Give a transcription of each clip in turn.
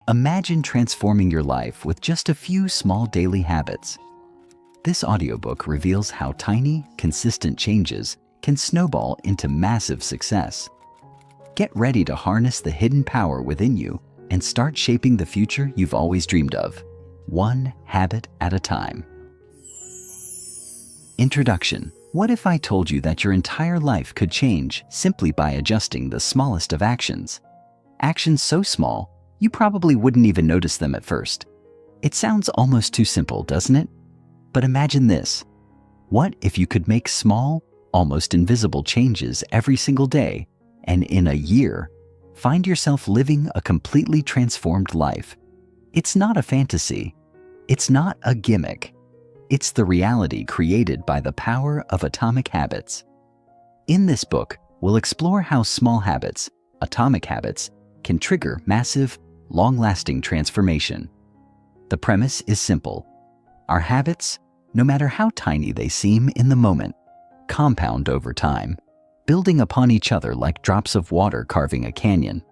Imagine transforming your life with just a few small daily habits. This audiobook reveals how tiny, consistent changes can snowball into massive success. Get ready to harness the hidden power within you and start shaping the future you've always dreamed of, one habit at a time. Introduction. What if I told you that your entire life could change simply by adjusting the smallest of actions? Actions so small, you probably wouldn't even notice them at first. It sounds almost too simple, doesn't it? But imagine this. What if you could make small, almost invisible changes every single day, and in a year, find yourself living a completely transformed life? It's not a fantasy. It's not a gimmick. It's the reality created by the power of atomic habits. In this book, we'll explore how small habits, atomic habits, can trigger massive, long-lasting transformation. The premise is simple. Our habits, no matter how tiny they seem in the moment, compound over time, building upon each other like drops of water carving a canyon.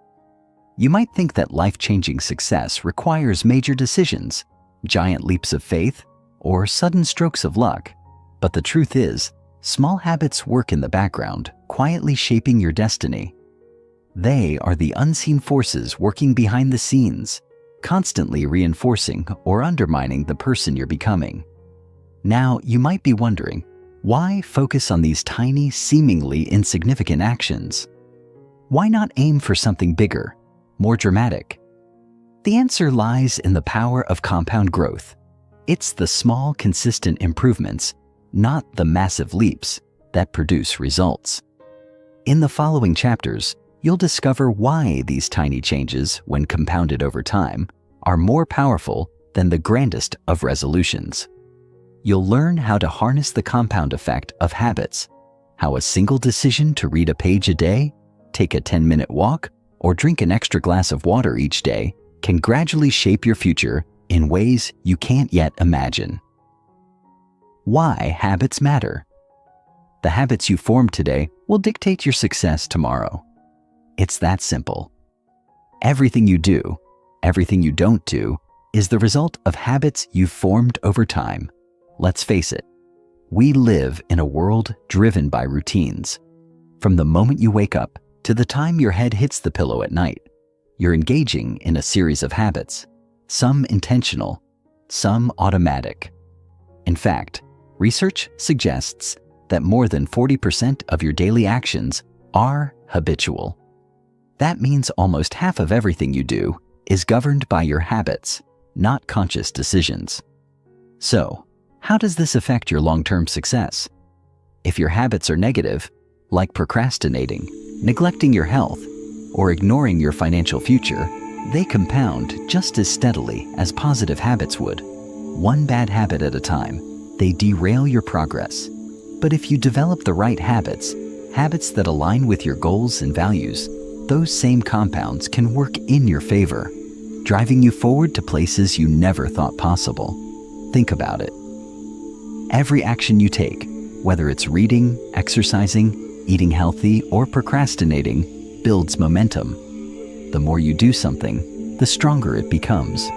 You might think that life-changing success requires major decisions, giant leaps of faith, or sudden strokes of luck, but the truth is, small habits work in the background, quietly shaping your destiny. They are the unseen forces working behind the scenes, constantly reinforcing or undermining the person you're becoming. Now, you might be wondering, why focus on these tiny, seemingly insignificant actions? Why not aim for something bigger, more dramatic? The answer lies in the power of compound growth. It's the small, consistent improvements, not the massive leaps, that produce results. In the following chapters, you'll discover why these tiny changes, when compounded over time, are more powerful than the grandest of resolutions. You'll learn how to harness the compound effect of habits, how a single decision to read a page a day, take a 10-minute walk, or drink an extra glass of water each day can gradually shape your future in ways you can't yet imagine. Why habits matter. The habits you form today will dictate your success tomorrow. It's that simple. Everything you do, everything you don't do, is the result of habits you've formed over time. Let's face it, we live in a world driven by routines. From the moment you wake up to the time your head hits the pillow at night, you're engaging in a series of habits, some intentional, some automatic. In fact, research suggests that more than 40% of your daily actions are habitual. That means almost half of everything you do is governed by your habits, not conscious decisions. So, how does this affect your long-term success? If your habits are negative, like procrastinating, neglecting your health, or ignoring your financial future, they compound just as steadily as positive habits would. One bad habit at a time, they derail your progress. But if you develop the right habits, habits that align with your goals and values, those same compounds can work in your favor, driving you forward to places you never thought possible. Think about it. Every action you take, whether it's reading, exercising, eating healthy, or procrastinating, builds momentum. The more you do something, the stronger it becomes.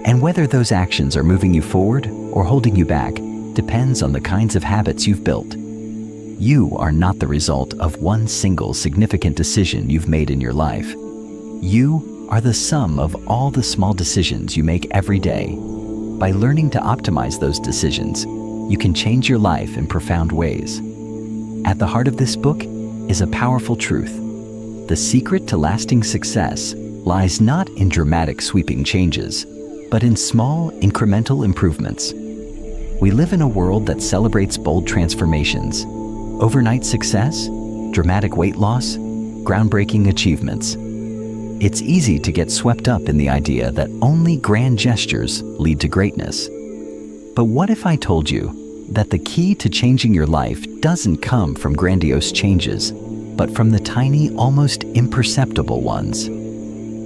And whether those actions are moving you forward or holding you back depends on the kinds of habits you've built. You are not the result of one single significant decision you've made in your life. You are the sum of all the small decisions you make every day. By learning to optimize those decisions, you can change your life in profound ways. At the heart of this book is a powerful truth. The secret to lasting success lies not in dramatic sweeping changes, but in small, incremental improvements. We live in a world that celebrates bold transformations, overnight success, dramatic weight loss, groundbreaking achievements. It's easy to get swept up in the idea that only grand gestures lead to greatness. But what if I told you that the key to changing your life doesn't come from grandiose changes, but from the tiny, almost imperceptible ones?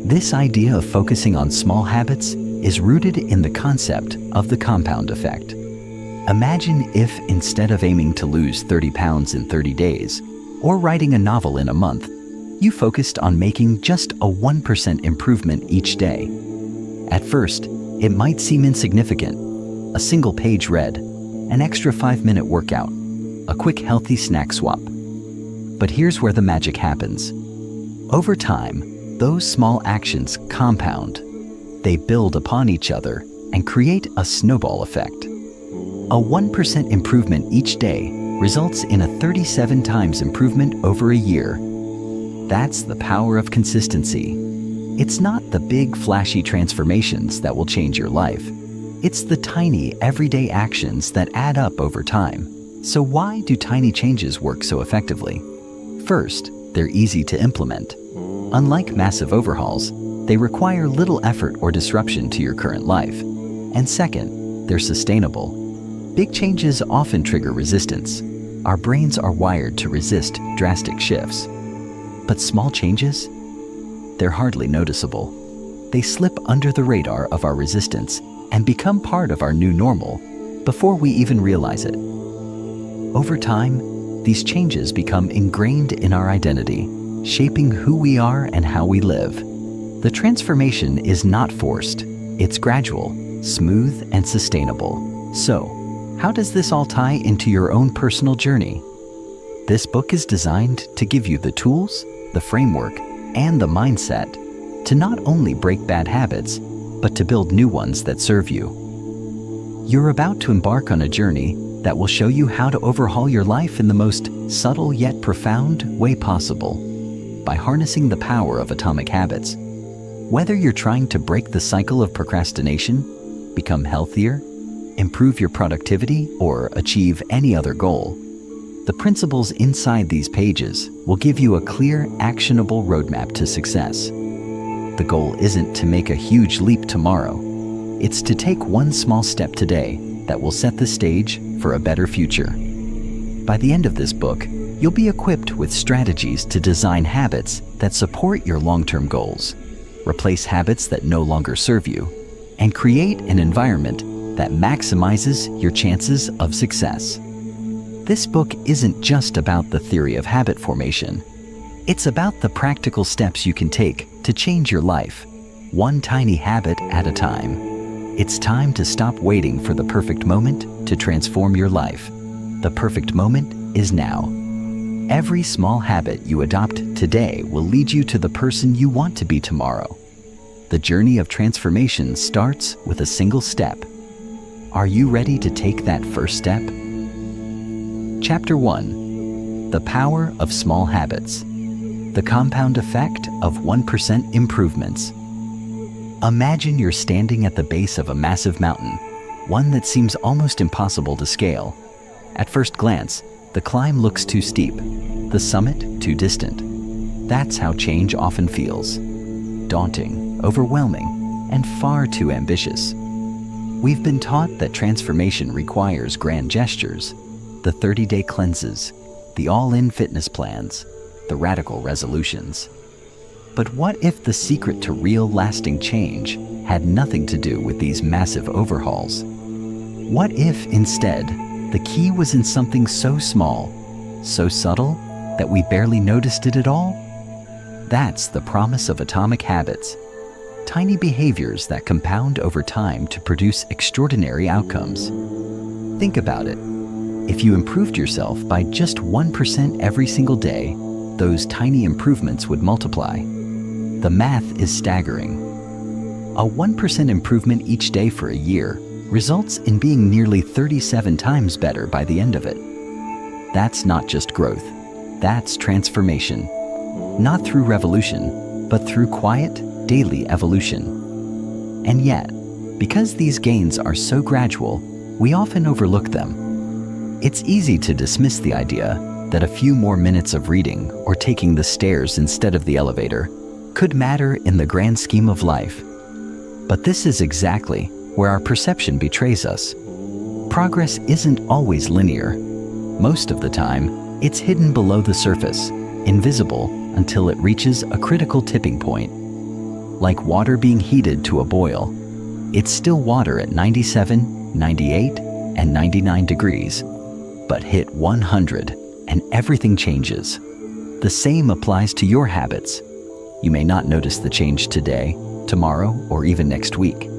This idea of focusing on small habits is rooted in the concept of the compound effect. Imagine if, instead of aiming to lose 30 pounds in 30 days, or writing a novel in a month, you focused on making just a 1% improvement each day. At first, it might seem insignificant. A single page read, an extra 5-minute workout, a quick healthy snack swap. But here's where the magic happens. Over time, those small actions compound. They build upon each other and create a snowball effect. A 1% improvement each day results in a 37 times improvement over a year. That's the power of consistency. It's not the big, flashy transformations that will change your life. It's the tiny, everyday actions that add up over time. So why do tiny changes work so effectively? First, they're easy to implement. Unlike massive overhauls, they require little effort or disruption to your current life. And second, they're sustainable. Big changes often trigger resistance. Our brains are wired to resist drastic shifts. But small changes? They're hardly noticeable. They slip under the radar of our resistance and become part of our new normal before we even realize it. Over time, these changes become ingrained in our identity, shaping who we are and how we live. The transformation is not forced. It's gradual, smooth, and sustainable. So, how does this all tie into your own personal journey? This book is designed to give you the tools, the framework, and the mindset to not only break bad habits, but to build new ones that serve you. You're about to embark on a journey that will show you how to overhaul your life in the most subtle yet profound way possible by harnessing the power of atomic habits. Whether you're trying to break the cycle of procrastination, become healthier, improve your productivity, or achieve any other goal, the principles inside these pages will give you a clear, actionable roadmap to success. The goal isn't to make a huge leap tomorrow. It's to take one small step today that will set the stage for a better future. By the end of this book, you'll be equipped with strategies to design habits that support your long-term goals, replace habits that no longer serve you, and create an environment that maximizes your chances of success. This book isn't just about the theory of habit formation. It's about the practical steps you can take to change your life, one tiny habit at a time. It's time to stop waiting for the perfect moment to transform your life. The perfect moment is now. Every small habit you adopt today will lead you to the person you want to be tomorrow. The journey of transformation starts with a single step. Are you ready to take that first step? Chapter 1. The Power of Small Habits. The Compound Effect of 1% Improvements. Imagine you're standing at the base of a massive mountain, one that seems almost impossible to scale. At first glance, the climb looks too steep, the summit too distant. That's how change often feels. Daunting, overwhelming, and far too ambitious. We've been taught that transformation requires grand gestures, the 30-day cleanses, the all-in fitness plans, the radical resolutions. But what if the secret to real lasting change had nothing to do with these massive overhauls? What if, instead, the key was in something so small, so subtle, that we barely noticed it at all? That's the promise of atomic habits. Tiny behaviors that compound over time to produce extraordinary outcomes. Think about it. If you improved yourself by just 1% every single day, those tiny improvements would multiply. The math is staggering. A 1% improvement each day for a year results in being nearly 37 times better by the end of it. That's not just growth. That's transformation. Not through revolution, but through quiet, daily evolution. And yet, because these gains are so gradual, we often overlook them. It's easy to dismiss the idea that a few more minutes of reading or taking the stairs instead of the elevator could matter in the grand scheme of life. But this is exactly where our perception betrays us. Progress isn't always linear. Most of the time, it's hidden below the surface, invisible until it reaches a critical tipping point. Like water being heated to a boil, it's still water at 97, 98, and 99 degrees. But hit 100 and everything changes. The same applies to your habits. You may not notice the change today, tomorrow, or even next week,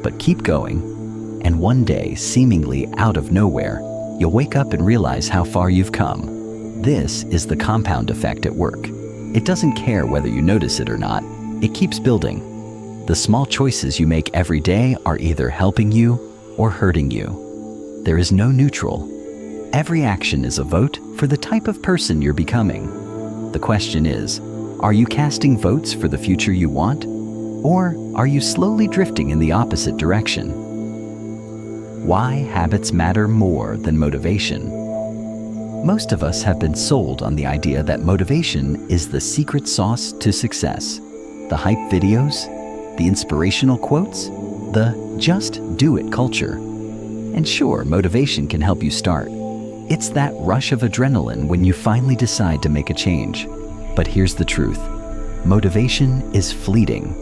but keep going, and one day, seemingly out of nowhere, you'll wake up and realize how far you've come. This is the compound effect at work. It doesn't care whether you notice it or not. It keeps building. The small choices you make every day are either helping you or hurting you. There is no neutral. Every action is a vote for the type of person you're becoming. The question is, are you casting votes for the future you want? Or are you slowly drifting in the opposite direction? Why habits matter more than motivation. Most of us have been sold on the idea that motivation is the secret sauce to success. The hype videos, the inspirational quotes, the just do it culture. And sure, motivation can help you start. It's that rush of adrenaline when you finally decide to make a change. But here's the truth. Motivation is fleeting.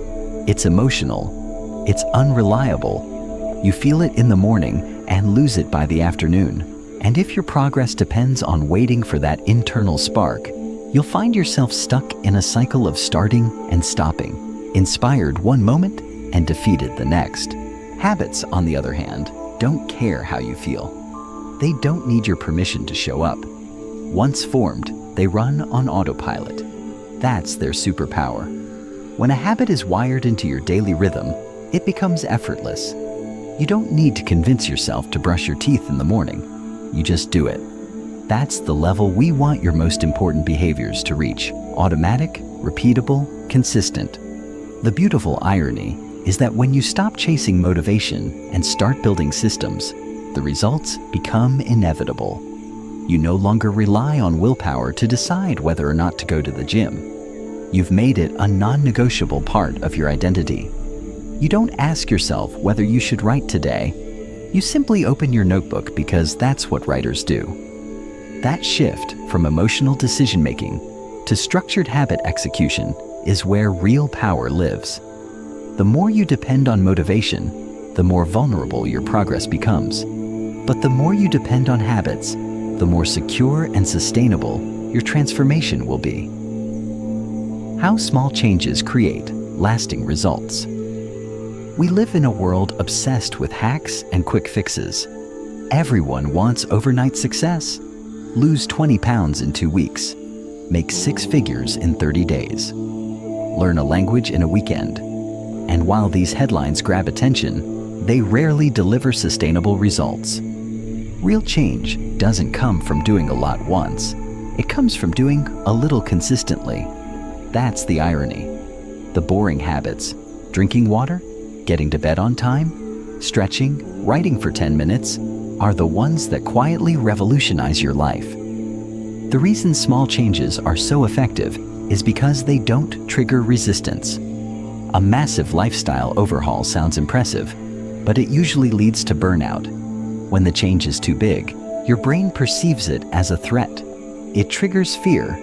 It's emotional. It's unreliable. You feel it in the morning and lose it by the afternoon. And if your progress depends on waiting for that internal spark, you'll find yourself stuck in a cycle of starting and stopping, inspired one moment and defeated the next. Habits, on the other hand, don't care how you feel. They don't need your permission to show up. Once formed, they run on autopilot. That's their superpower. When a habit is wired into your daily rhythm, it becomes effortless. You don't need to convince yourself to brush your teeth in the morning. You just do it. That's the level we want your most important behaviors to reach. Automatic, repeatable, consistent. The beautiful irony is that when you stop chasing motivation and start building systems, the results become inevitable. You no longer rely on willpower to decide whether or not to go to the gym. You've made it a non-negotiable part of your identity. You don't ask yourself whether you should write today. You simply open your notebook because that's what writers do. That shift from emotional decision-making to structured habit execution is where real power lives. The more you depend on motivation, the more vulnerable your progress becomes. But the more you depend on habits, the more secure and sustainable your transformation will be. How small changes create lasting results. We live in a world obsessed with hacks and quick fixes. Everyone wants overnight success. Lose 20 pounds in 2 weeks. Make 6 figures in 30 days. Learn a language in a weekend. And while these headlines grab attention, they rarely deliver sustainable results. Real change doesn't come from doing a lot once. It comes from doing a little consistently. That's the irony. The boring habits, drinking water, getting to bed on time, stretching, writing for 10 minutes, are the ones that quietly revolutionize your life. The reason small changes are so effective is because they don't trigger resistance. A massive lifestyle overhaul sounds impressive, but it usually leads to burnout. When the change is too big, your brain perceives it as a threat. It triggers fear,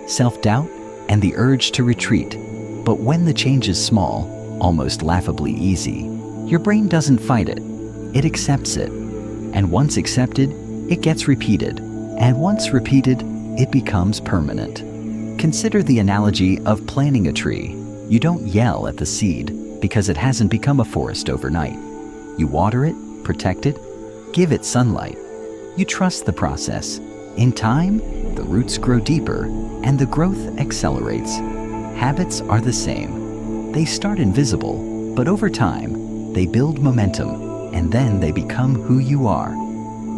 self-doubt, and the urge to retreat. But when the change is small, almost laughably easy, your brain doesn't fight it. It accepts it. And once accepted, it gets repeated. And once repeated, it becomes permanent. Consider the analogy of planting a tree. You don't yell at the seed because it hasn't become a forest overnight. You water it, protect it, give it sunlight. You trust the process. In time, the roots grow deeper and the growth accelerates. Habits are the same. They start invisible, but over time, they build momentum, and then they become who you are.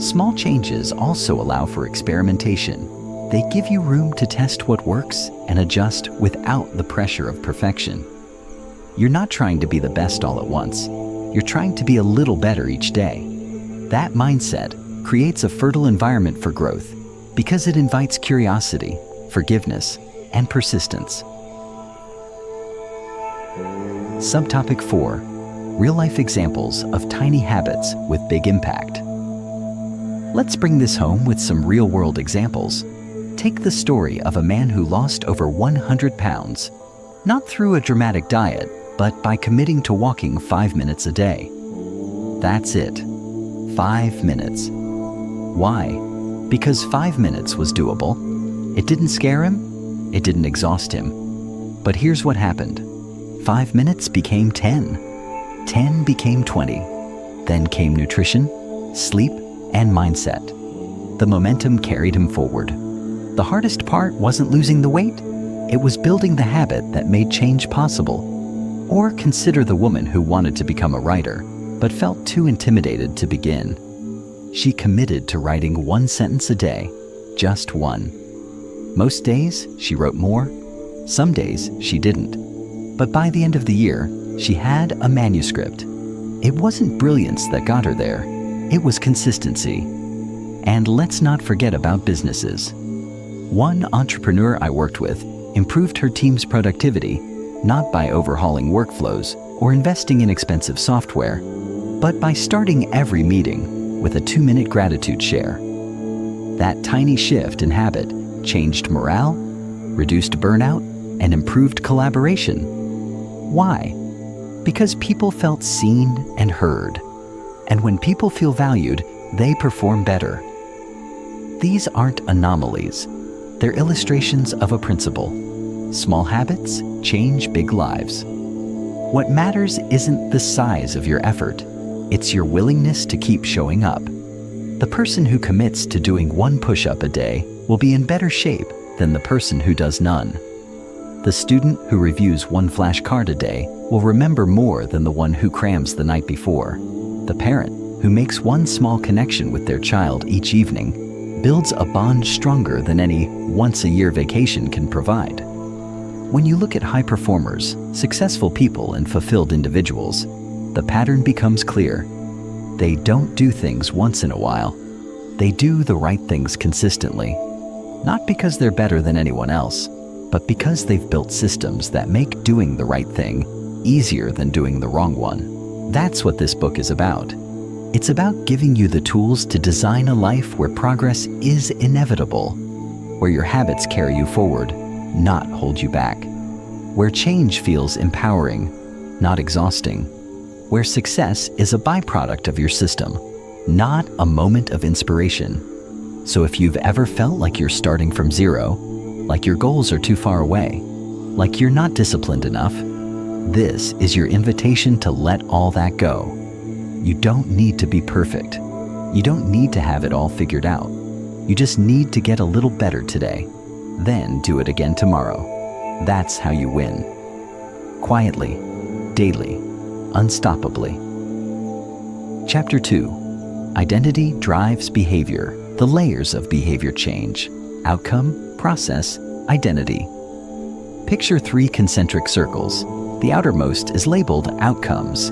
Small changes also allow for experimentation. They give you room to test what works and adjust without the pressure of perfection. You're not trying to be the best all at once. You're trying to be a little better each day. That mindset creates a fertile environment for growth because it invites curiosity, forgiveness, and persistence. Subtopic 4. Real-life examples of tiny habits with big impact. Let's bring this home with some real-world examples. Take the story of a man who lost over 100 pounds, not through a dramatic diet, but by committing to walking 5 minutes a day. That's it. 5 minutes. Why? Because 5 minutes was doable. It didn't scare him. It didn't exhaust him. But here's what happened. 5 minutes became 10. 10 became 20. Then came nutrition, sleep, and mindset. The momentum carried him forward. The hardest part wasn't losing the weight. It was building the habit that made change possible. Or consider the woman who wanted to become a writer, but felt too intimidated to begin. She committed to writing 1 sentence a day, just 1. Most days, she wrote more. Some days, she didn't. But by the end of the year, she had a manuscript. It wasn't brilliance that got her there. It was consistency. And let's not forget about businesses. One entrepreneur I worked with improved her team's productivity, not by overhauling workflows or investing in expensive software, but by starting every meeting with a 2-minute gratitude share. That tiny shift in habit changed morale, reduced burnout, and improved collaboration. Why? Because people felt seen and heard. And when people feel valued, they perform better. These aren't anomalies. They're illustrations of a principle. Small habits change big lives. What matters isn't the size of your effort. It's your willingness to keep showing up. The person who commits to doing 1 push-up a day will be in better shape than the person who does none. The student who reviews 1 flashcard a day will remember more than the one who crams the night before. The parent who makes 1 small connection with their child each evening builds a bond stronger than any once-a-year vacation can provide. When you look at high performers, successful people, and fulfilled individuals, the pattern becomes clear. They don't do things once in a while. They do the right things consistently. Not because they're better than anyone else, but because they've built systems that make doing the right thing easier than doing the wrong one. That's what this book is about. It's about giving you the tools to design a life where progress is inevitable, where your habits carry you forward, not hold you back, where change feels empowering, not exhausting, where success is a byproduct of your system, not a moment of inspiration. So if you've ever felt like you're starting from zero, like your goals are too far away, like you're not disciplined enough, this is your invitation to let all that go. You don't need to be perfect. You don't need to have it all figured out. You just need to get a little better today, then do it again tomorrow. That's how you win. Quietly, daily, unstoppably. Chapter 2. Identity drives behavior. The layers of behavior change. Outcome, process, identity. Picture 3 concentric circles. The outermost is labeled outcomes.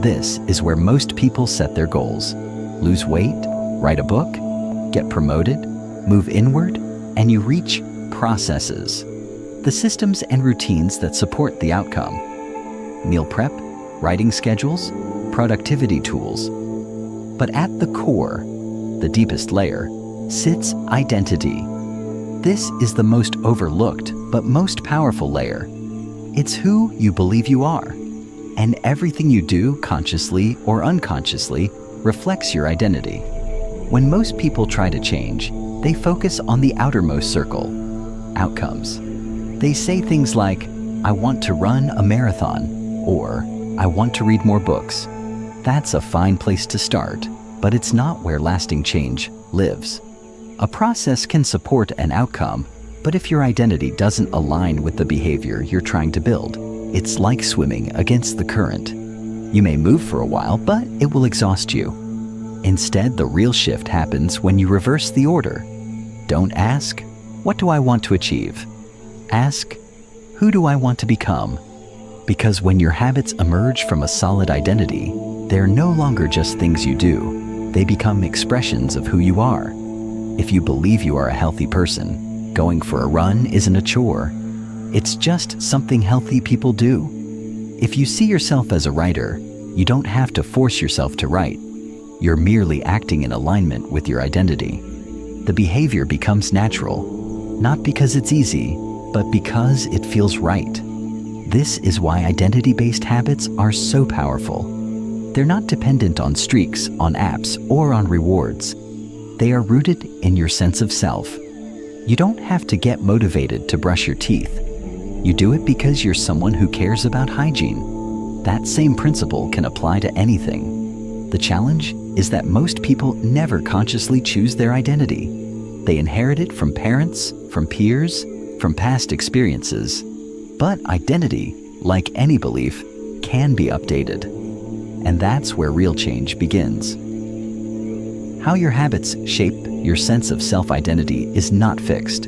This is where most people set their goals. Lose weight, write a book, get promoted, move inward, and you reach processes. The systems and routines that support the outcome. Meal prep, writing schedules, productivity tools. But at the core, the deepest layer, sits identity. This is the most overlooked but most powerful layer. It's who you believe you are. And everything you do, consciously or unconsciously, reflects your identity. When most people try to change, they focus on the outermost circle, outcomes. They say things like, I want to run a marathon, or I want to read more books. That's a fine place to start, but it's not where lasting change lives. A process can support an outcome, but if your identity doesn't align with the behavior you're trying to build, it's like swimming against the current. You may move for a while, but it will exhaust you. Instead, the real shift happens when you reverse the order. Don't ask, what do I want to achieve? Ask, who do I want to become? Because when your habits emerge from a solid identity, they're no longer just things you do. They become expressions of who you are. If you believe you are a healthy person, going for a run isn't a chore. It's just something healthy people do. If you see yourself as a writer, you don't have to force yourself to write. You're merely acting in alignment with your identity. The behavior becomes natural, not because it's easy, but because it feels right. This is why identity-based habits are so powerful. They're not dependent on streaks, on apps, or on rewards. They are rooted in your sense of self. You don't have to get motivated to brush your teeth. You do it because you're someone who cares about hygiene. That same principle can apply to anything. The challenge is that most people never consciously choose their identity. They inherit it from parents, from peers, from past experiences. But identity, like any belief, can be updated. And that's where real change begins. How your habits shape your sense of self-identity is not fixed.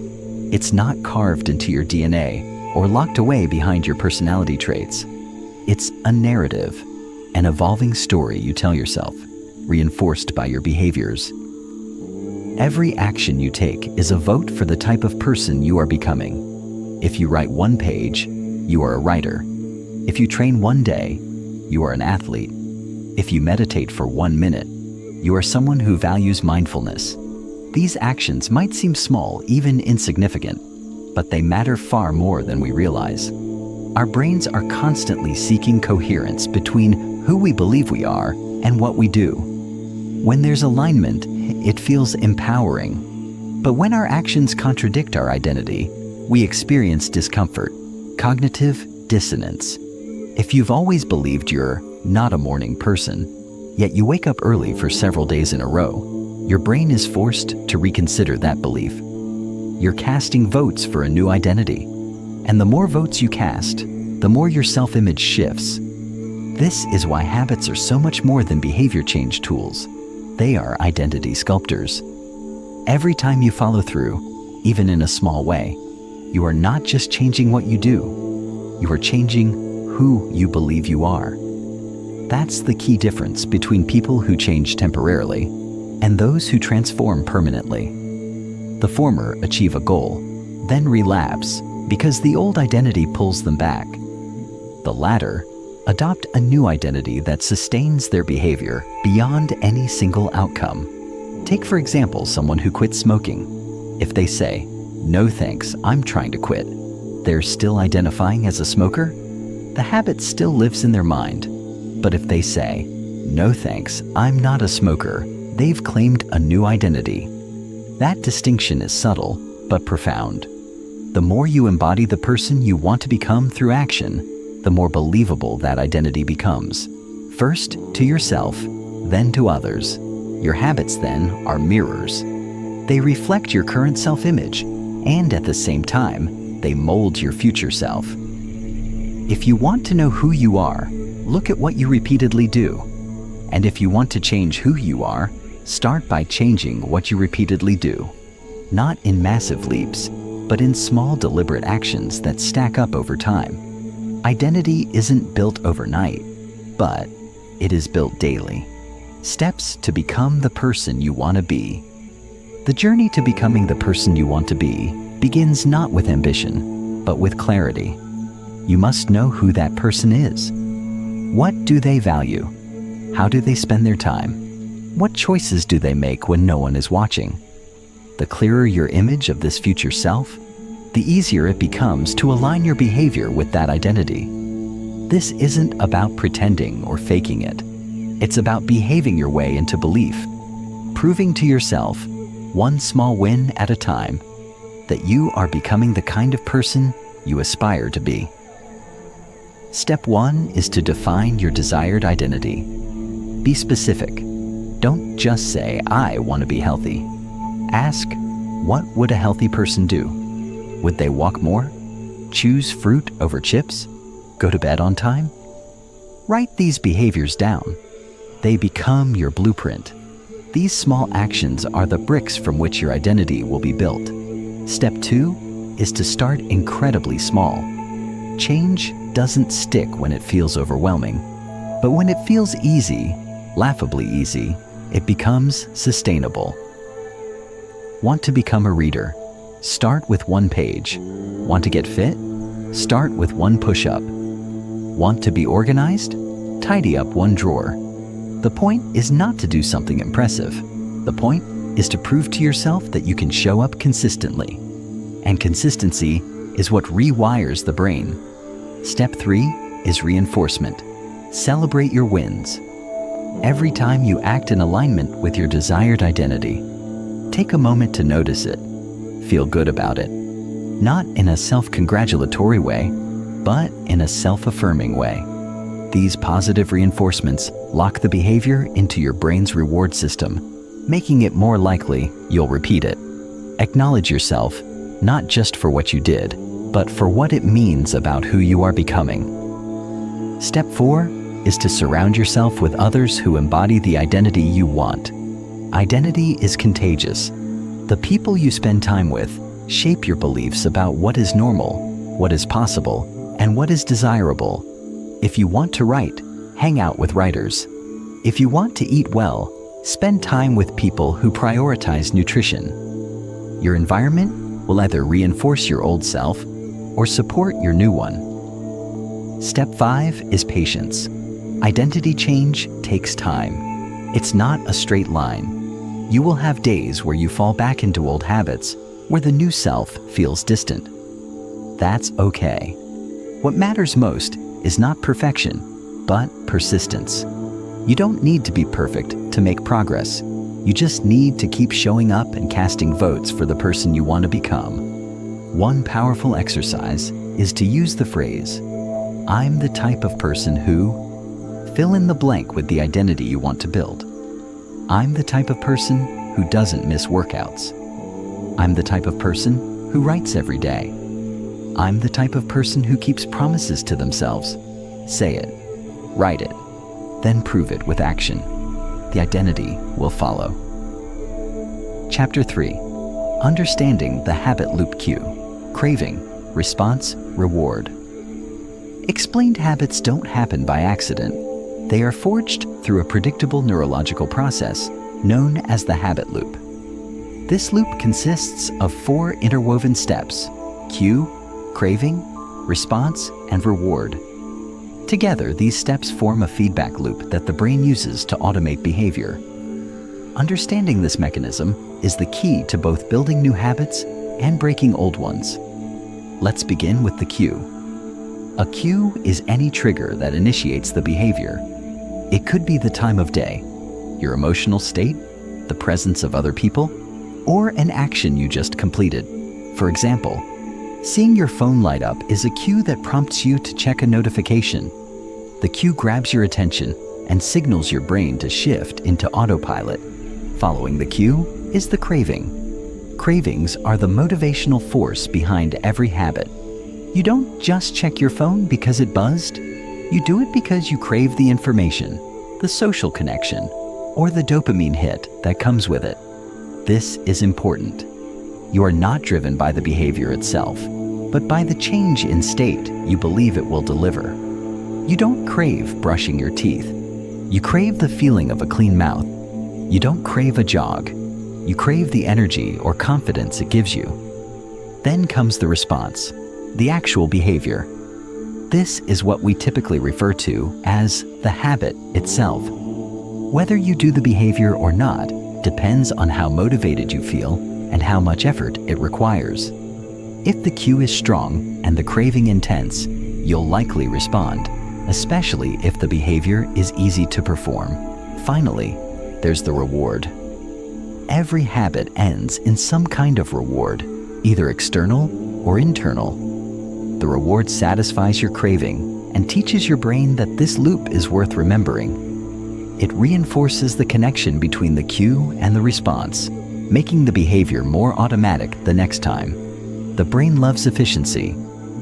It's not carved into your DNA or locked away behind your personality traits. It's a narrative, an evolving story you tell yourself, reinforced by your behaviors. Every action you take is a vote for the type of person you are becoming. If you write one page, you are a writer. If you train one day, you are an athlete. If you meditate for 1 minute, you are someone who values mindfulness. These actions might seem small, even insignificant, but they matter far more than we realize. Our brains are constantly seeking coherence between who we believe we are and what we do. When there's alignment, it feels empowering. But when our actions contradict our identity, we experience discomfort, cognitive dissonance. If you've always believed you're not a morning person, yet you wake up early for several days in a row, your brain is forced to reconsider that belief. You're casting votes for a new identity. And the more votes you cast, the more your self-image shifts. This is why habits are so much more than behavior change tools. They are identity sculptors. Every time you follow through, even in a small way, you are not just changing what you do, you are changing who you believe you are. That's the key difference between people who change temporarily and those who transform permanently. The former achieve a goal, then relapse because the old identity pulls them back. The latter adopt a new identity that sustains their behavior beyond any single outcome. Take, for example, someone who quits smoking. If they say, "No thanks, I'm trying to quit," they're still identifying as a smoker? The habit still lives in their mind. But if they say, "No thanks, I'm not a smoker," they've claimed a new identity. That distinction is subtle, but profound. The more you embody the person you want to become through action, the more believable that identity becomes. First to yourself, then to others. Your habits, then, are mirrors. They reflect your current self-image, and at the same time, they mold your future self. If you want to know who you are, look at what you repeatedly do. And if you want to change who you are, start by changing what you repeatedly do. Not in massive leaps, but in small deliberate actions that stack up over time. Identity isn't built overnight, but it is built daily. Steps to become the person you want to be. The journey to becoming the person you want to be begins not with ambition, but with clarity. You must know who that person is. What do they value? How do they spend their time? What choices do they make when no one is watching? The clearer your image of this future self, the easier it becomes to align your behavior with that identity. This isn't about pretending or faking it. It's about behaving your way into belief, proving to yourself, one small win at a time, that you are becoming the kind of person you aspire to be. Step 1 is to define your desired identity. Be specific. Don't just say, "I want to be healthy." Ask, what would a healthy person do? Would they walk more? Choose fruit over chips? Go to bed on time? Write these behaviors down. They become your blueprint. These small actions are the bricks from which your identity will be built. Step 2 is to start incredibly small. Change doesn't stick when it feels overwhelming, but when it feels easy, laughably easy, it becomes sustainable. Want to become a reader? Start with 1 page. Want to get fit? Start with 1 push-up. Want to be organized? Tidy up 1 drawer. The point is not to do something impressive. The point is to prove to yourself that you can show up consistently. And consistency is what rewires the brain. Step 3 is reinforcement. Celebrate your wins. Every time you act in alignment with your desired identity, take a moment to notice it. feel good about it. Not in a self-congratulatory way, but in a self-affirming way. These positive reinforcements lock the behavior into your brain's reward system, making it more likely you'll repeat it. Acknowledge yourself, not just for what you did, but for what it means about who you are becoming. Step 4 is to surround yourself with others who embody the identity you want. Identity is contagious. The people you spend time with shape your beliefs about what is normal, what is possible, and what is desirable. If you want to write, hang out with writers. If you want to eat well, spend time with people who prioritize nutrition. Your environment will either reinforce your old self or support your new one. Step 5 is patience. Identity change takes time. It's not a straight line. You will have days where you fall back into old habits, where the new self feels distant. That's okay. What matters most is not perfection, but persistence. You don't need to be perfect to make progress. You just need to keep showing up and casting votes for the person you want to become. One powerful exercise is to use the phrase, "I'm the type of person who..." Fill in the blank with the identity you want to build. I'm the type of person who doesn't miss workouts. I'm the type of person who writes every day. I'm the type of person who keeps promises to themselves. Say it, write it, then prove it with action. The identity will follow. Chapter 3. Understanding the habit loop cue. Craving, response, reward. Explained habits don't happen by accident. They are forged through a predictable neurological process known as the habit loop. This loop consists of 4 interwoven steps: cue, craving, response, and reward. Together, these steps form a feedback loop that the brain uses to automate behavior. Understanding this mechanism is the key to both building new habits and breaking old ones. Let's begin with the cue. A cue is any trigger that initiates the behavior. It could be the time of day, your emotional state, the presence of other people, or an action you just completed. For example, seeing your phone light up is a cue that prompts you to check a notification. The cue grabs your attention and signals your brain to shift into autopilot. Following the cue is the craving. Cravings are the motivational force behind every habit. You don't just check your phone because it buzzed. You do it because you crave the information, the social connection, or the dopamine hit that comes with it. This is important. You are not driven by the behavior itself, but by the change in state you believe it will deliver. You don't crave brushing your teeth. You crave the feeling of a clean mouth. You don't crave a jog. You crave the energy or confidence it gives you. Then comes the response, the actual behavior. This is what we typically refer to as the habit itself. Whether you do the behavior or not depends on how motivated you feel and how much effort it requires. If the cue is strong and the craving intense, you'll likely respond, especially if the behavior is easy to perform. Finally, there's the reward. Every habit ends in some kind of reward, either external or internal. The reward satisfies your craving and teaches your brain that this loop is worth remembering. It reinforces the connection between the cue and the response, making the behavior more automatic the next time. The brain loves efficiency,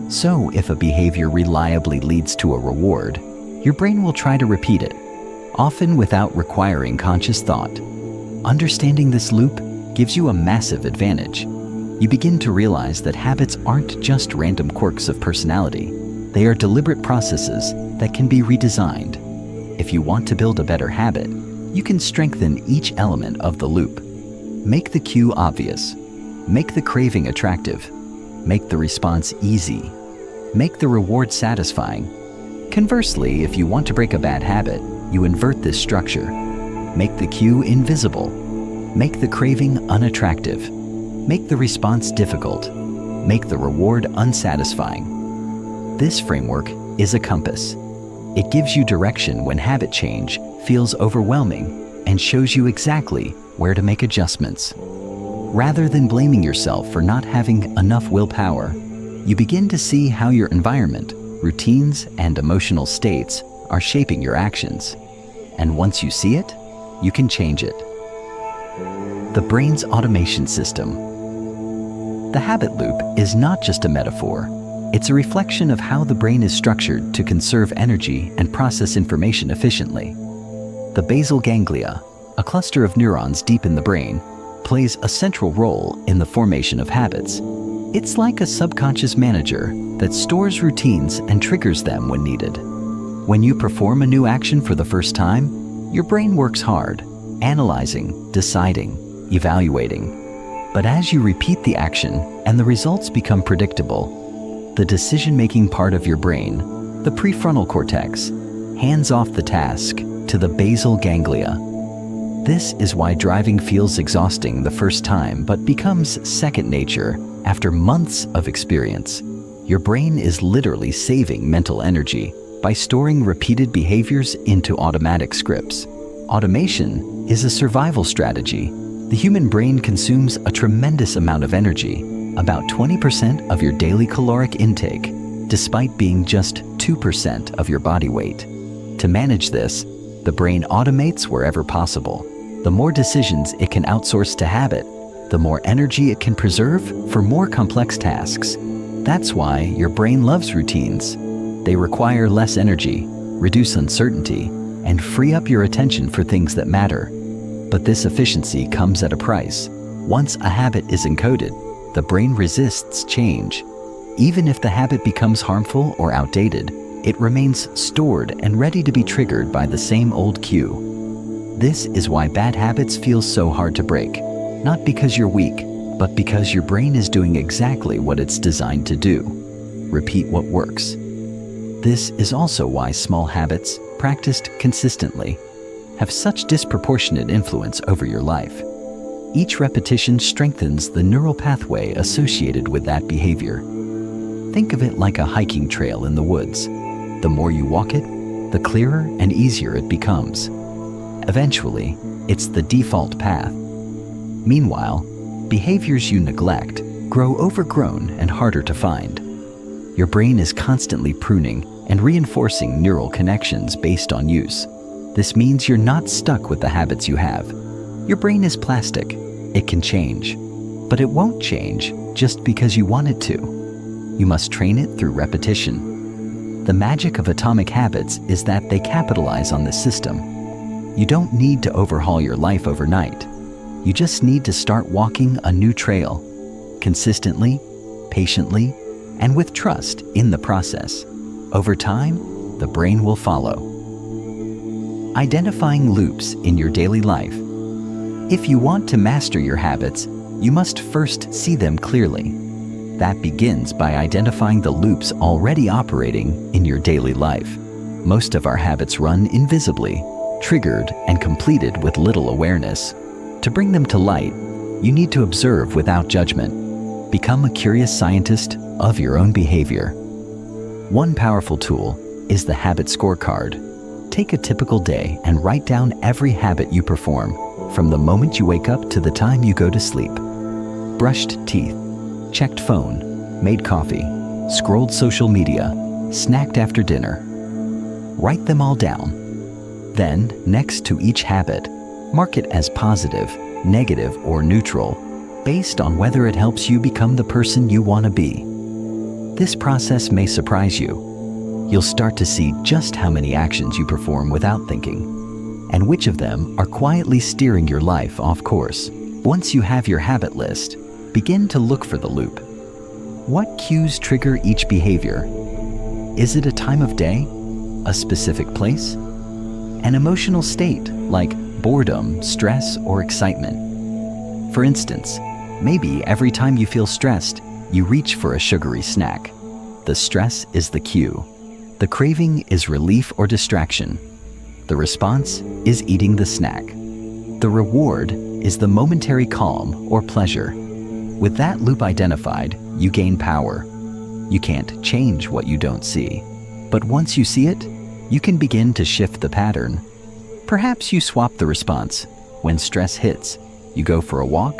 so if a behavior reliably leads to a reward, your brain will try to repeat it, often without requiring conscious thought. Understanding this loop gives you a massive advantage. You begin to realize that habits aren't just random quirks of personality. They are deliberate processes that can be redesigned. If you want to build a better habit, you can strengthen each element of the loop. Make the cue obvious. Make the craving attractive. Make the response easy. Make the reward satisfying. Conversely, if you want to break a bad habit, you invert this structure. Make the cue invisible. Make the craving unattractive. Make the response difficult. Make the reward unsatisfying. This framework is a compass. It gives you direction when habit change feels overwhelming and shows you exactly where to make adjustments. Rather than blaming yourself for not having enough willpower, you begin to see how your environment, routines, and emotional states are shaping your actions. And once you see it, you can change it. The brain's automation system. The habit loop is not just a metaphor. It's a reflection of how the brain is structured to conserve energy and process information efficiently. The basal ganglia, a cluster of neurons deep in the brain, plays a central role in the formation of habits. It's like a subconscious manager that stores routines and triggers them when needed. When you perform a new action for the first time, your brain works hard, analyzing, deciding, evaluating. But as you repeat the action and the results become predictable, the decision-making part of your brain, the prefrontal cortex, hands off the task to the basal ganglia. This is why driving feels exhausting the first time but becomes second nature after months of experience. Your brain is literally saving mental energy by storing repeated behaviors into automatic scripts. Automation is a survival strategy. The human brain consumes a tremendous amount of energy, about 20% of your daily caloric intake, despite being just 2% of your body weight. To manage this, the brain automates wherever possible. The more decisions it can outsource to habit, the more energy it can preserve for more complex tasks. That's why your brain loves routines. They require less energy, reduce uncertainty, and free up your attention for things that matter. But this efficiency comes at a price. Once a habit is encoded, the brain resists change. Even if the habit becomes harmful or outdated, it remains stored and ready to be triggered by the same old cue. This is why bad habits feel so hard to break. Not because you're weak, but because your brain is doing exactly what it's designed to do. Repeat what works. This is also why small habits, practiced consistently, have such disproportionate influence over your life. Each repetition strengthens the neural pathway associated with that behavior. Think of it like a hiking trail in the woods. The more you walk it, the clearer and easier it becomes. Eventually, it's the default path. Meanwhile, behaviors you neglect grow overgrown and harder to find. Your brain is constantly pruning and reinforcing neural connections based on use. This means you're not stuck with the habits you have. Your brain is plastic. It can change. But it won't change just because you want it to. You must train it through repetition. The magic of atomic habits is that they capitalize on this system. You don't need to overhaul your life overnight. You just need to start walking a new trail, consistently, patiently, and with trust in the process. Over time, the brain will follow. Identifying loops in your daily life. If you want to master your habits, you must first see them clearly. That begins by identifying the loops already operating in your daily life. Most of our habits run invisibly, triggered and completed with little awareness. To bring them to light, you need to observe without judgment. Become a curious scientist of your own behavior. One powerful tool is the habit scorecard. Take a typical day and write down every habit you perform, from the moment you wake up to the time you go to sleep. Brushed teeth, checked phone, made coffee, scrolled social media, snacked after dinner. Write them all down. Then, next to each habit, mark it as positive, negative, or neutral, based on whether it helps you become the person you want to be. This process may surprise you. You'll start to see just how many actions you perform without thinking, and which of them are quietly steering your life off course. Once you have your habit list, begin to look for the loop. What cues trigger each behavior? Is it a time of day? A specific place? An emotional state, like boredom, stress, or excitement? For instance, maybe every time you feel stressed, you reach for a sugary snack. The stress is the cue. The craving is relief or distraction. The response is eating the snack. The reward is the momentary calm or pleasure. With that loop identified, you gain power. You can't change what you don't see. But once you see it, you can begin to shift the pattern. Perhaps you swap the response. When stress hits, you go for a walk,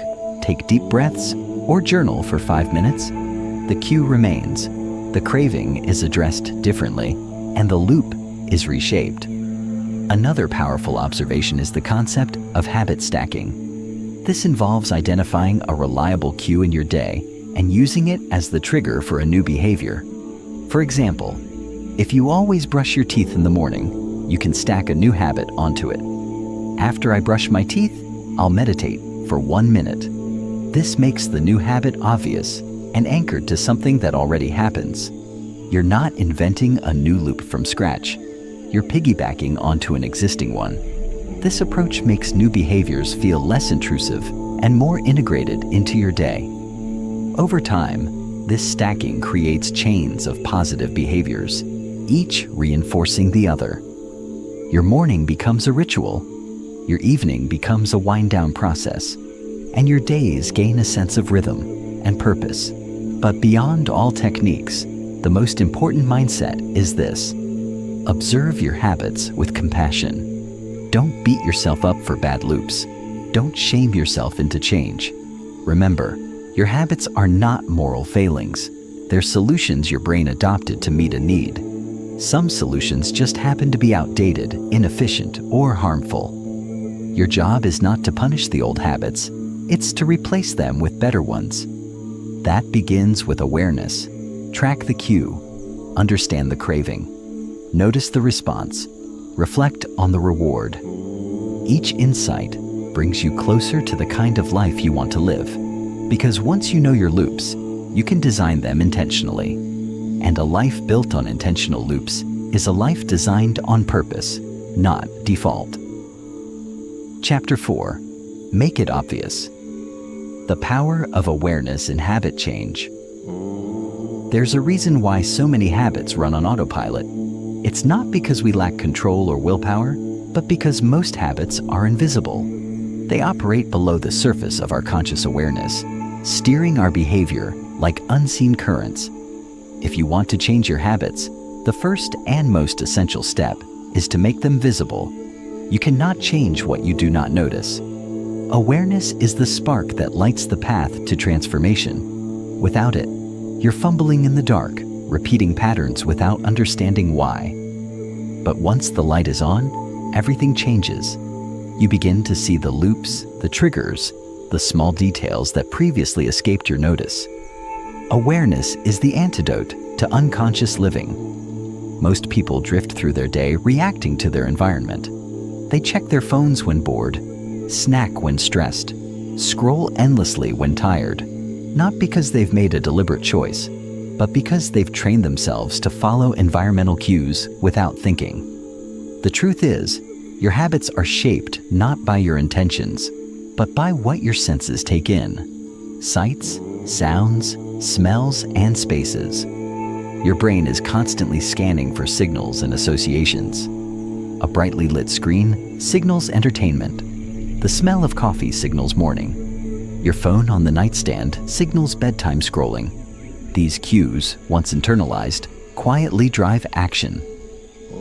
take deep breaths or journal for 5 minutes, the cue remains, the craving is addressed differently, and the loop is reshaped. Another powerful observation is the concept of habit stacking. This involves identifying a reliable cue in your day and using it as the trigger for a new behavior. For example, if you always brush your teeth in the morning, you can stack a new habit onto it. After I brush my teeth, I'll meditate for 1 minute. This makes the new habit obvious and anchored to something that already happens. You're not inventing a new loop from scratch. You're piggybacking onto an existing one. This approach makes new behaviors feel less intrusive and more integrated into your day. Over time, this stacking creates chains of positive behaviors, each reinforcing the other. Your morning becomes a ritual, your evening becomes a wind-down process, and your days gain a sense of rhythm and purpose. But beyond all techniques, the most important mindset is this: observe your habits with compassion. Don't beat yourself up for bad loops. Don't shame yourself into change. Remember, your habits are not moral failings. They're solutions your brain adopted to meet a need. Some solutions just happen to be outdated, inefficient, or harmful. Your job is not to punish the old habits, it's to replace them with better ones. That begins with awareness. Track the cue, understand the craving, notice the response, reflect on the reward. Each insight brings you closer to the kind of life you want to live. Because once you know your loops, you can design them intentionally. And a life built on intentional loops is a life designed on purpose, not default. Chapter 4. Make it obvious. The power of awareness in habit change. There's a reason why so many habits run on autopilot. It's not because we lack control or willpower, but because most habits are invisible. They operate below the surface of our conscious awareness, steering our behavior like unseen currents. If you want to change your habits, the first and most essential step is to make them visible. You cannot change what you do not notice. Awareness is the spark that lights the path to transformation. Without it, you're fumbling in the dark, repeating patterns without understanding why. But once the light is on, everything changes. You begin to see the loops, the triggers, the small details that previously escaped your notice. Awareness is the antidote to unconscious living. Most people drift through their day reacting to their environment. They check their phones when bored, snack when stressed, scroll endlessly when tired, not because they've made a deliberate choice, but because they've trained themselves to follow environmental cues without thinking. The truth is, your habits are shaped not by your intentions, but by what your senses take in. Sights, sounds, smells, and spaces. Your brain is constantly scanning for signals and associations. A brightly lit screen signals entertainment. The smell of coffee signals morning. Your phone on the nightstand signals bedtime scrolling. These cues, once internalized, quietly drive action.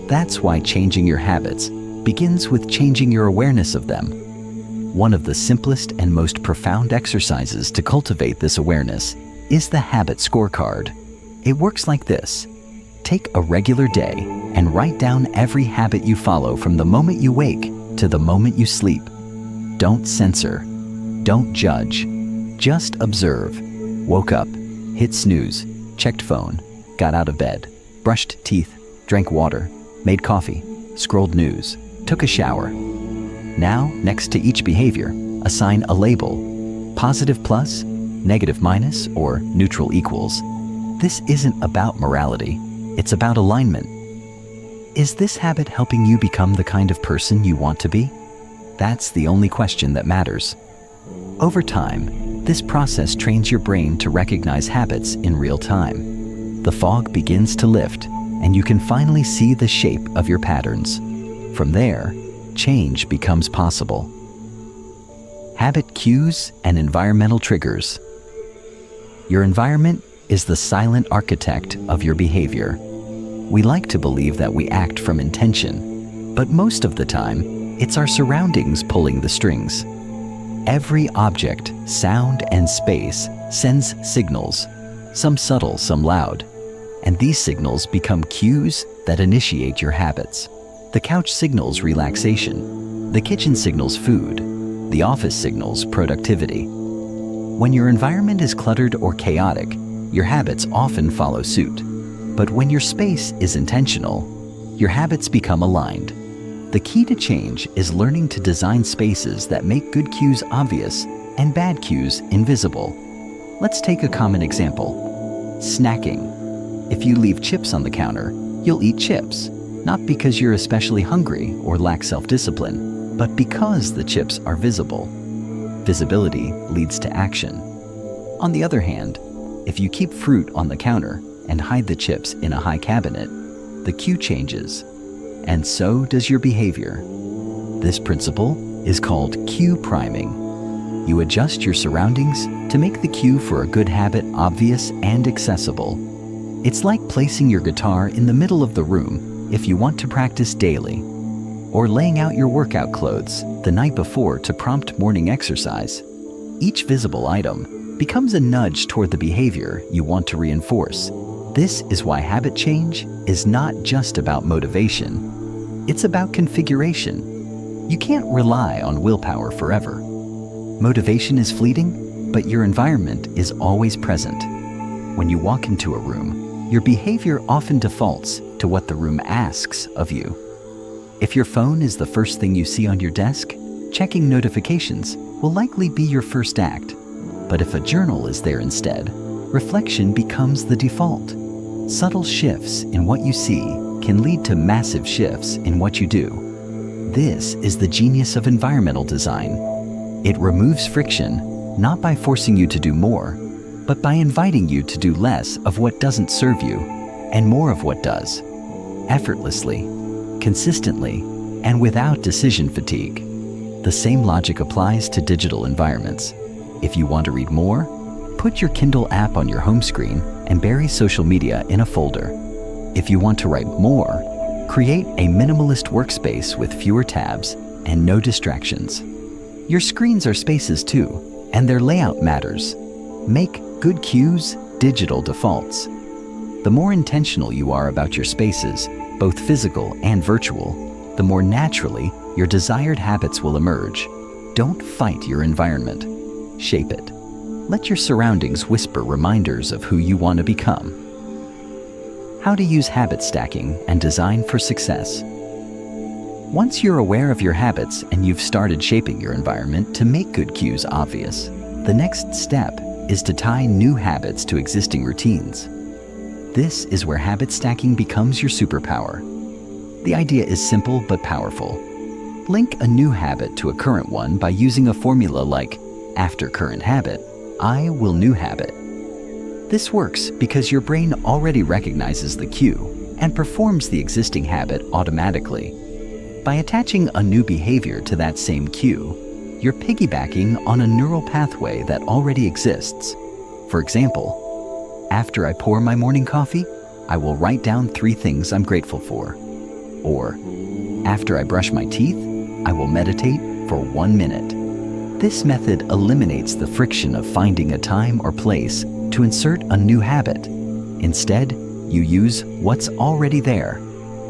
That's why changing your habits begins with changing your awareness of them. One of the simplest and most profound exercises to cultivate this awareness is the habit scorecard. It works like this. Take a regular day and write down every habit you follow from the moment you wake to the moment you sleep. Don't censor. Don't judge. Just observe. Woke up, hit snooze, checked phone, got out of bed, brushed teeth, drank water, made coffee, scrolled news, took a shower. Now, next to each behavior, assign a label: positive plus, negative minus, or neutral equals. This isn't about morality, it's about alignment. Is this habit helping you become the kind of person you want to be? That's the only question that matters. Over time, this process trains your brain to recognize habits in real time. The fog begins to lift, and you can finally see the shape of your patterns. From there, change becomes possible. Habit cues and environmental triggers. Your environment is the silent architect of your behavior. We like to believe that we act from intention, but most of the time, it's our surroundings pulling the strings. Every object, Sound and space sends signals, some subtle, some loud, and these signals become cues that initiate your habits. The couch signals relaxation, the kitchen signals food, the office signals productivity. When your environment is cluttered or chaotic, your habits often follow suit. But when your space is intentional, your habits become aligned. The key to change is learning to design spaces that make good cues obvious and bad cues invisible. Let's take a common example. Snacking. If you leave chips on the counter, you'll eat chips, not because you're especially hungry or lack self-discipline, but because the chips are visible. Visibility leads to action. On the other hand, if you keep fruit on the counter and hide the chips in a high cabinet, the cue changes, and so does your behavior. This principle is called cue priming. You adjust your surroundings to make the cue for a good habit obvious and accessible. It's like placing your guitar in the middle of the room if you want to practice daily, or laying out your workout clothes the night before to prompt morning exercise. Each visible item becomes a nudge toward the behavior you want to reinforce. This is why habit change is not just about motivation. It's about configuration. You can't rely on willpower forever. Motivation is fleeting, but your environment is always present. When you walk into a room, your behavior often defaults to what the room asks of you. If your phone is the first thing you see on your desk, checking notifications will likely be your first act. But if a journal is there instead, reflection becomes the default. Subtle shifts in what you see can lead to massive shifts in what you do. This is the genius of environmental design. It removes friction, not by forcing you to do more, but by inviting you to do less of what doesn't serve you and more of what does. Effortlessly, consistently, and without decision fatigue. The same logic applies to digital environments. If you want to read more, put your Kindle app on your home screen and bury social media in a folder. If you want to write more, create a minimalist workspace with fewer tabs and no distractions. Your screens are spaces too, and their layout matters. Make good cues digital defaults. The more intentional you are about your spaces, both physical and virtual, the more naturally your desired habits will emerge. Don't fight your environment. Shape it. Let your surroundings whisper reminders of who you want to become. How to use habit stacking and design for success. Once you're aware of your habits and you've started shaping your environment to make good cues obvious, the next step is to tie new habits to existing routines. This is where habit stacking becomes your superpower. The idea is simple but powerful. Link a new habit to a current one by using a formula like, after current habit, I will new habit. This works because your brain already recognizes the cue and performs the existing habit automatically. By attaching a new behavior to that same cue, you're piggybacking on a neural pathway that already exists. For example, after I pour my morning coffee, I will write down 3 things I'm grateful for. Or, after I brush my teeth, I will meditate for 1 minute. This method eliminates the friction of finding a time or place to insert a new habit. Instead, you use what's already there.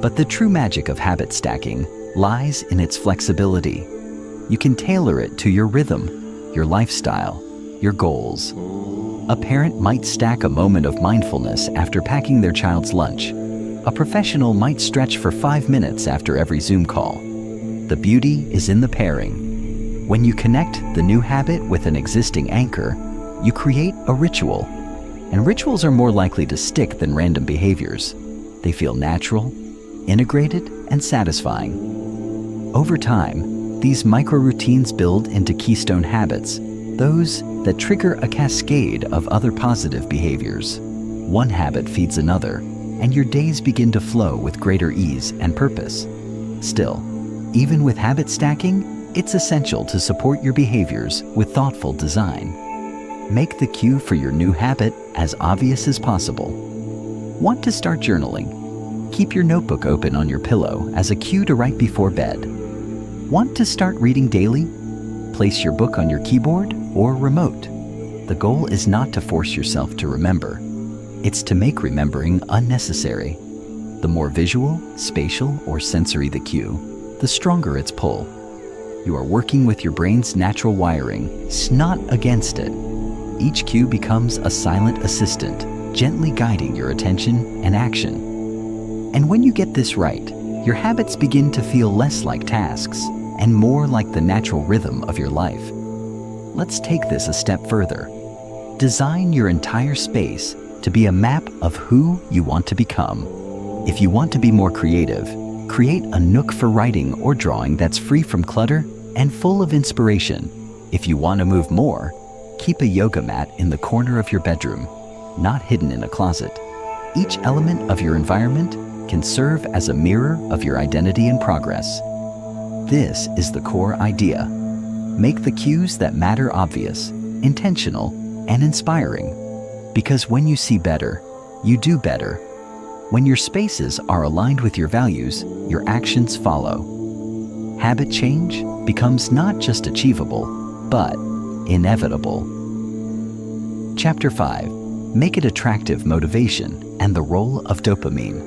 But the true magic of habit stacking lies in its flexibility. You can tailor it to your rhythm, your lifestyle, your goals. A parent might stack a moment of mindfulness after packing their child's lunch. A professional might stretch for 5 minutes after every Zoom call. The beauty is in the pairing. When you connect the new habit with an existing anchor, you create a ritual. And rituals are more likely to stick than random behaviors. They feel natural, integrated, and satisfying. Over time, these micro-routines build into keystone habits, those that trigger a cascade of other positive behaviors. One habit feeds another, and your days begin to flow with greater ease and purpose. Still, even with habit stacking, it's essential to support your behaviors with thoughtful design. Make the cue for your new habit as obvious as possible. Want to start journaling? Keep your notebook open on your pillow as a cue to write before bed. Want to start reading daily? place your book on your keyboard or remote. The goal is not to force yourself to remember. It's to make remembering unnecessary. The more visual, spatial, or sensory the cue, the stronger its pull. You are working with your brain's natural wiring, not against it. Each cue becomes a silent assistant, gently guiding your attention and action. And when you get this right, your habits begin to feel less like tasks and more like the natural rhythm of your life. Let's take this a step further. Design your entire space to be a map of who you want to become. If you want to be more creative, create a nook for writing or drawing that's free from clutter and full of inspiration. If you want to move more, keep a yoga mat in the corner of your bedroom, not hidden in a closet. Each element of your environment can serve as a mirror of your identity and progress. This is the core idea. Make the cues that matter obvious, intentional, and inspiring. Because when you see better, you do better. When your spaces are aligned with your values, your actions follow. Habit change becomes not just achievable, but inevitable. Chapter 5. Make it attractive: motivation and the role of dopamine.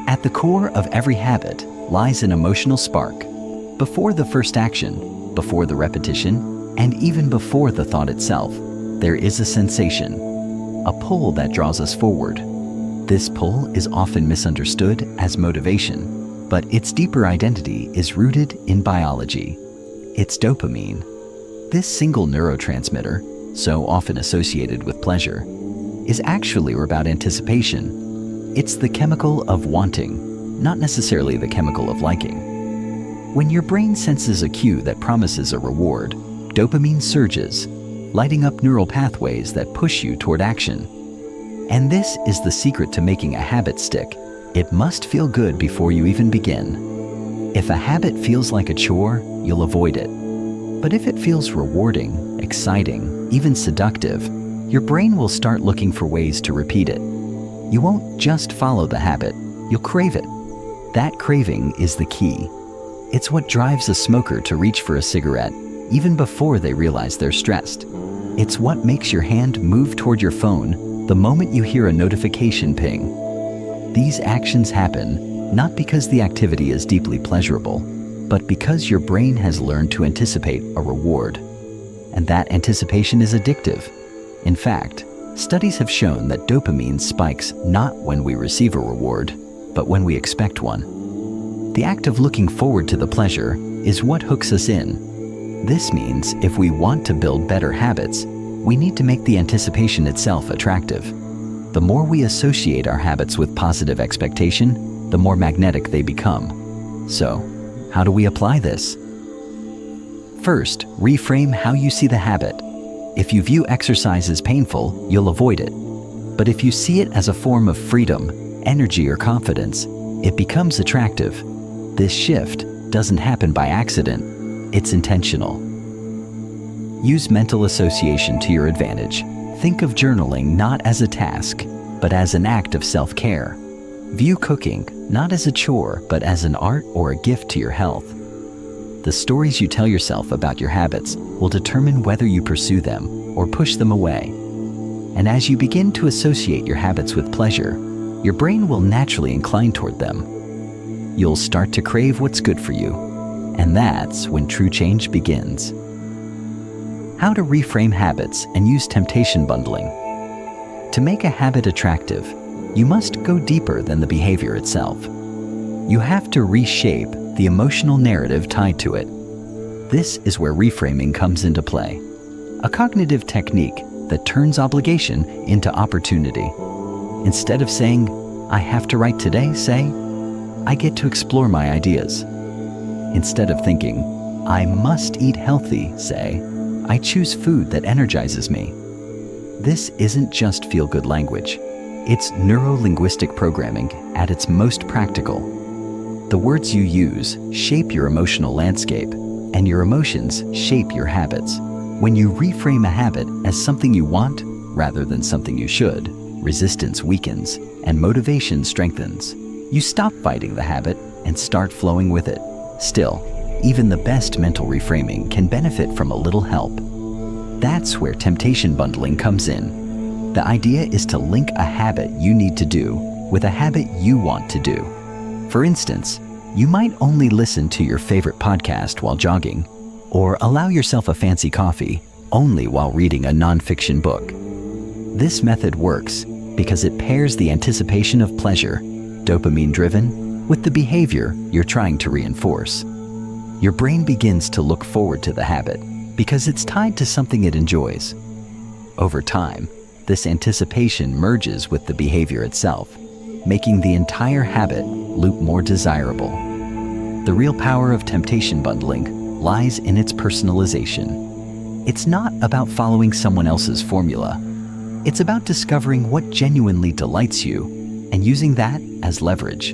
At the core of every habit lies an emotional spark. Before the first action, before the repetition, and even before the thought itself, there is a sensation, a pull that draws us forward. This pull is often misunderstood as motivation, but its deeper identity is rooted in biology. It's dopamine. This single neurotransmitter, so often associated with pleasure, is actually about anticipation. It's the chemical of wanting, not necessarily the chemical of liking. When your brain senses a cue that promises a reward, dopamine surges, lighting up neural pathways that push you toward action. And this is the secret to making a habit stick. It must feel good before you even begin. If a habit feels like a chore, you'll avoid it. But if it feels rewarding, exciting, even seductive, your brain will start looking for ways to repeat it. You won't just follow the habit, you'll crave it. That craving is the key. It's what drives a smoker to reach for a cigarette, even before they realize they're stressed. It's what makes your hand move toward your phone the moment you hear a notification ping. These actions happen not because the activity is deeply pleasurable, but because your brain has learned to anticipate a reward. And that anticipation is addictive. In fact, studies have shown that dopamine spikes not when we receive a reward, but when we expect one. The act of looking forward to the pleasure is what hooks us in. This means if we want to build better habits, we need to make the anticipation itself attractive. The more we associate our habits with positive expectation, the more magnetic they become. So, how do we apply this? First, reframe how you see the habit. If you view exercise as painful, you'll avoid it. But if you see it as a form of freedom, energy, or confidence, it becomes attractive. This shift doesn't happen by accident, it's intentional. Use mental association to your advantage. Think of journaling not as a task, but as an act of self-care. View cooking not as a chore, but as an art or a gift to your health. The stories you tell yourself about your habits will determine whether you pursue them or push them away. And as you begin to associate your habits with pleasure, your brain will naturally incline toward them. You'll start to crave what's good for you, and that's when true change begins. How to reframe habits and use temptation bundling. To make a habit attractive, you must go deeper than the behavior itself. You have to reshape the emotional narrative tied to it. This is where reframing comes into play, a cognitive technique that turns obligation into opportunity. Instead of saying, "I have to write today," say, "I get to explore my ideas." Instead of thinking, "I must eat healthy," say, "I choose food that energizes me." This isn't just feel-good language. It's neuro-linguistic programming at its most practical. The words you use shape your emotional landscape, and your emotions shape your habits. When you reframe a habit as something you want rather than something you should, resistance weakens and motivation strengthens. You stop fighting the habit and start flowing with it. Still, Even the best mental reframing can benefit from a little help. That's where temptation bundling comes in. The idea is to link a habit you need to do with a habit you want to do. For instance, you might only listen to your favorite podcast while jogging, or allow yourself a fancy coffee only while reading a nonfiction book. This method works because it pairs the anticipation of pleasure, dopamine-driven, with the behavior you're trying to reinforce. Your brain begins to look forward to the habit because it's tied to something it enjoys. Over time, this anticipation merges with the behavior itself, making the entire habit loop more desirable. The real power of temptation bundling lies in its personalization. It's not about following someone else's formula. It's about discovering what genuinely delights you and using that as leverage.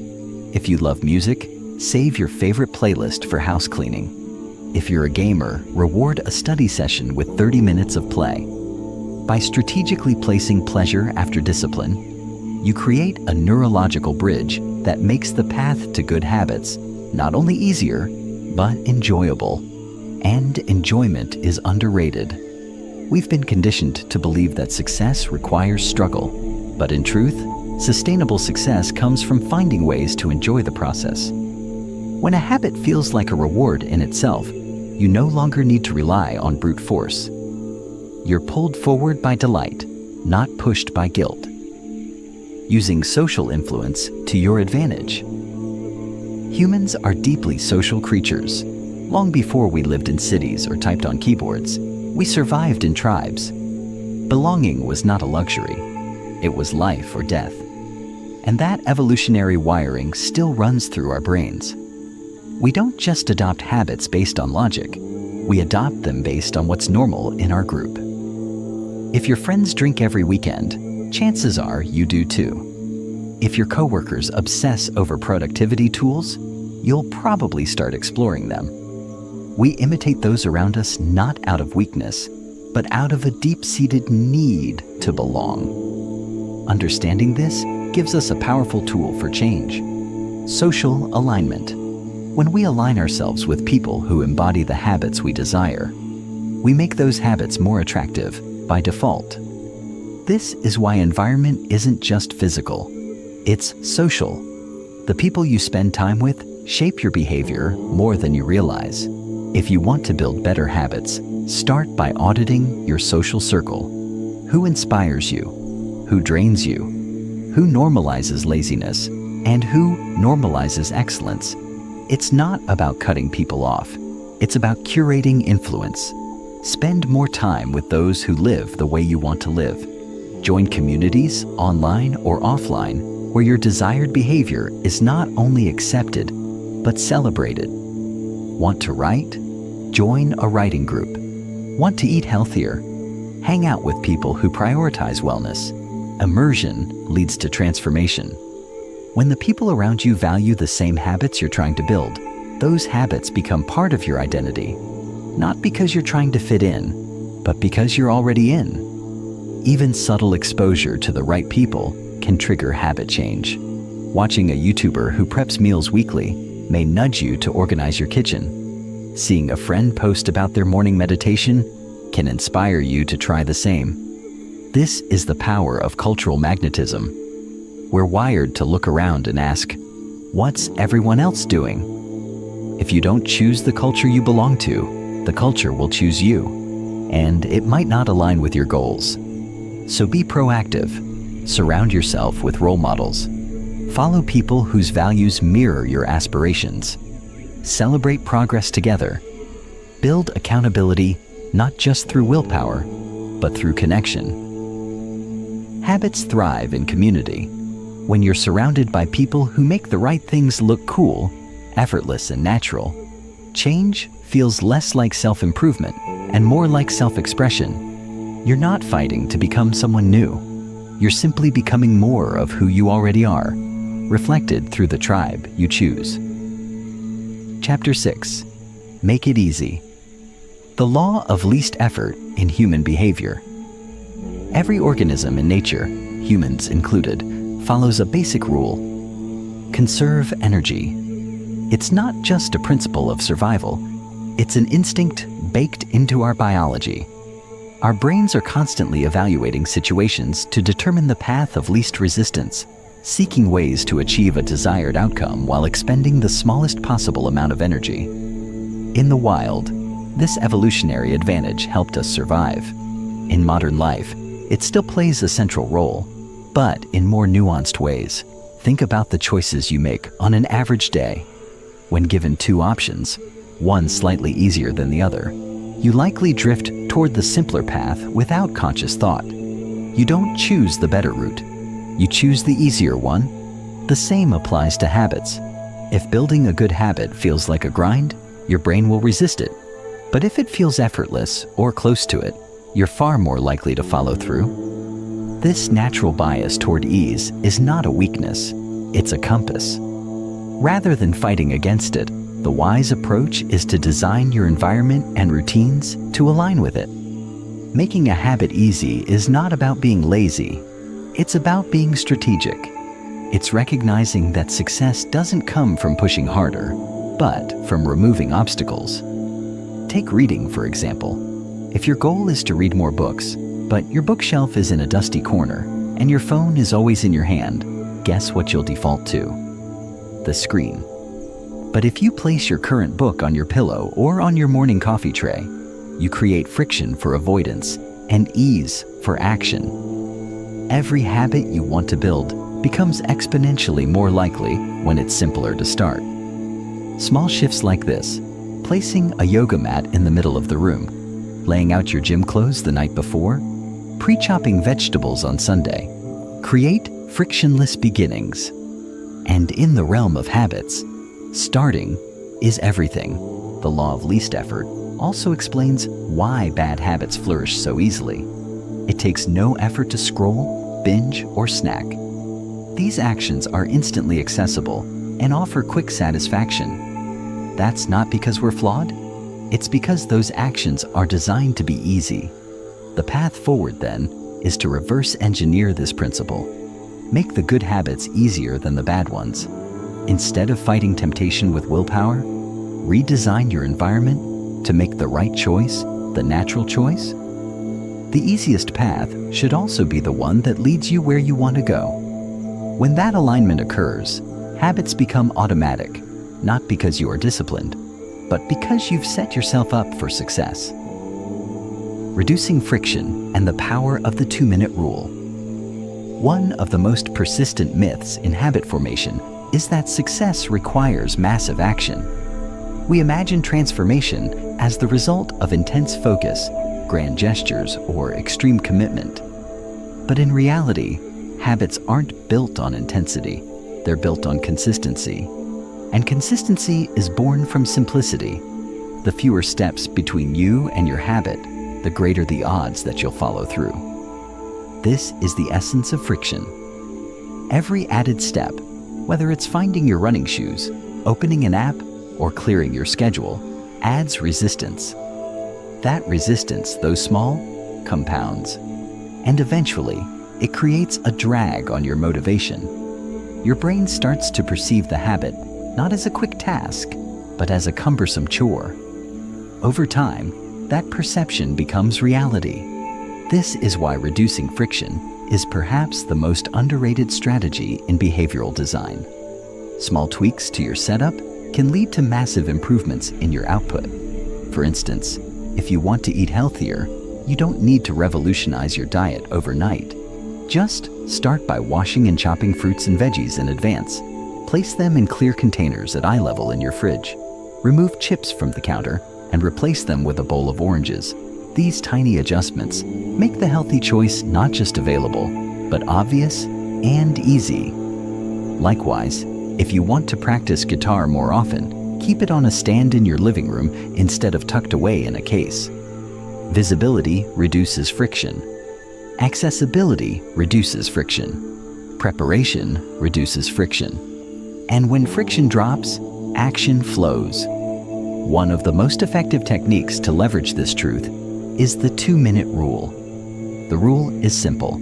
If you love music, save your favorite playlist for house cleaning. If you're a gamer, reward a study session with 30 minutes of play. By strategically placing pleasure after discipline, you create a neurological bridge that makes the path to good habits not only easier, but enjoyable. And enjoyment is underrated. We've been conditioned to believe that success requires struggle, but in truth, sustainable success comes from finding ways to enjoy the process. When a habit feels like a reward in itself, you no longer need to rely on brute force. You're pulled forward by delight, not pushed by guilt. Using social influence to your advantage. Humans are deeply social creatures. Long before we lived in cities or typed on keyboards, we survived in tribes. Belonging was not a luxury. It was life or death. And that evolutionary wiring still runs through our brains. We don't just adopt habits based on logic. We adopt them based on what's normal in our group. If your friends drink every weekend, chances are you do too. If your coworkers obsess over productivity tools, you'll probably start exploring them. We imitate those around us not out of weakness, but out of a deep-seated need to belong. Understanding this gives us a powerful tool for change: social alignment. When we align ourselves with people who embody the habits we desire, we make those habits more attractive by default. This is why environment isn't just physical, it's social. The people you spend time with shape your behavior more than you realize. If you want to build better habits, start by auditing your social circle. Who inspires you? Who drains you? Who normalizes laziness? And who normalizes excellence? It's not about cutting people off. It's about curating influence. Spend more time with those who live the way you want to live. Join communities, online or offline, where your desired behavior is not only accepted, but celebrated. Want to write? Join a writing group. Want to eat healthier? Hang out with people who prioritize wellness. Immersion leads to transformation. When the people around you value the same habits you're trying to build, those habits become part of your identity. Not because you're trying to fit in, but because you're already in. Even subtle exposure to the right people can trigger habit change. Watching a YouTuber who preps meals weekly may nudge you to organize your kitchen. Seeing a friend post about their morning meditation can inspire you to try the same. This is the power of cultural magnetism. We're wired to look around and ask, what's everyone else doing? If you don't choose the culture you belong to, the culture will choose you, and it might not align with your goals. So be proactive. Surround yourself with role models. Follow people whose values mirror your aspirations. Celebrate progress together. Build accountability not just through willpower, but through connection. Habits thrive in community. When you're surrounded by people who make the right things look cool, effortless and natural, change feels less like self-improvement and more like self-expression. You're not fighting to become someone new. You're simply becoming more of who you already are, reflected through the tribe you choose. Chapter 6. Make it easy. The law of least effort in human behavior. Every organism in nature, humans included, follows a basic rule: conserve energy. It's not just a principle of survival, it's an instinct baked into our biology. Our brains are constantly evaluating situations to determine the path of least resistance, seeking ways to achieve a desired outcome while expending the smallest possible amount of energy. In the wild, this evolutionary advantage helped us survive. In modern life, it still plays a central role, but in more nuanced ways. Think about the choices you make on an average day. When given two options, one slightly easier than the other, you likely drift toward the simpler path without conscious thought. You don't choose the better route. You choose the easier one. The same applies to habits. If building a good habit feels like a grind, your brain will resist it. But if it feels effortless or close to it, you're far more likely to follow through. This natural bias toward ease is not a weakness, it's a compass. Rather than fighting against it, the wise approach is to design your environment and routines to align with it. Making a habit easy is not about being lazy, it's about being strategic. It's recognizing that success doesn't come from pushing harder, but from removing obstacles. Take reading, for example. If your goal is to read more books, but your bookshelf is in a dusty corner and your phone is always in your hand, guess what you'll default to? The screen. But if you place your current book on your pillow or on your morning coffee tray, you create friction for avoidance and ease for action. Every habit you want to build becomes exponentially more likely when it's simpler to start. Small shifts like this, placing a yoga mat in the middle of the room, laying out your gym clothes the night before, pre-chopping vegetables on Sunday, create frictionless beginnings. And in the realm of habits, starting is everything. The law of least effort also explains why bad habits flourish so easily. It takes no effort to scroll, binge, or snack. These actions are instantly accessible and offer quick satisfaction. That's not because we're flawed. It's because those actions are designed to be easy. The path forward, then, is to reverse engineer this principle. Make the good habits easier than the bad ones. Instead of fighting temptation with willpower, redesign your environment to make the right choice the natural choice. The easiest path should also be the one that leads you where you want to go. When that alignment occurs, habits become automatic, not because you are disciplined, but because you've set yourself up for success. Reducing friction and the power of the 2-minute rule. One of the most persistent myths in habit formation is that success requires massive action. We imagine transformation as the result of intense focus, grand gestures, or extreme commitment. But in reality, habits aren't built on intensity, they're built on consistency. And consistency is born from simplicity. The fewer steps between you and your habit, the greater the odds that you'll follow through. This is the essence of friction. Every added step, whether it's finding your running shoes, opening an app, or clearing your schedule, adds resistance. That resistance, though small, compounds. And eventually, it creates a drag on your motivation. Your brain starts to perceive the habit not as a quick task, but as a cumbersome chore. Over time, that perception becomes reality. This is why reducing friction is perhaps the most underrated strategy in behavioral design. Small tweaks to your setup can lead to massive improvements in your output. For instance, if you want to eat healthier, you don't need to revolutionize your diet overnight. Just start by washing and chopping fruits and veggies in advance. Place them in clear containers at eye level in your fridge. Remove chips from the counter and replace them with a bowl of oranges. These tiny adjustments make the healthy choice not just available, but obvious and easy. Likewise, if you want to practice guitar more often, keep it on a stand in your living room instead of tucked away in a case. Visibility reduces friction. Accessibility reduces friction. Preparation reduces friction. And when friction drops, action flows. One of the most effective techniques to leverage this truth is the 2-minute rule. The rule is simple.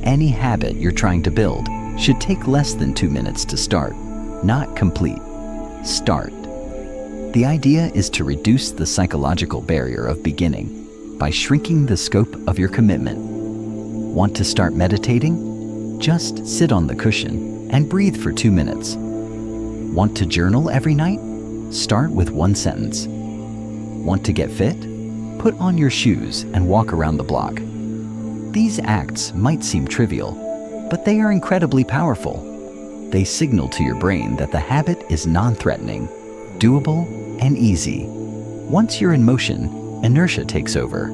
Any habit you're trying to build should take less than 2 minutes to start, not complete. Start. The idea is to reduce the psychological barrier of beginning by shrinking the scope of your commitment. Want to start meditating? Just sit on the cushion and breathe for 2 minutes. Want to journal every night? Start with 1 sentence. Want to get fit? Put on your shoes and walk around the block. These acts might seem trivial, but they are incredibly powerful. They signal to your brain that the habit is non-threatening, doable, and easy. Once you're in motion, inertia takes over.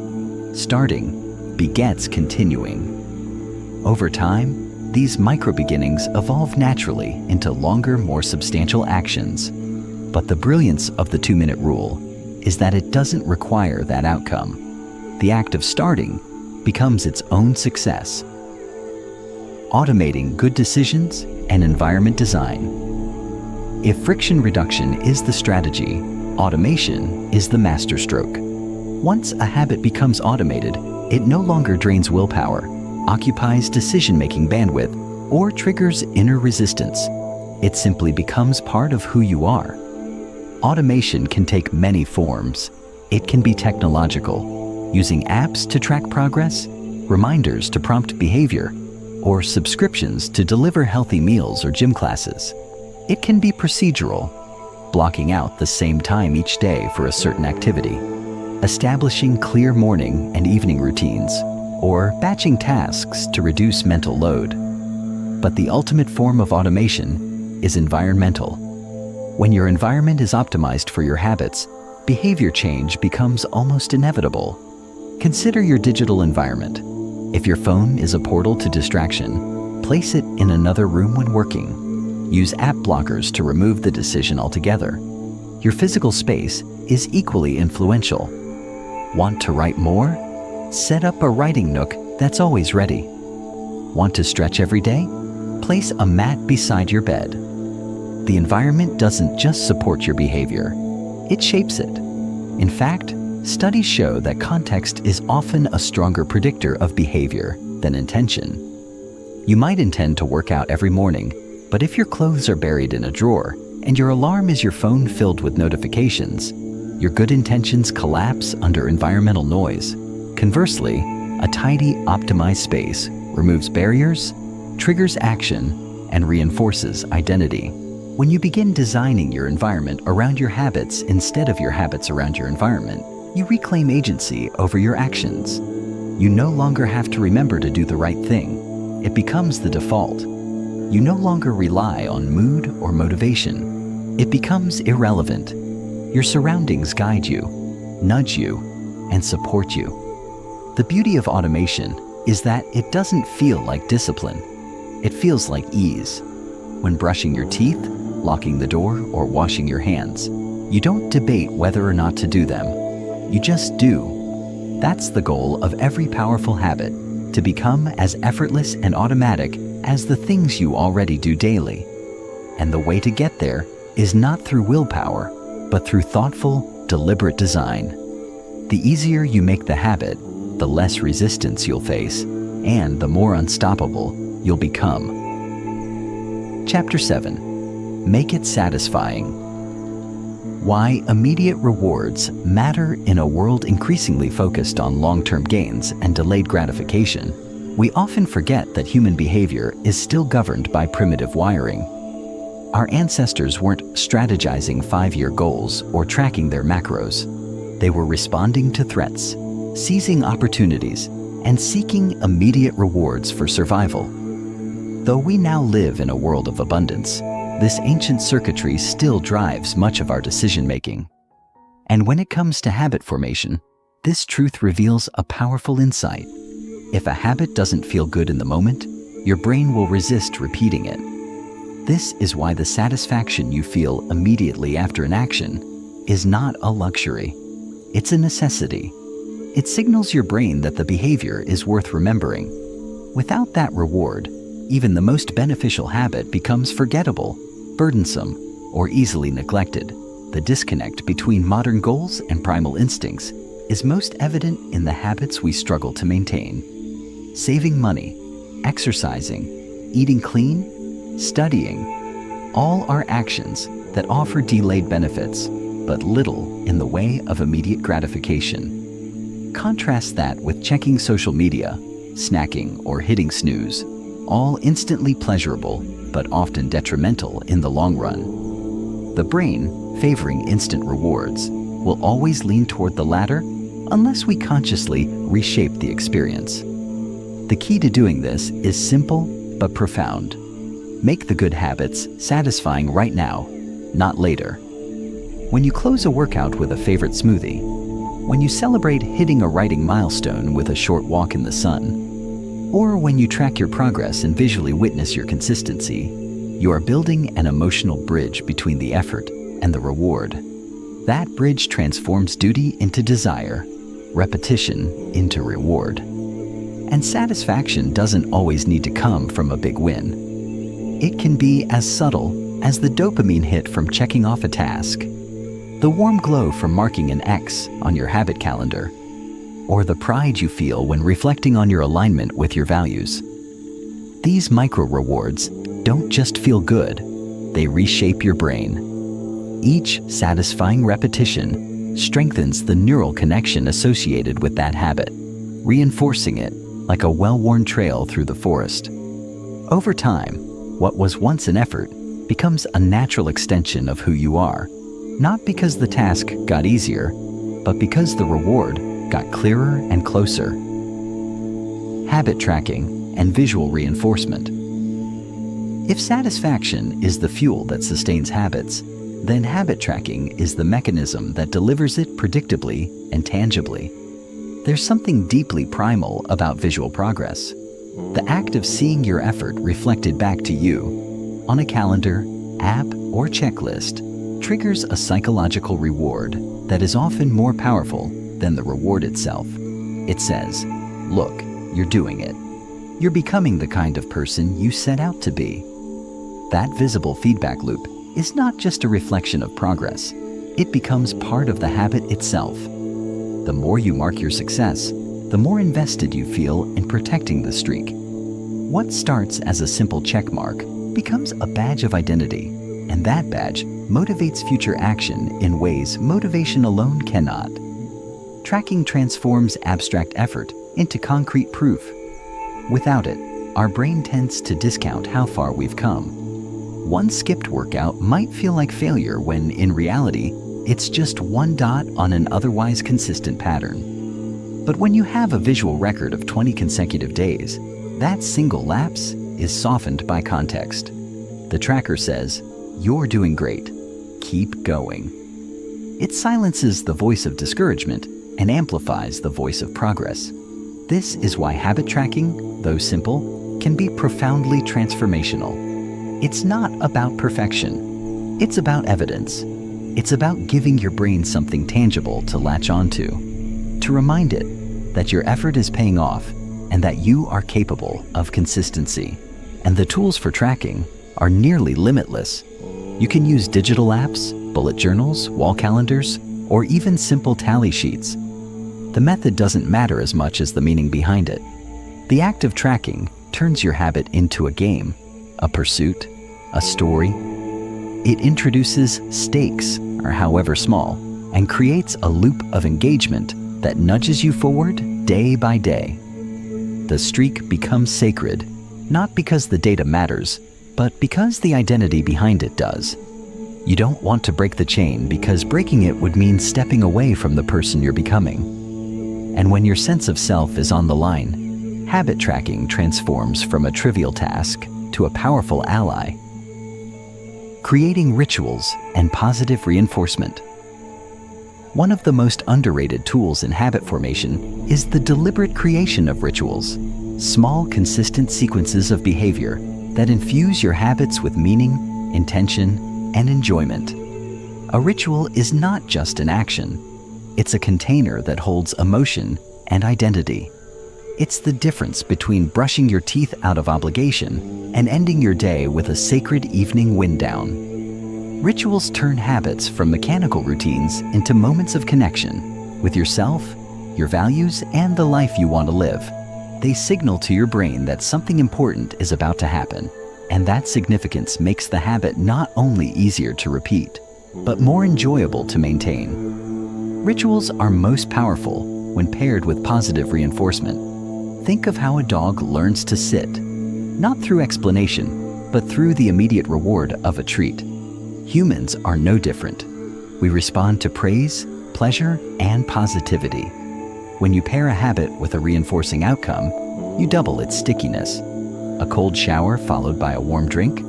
Starting begets continuing. Over time, these micro-beginnings evolve naturally into longer, more substantial actions. But the brilliance of the 2-minute rule is that it doesn't require that outcome. The act of starting becomes its own success. Automating good decisions and environment design. If friction reduction is the strategy, automation is the masterstroke. Once a habit becomes automated, it no longer drains willpower, occupies decision-making bandwidth, or triggers inner resistance. It simply becomes part of who you are. Automation can take many forms. It can be technological, using apps to track progress, reminders to prompt behavior, or subscriptions to deliver healthy meals or gym classes. It can be procedural, blocking out the same time each day for a certain activity, establishing clear morning and evening routines, or batching tasks to reduce mental load. But the ultimate form of automation is environmental. When your environment is optimized for your habits, behavior change becomes almost inevitable. Consider your digital environment. If your phone is a portal to distraction, place it in another room when working. Use app blockers to remove the decision altogether. Your physical space is equally influential. Want to write more? Set up a writing nook that's always ready. Want to stretch every day? Place a mat beside your bed. The environment doesn't just support your behavior, it shapes it. In fact, studies show that context is often a stronger predictor of behavior than intention. You might intend to work out every morning, but if your clothes are buried in a drawer and your alarm is your phone filled with notifications, your good intentions collapse under environmental noise. Conversely, a tidy, optimized space removes barriers, triggers action, and reinforces identity. When you begin designing your environment around your habits instead of your habits around your environment, you reclaim agency over your actions. You no longer have to remember to do the right thing. It becomes the default. You no longer rely on mood or motivation. It becomes irrelevant. Your surroundings guide you, nudge you, and support you. The beauty of automation is that it doesn't feel like discipline. It feels like ease. When brushing your teeth, locking the door, or washing your hands, you don't debate whether or not to do them. You just do. That's the goal of every powerful habit, to become as effortless and automatic as the things you already do daily. And the way to get there is not through willpower, but through thoughtful, deliberate design. The easier you make the habit, the less resistance you'll face, and the more unstoppable you'll become. Chapter 7. Make it satisfying. Why immediate rewards matter in a world increasingly focused on long-term gains and delayed gratification. We often forget that human behavior is still governed by primitive wiring. Our ancestors weren't strategizing 5-year goals or tracking their macros. They were responding to threats, seizing opportunities, and seeking immediate rewards for survival. Though we now live in a world of abundance, this ancient circuitry still drives much of our decision-making. And when it comes to habit formation, this truth reveals a powerful insight. If a habit doesn't feel good in the moment, your brain will resist repeating it. This is why the satisfaction you feel immediately after an action is not a luxury. It's a necessity. It signals your brain that the behavior is worth remembering. Without that reward, even the most beneficial habit becomes forgettable, burdensome, or easily neglected. The disconnect between modern goals and primal instincts is most evident in the habits we struggle to maintain. Saving money, exercising, eating clean, studying, all are actions that offer delayed benefits, but little in the way of immediate gratification. Contrast that with checking social media, snacking, or hitting snooze, all instantly pleasurable, but often detrimental in the long run. The brain, favoring instant rewards, will always lean toward the latter unless we consciously reshape the experience. The key to doing this is simple but profound. Make the good habits satisfying right now, not later. When you close a workout with a favorite smoothie, when you celebrate hitting a writing milestone with a short walk in the sun, or when you track your progress and visually witness your consistency, you are building an emotional bridge between the effort and the reward. That bridge transforms duty into desire, repetition into reward. And satisfaction doesn't always need to come from a big win. It can be as subtle as the dopamine hit from checking off a task, the warm glow from marking an X on your habit calendar, or the pride you feel when reflecting on your alignment with your values. These micro rewards don't just feel good, they reshape your brain. Each satisfying repetition strengthens the neural connection associated with that habit, reinforcing it like a well-worn trail through the forest. Over time, what was once an effort becomes a natural extension of who you are, not because the task got easier, but because the reward got clearer and closer. Habit tracking and visual reinforcement. If satisfaction is the fuel that sustains habits, then habit tracking is the mechanism that delivers it predictably and tangibly. There's something deeply primal about visual progress. The act of seeing your effort reflected back to you on a calendar, app, or checklist triggers a psychological reward that is often more powerful than the reward itself. It says, "Look, you're doing it. You're becoming the kind of person you set out to be." That visible feedback loop is not just a reflection of progress. It becomes part of the habit itself. The more you mark your success, the more invested you feel in protecting the streak. What starts as a simple check mark becomes a badge of identity, and that badge motivates future action in ways motivation alone cannot. Tracking transforms abstract effort into concrete proof. Without it, our brain tends to discount how far we've come. One skipped workout might feel like failure when, in reality, it's just one dot on an otherwise consistent pattern. But when you have a visual record of 20 consecutive days, that single lapse is softened by context. The tracker says, "You're doing great. Keep going." It silences the voice of discouragement and amplifies the voice of progress. This is why habit tracking, though simple, can be profoundly transformational. It's not about perfection. It's about evidence. It's about giving your brain something tangible to latch onto, to remind it that your effort is paying off and that you are capable of consistency. And the tools for tracking are nearly limitless. You can use digital apps, bullet journals, wall calendars, or even simple tally sheets. The method doesn't matter as much as the meaning behind it. The act of tracking turns your habit into a game, a pursuit, a story. It introduces stakes, or however small, and creates a loop of engagement that nudges you forward day by day. The streak becomes sacred, not because the data matters, but because the identity behind it does. You don't want to break the chain because breaking it would mean stepping away from the person you're becoming. And when your sense of self is on the line, habit tracking transforms from a trivial task to a powerful ally. Creating rituals and positive reinforcement. One of the most underrated tools in habit formation is the deliberate creation of rituals, small, consistent sequences of behavior that infuse your habits with meaning, intention, and enjoyment. A ritual is not just an action. It's a container that holds emotion and identity. It's the difference between brushing your teeth out of obligation and ending your day with a sacred evening wind down. Rituals turn habits from mechanical routines into moments of connection with yourself, your values, and the life you want to live. They signal to your brain that something important is about to happen, And that significance makes the habit not only easier to repeat, but more enjoyable to maintain. Rituals are most powerful when paired with positive reinforcement. Think of how a dog learns to sit, not through explanation, but through the immediate reward of a treat. Humans are no different. We respond to praise, pleasure, and positivity. When you pair a habit with a reinforcing outcome, you double its stickiness. A cold shower followed by a warm drink,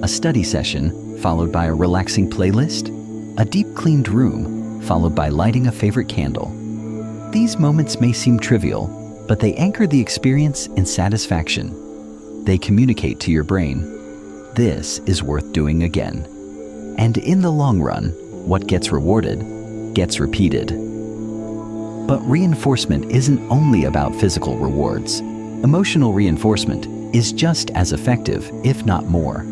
a study session followed by a relaxing playlist, a deep cleaned room followed by lighting a favorite candle. These moments may seem trivial, but they anchor the experience in satisfaction. They communicate to your brain, this is worth doing again. And in the long run, what gets rewarded gets repeated. But reinforcement isn't only about physical rewards. Emotional reinforcement is just as effective, if not more.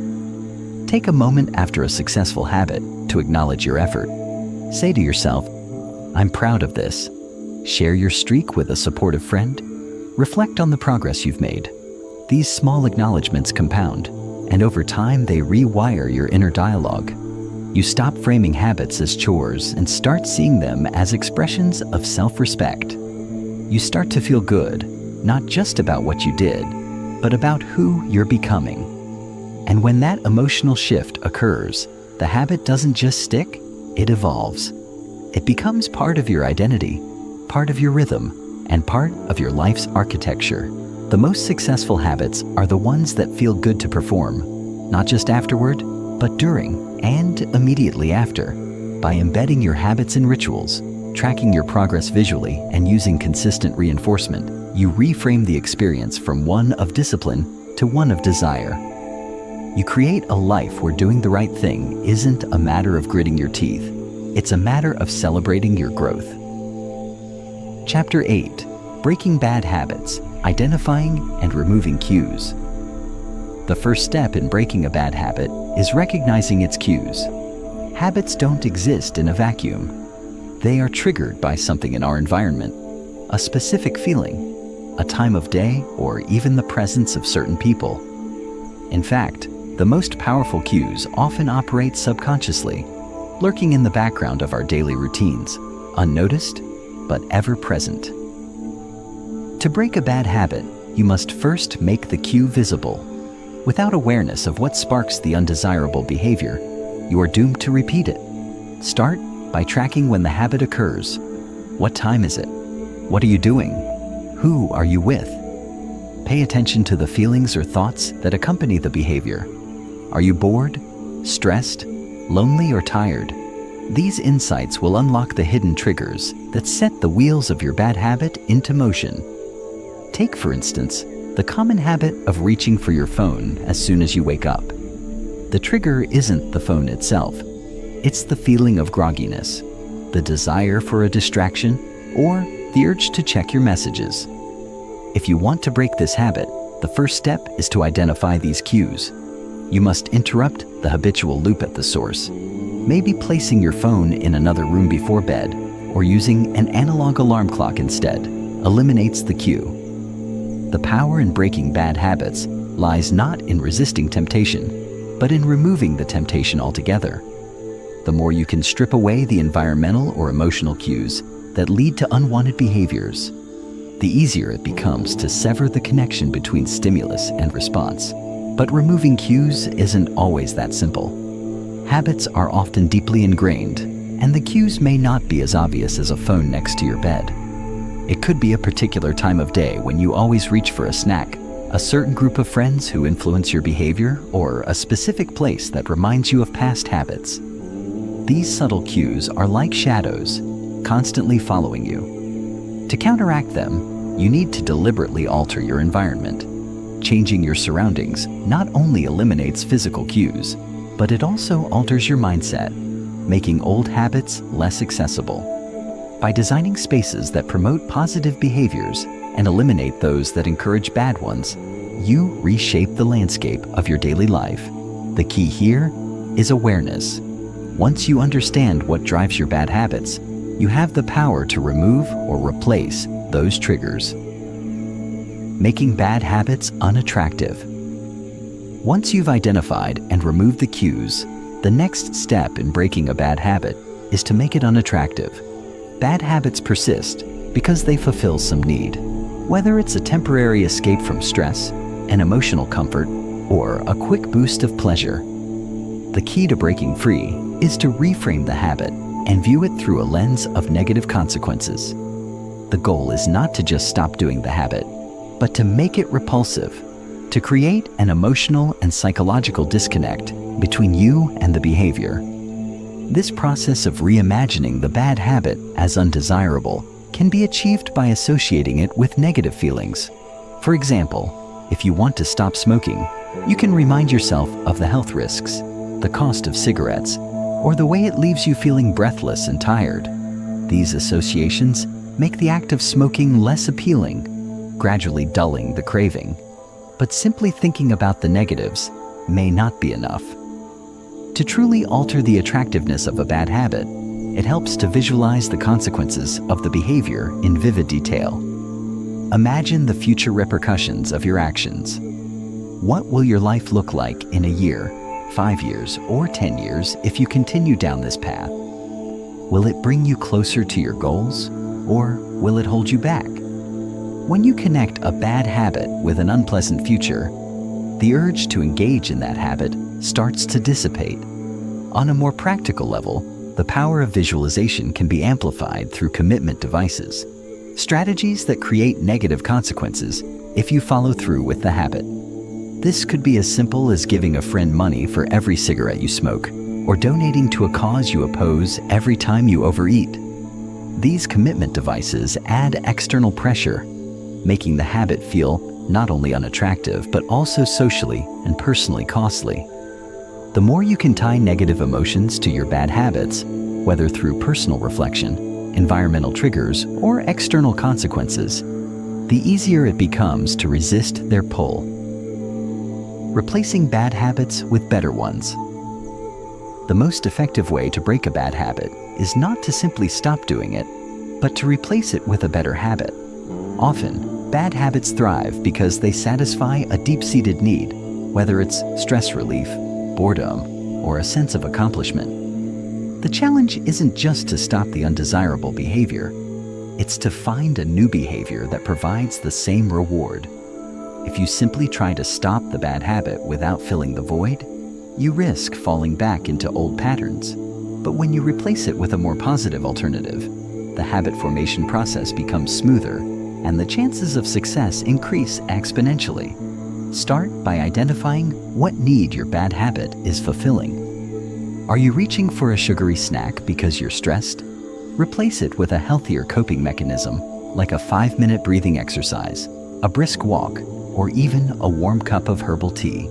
Take a moment after a successful habit to acknowledge your effort. Say to yourself, I'm proud of this. Share your streak with a supportive friend. Reflect on the progress you've made. These small acknowledgments compound, and over time they rewire your inner dialogue. You stop framing habits as chores and start seeing them as expressions of self-respect. You start to feel good, not just about what you did, but about who you're becoming. And when that emotional shift occurs, the habit doesn't just stick, it evolves. It becomes part of your identity, part of your rhythm, and part of your life's architecture. The most successful habits are the ones that feel good to perform, not just afterward, but during and immediately after. By embedding your habits in rituals, tracking your progress visually, and using consistent reinforcement, you reframe the experience from one of discipline to one of desire. You create a life where doing the right thing isn't a matter of gritting your teeth. It's a matter of celebrating your growth. Chapter 8. Breaking Bad Habits, Identifying and Removing Cues. The first step in breaking a bad habit is recognizing its cues. Habits don't exist in a vacuum. They are triggered by something in our environment, a specific feeling, a time of day, or even the presence of certain people. In fact, the most powerful cues often operate subconsciously, lurking in the background of our daily routines, unnoticed, but ever present. To break a bad habit, you must first make the cue visible. Without awareness of what sparks the undesirable behavior, you are doomed to repeat it. Start by tracking when the habit occurs. What time is it? What are you doing? Who are you with? Pay attention to the feelings or thoughts that accompany the behavior. Are you bored, stressed, lonely, or tired? These insights will unlock the hidden triggers that set the wheels of your bad habit into motion. Take, for instance, the common habit of reaching for your phone as soon as you wake up. The trigger isn't the phone itself. It's the feeling of grogginess, the desire for a distraction, or the urge to check your messages. If you want to break this habit, the first step is to identify these cues. You must interrupt the habitual loop at the source. Maybe placing your phone in another room before bed, or using an analog alarm clock instead, eliminates the cue. The power in breaking bad habits lies not in resisting temptation, but in removing the temptation altogether. The more you can strip away the environmental or emotional cues that lead to unwanted behaviors, the easier it becomes to sever the connection between stimulus and response. But removing cues isn't always that simple. Habits are often deeply ingrained, and the cues may not be as obvious as a phone next to your bed. It could be a particular time of day when you always reach for a snack, a certain group of friends who influence your behavior, or a specific place that reminds you of past habits. These subtle cues are like shadows, constantly following you. To counteract them, you need to deliberately alter your environment. Changing your surroundings not only eliminates physical cues, but it also alters your mindset, making old habits less accessible. By designing spaces that promote positive behaviors and eliminate those that encourage bad ones, you reshape the landscape of your daily life. The key here is awareness. Once you understand what drives your bad habits, you have the power to remove or replace those triggers. Making bad habits unattractive. Once you've identified and removed the cues, the next step in breaking a bad habit is to make it unattractive. Bad habits persist because they fulfill some need, whether it's a temporary escape from stress, an emotional comfort, or a quick boost of pleasure. The key to breaking free is to reframe the habit and view it through a lens of negative consequences. The goal is not to just stop doing the habit, but to make it repulsive, to create an emotional and psychological disconnect between you and the behavior. This process of reimagining the bad habit as undesirable can be achieved by associating it with negative feelings. For example, if you want to stop smoking, you can remind yourself of the health risks, the cost of cigarettes, or the way it leaves you feeling breathless and tired. These associations make the act of smoking less appealing, gradually dulling the craving. But simply thinking about the negatives may not be enough. To truly alter the attractiveness of a bad habit, it helps to visualize the consequences of the behavior in vivid detail. Imagine the future repercussions of your actions. What will your life look like in a year, 5 years, or 10 years if you continue down this path? Will it bring you closer to your goals, or will it hold you back? When you connect a bad habit with an unpleasant future, the urge to engage in that habit starts to dissipate. On a more practical level, the power of visualization can be amplified through commitment devices, strategies that create negative consequences if you follow through with the habit. This could be as simple as giving a friend money for every cigarette you smoke, or donating to a cause you oppose every time you overeat. These commitment devices add external pressure, making the habit feel not only unattractive but also socially and personally costly. The more you can tie negative emotions to your bad habits, whether through personal reflection, environmental triggers, or external consequences, the easier it becomes to resist their pull. Replacing bad habits with better ones. The most effective way to break a bad habit is not to simply stop doing it, but to replace it with a better habit. Often, bad habits thrive because they satisfy a deep-seated need, whether it's stress relief, boredom, or a sense of accomplishment. The challenge isn't just to stop the undesirable behavior, it's to find a new behavior that provides the same reward. If you simply try to stop the bad habit without filling the void, you risk falling back into old patterns. But when you replace it with a more positive alternative, the habit formation process becomes smoother and the chances of success increase exponentially. Start by identifying what need your bad habit is fulfilling. Are you reaching for a sugary snack because you're stressed? Replace it with a healthier coping mechanism, like a 5-minute breathing exercise, a brisk walk, or even a warm cup of herbal tea.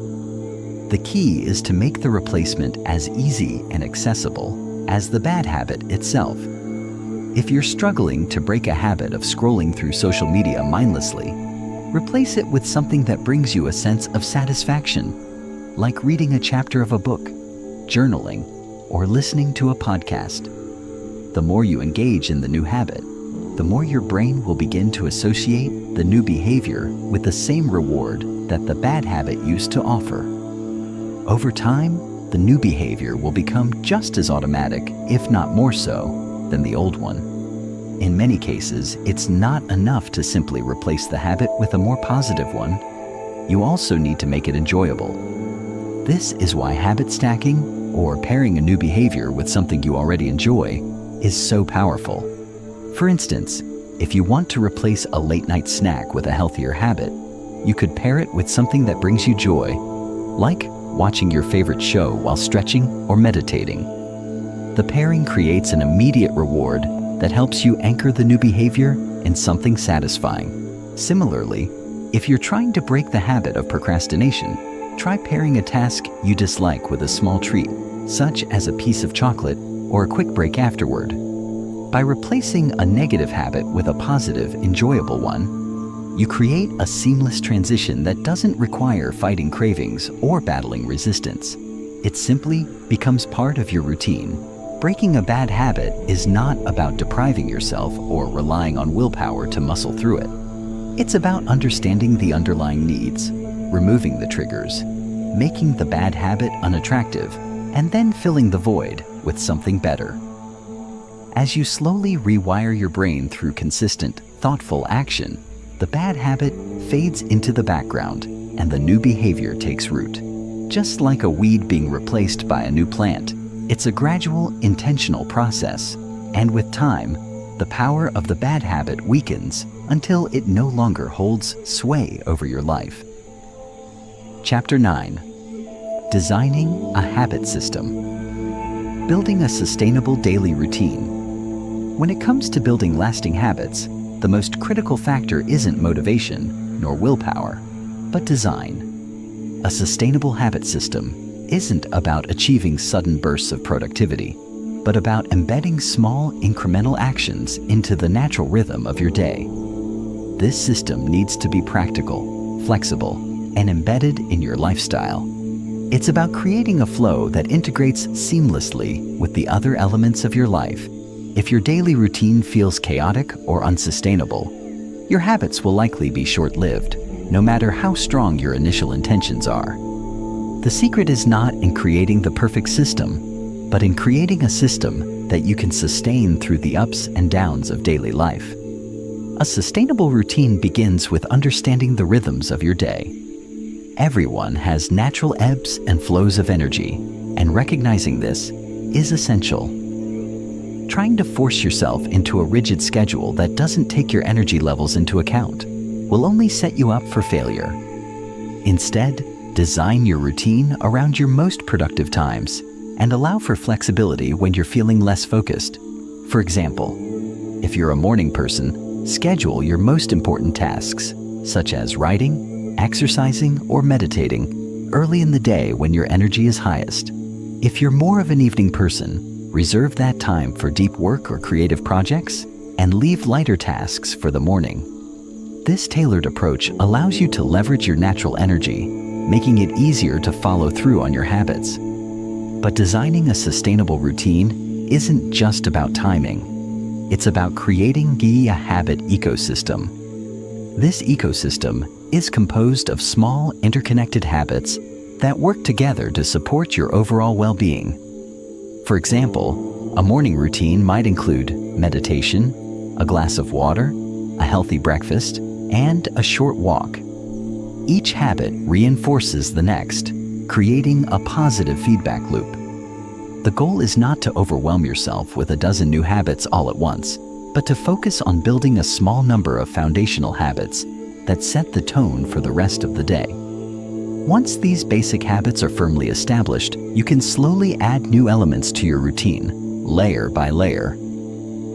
The key is to make the replacement as easy and accessible as the bad habit itself. If you're struggling to break a habit of scrolling through social media mindlessly, replace it with something that brings you a sense of satisfaction, like reading a chapter of a book, journaling, or listening to a podcast. The more you engage in the new habit, the more your brain will begin to associate the new behavior with the same reward that the bad habit used to offer. Over time, the new behavior will become just as automatic, if not more so, than the old one. In many cases, it's not enough to simply replace the habit with a more positive one. You also need to make it enjoyable. This is why habit stacking, or pairing a new behavior with something you already enjoy, is so powerful. For instance, if you want to replace a late-night snack with a healthier habit, you could pair it with something that brings you joy, like watching your favorite show while stretching or meditating. The pairing creates an immediate reward that helps you anchor the new behavior in something satisfying. Similarly, if you're trying to break the habit of procrastination, try pairing a task you dislike with a small treat, such as a piece of chocolate or a quick break afterward. By replacing a negative habit with a positive, enjoyable one, you create a seamless transition that doesn't require fighting cravings or battling resistance. It simply becomes part of your routine. Breaking a bad habit is not about depriving yourself or relying on willpower to muscle through it. It's about understanding the underlying needs, removing the triggers, making the bad habit unattractive, and then filling the void with something better. As you slowly rewire your brain through consistent, thoughtful action, the bad habit fades into the background and the new behavior takes root. Just like a weed being replaced by a new plant, it's a gradual, intentional process, and with time, the power of the bad habit weakens until it no longer holds sway over your life. Chapter 9. Designing a habit system. Building a sustainable daily routine. When it comes to building lasting habits, the most critical factor isn't motivation nor willpower, but design. A sustainable habit system isn't about achieving sudden bursts of productivity, but about embedding small, incremental actions into the natural rhythm of your day. This system needs to be practical, flexible, and embedded in your lifestyle. It's about creating a flow that integrates seamlessly with the other elements of your life. If your daily routine feels chaotic or unsustainable, your habits will likely be short-lived, no matter how strong your initial intentions are. The secret is not in creating the perfect system, but in creating a system that you can sustain through the ups and downs of daily life. A sustainable routine begins with understanding the rhythms of your day. Everyone has natural ebbs and flows of energy, and recognizing this is essential. Trying to force yourself into a rigid schedule that doesn't take your energy levels into account will only set you up for failure. Instead, design your routine around your most productive times and allow for flexibility when you're feeling less focused. For example, if you're a morning person, schedule your most important tasks, such as writing, exercising, or meditating, early in the day when your energy is highest. If you're more of an evening person, reserve that time for deep work or creative projects and leave lighter tasks for the morning. This tailored approach allows you to leverage your natural energy, making it easier to follow through on your habits. But designing a sustainable routine isn't just about timing. It's about creating a habit ecosystem. This ecosystem is composed of small, interconnected habits that work together to support your overall well-being. For example, a morning routine might include meditation, a glass of water, a healthy breakfast, and a short walk. Each habit reinforces the next, creating a positive feedback loop. The goal is not to overwhelm yourself with a dozen new habits all at once, but to focus on building a small number of foundational habits that set the tone for the rest of the day. Once these basic habits are firmly established, you can slowly add new elements to your routine, layer by layer.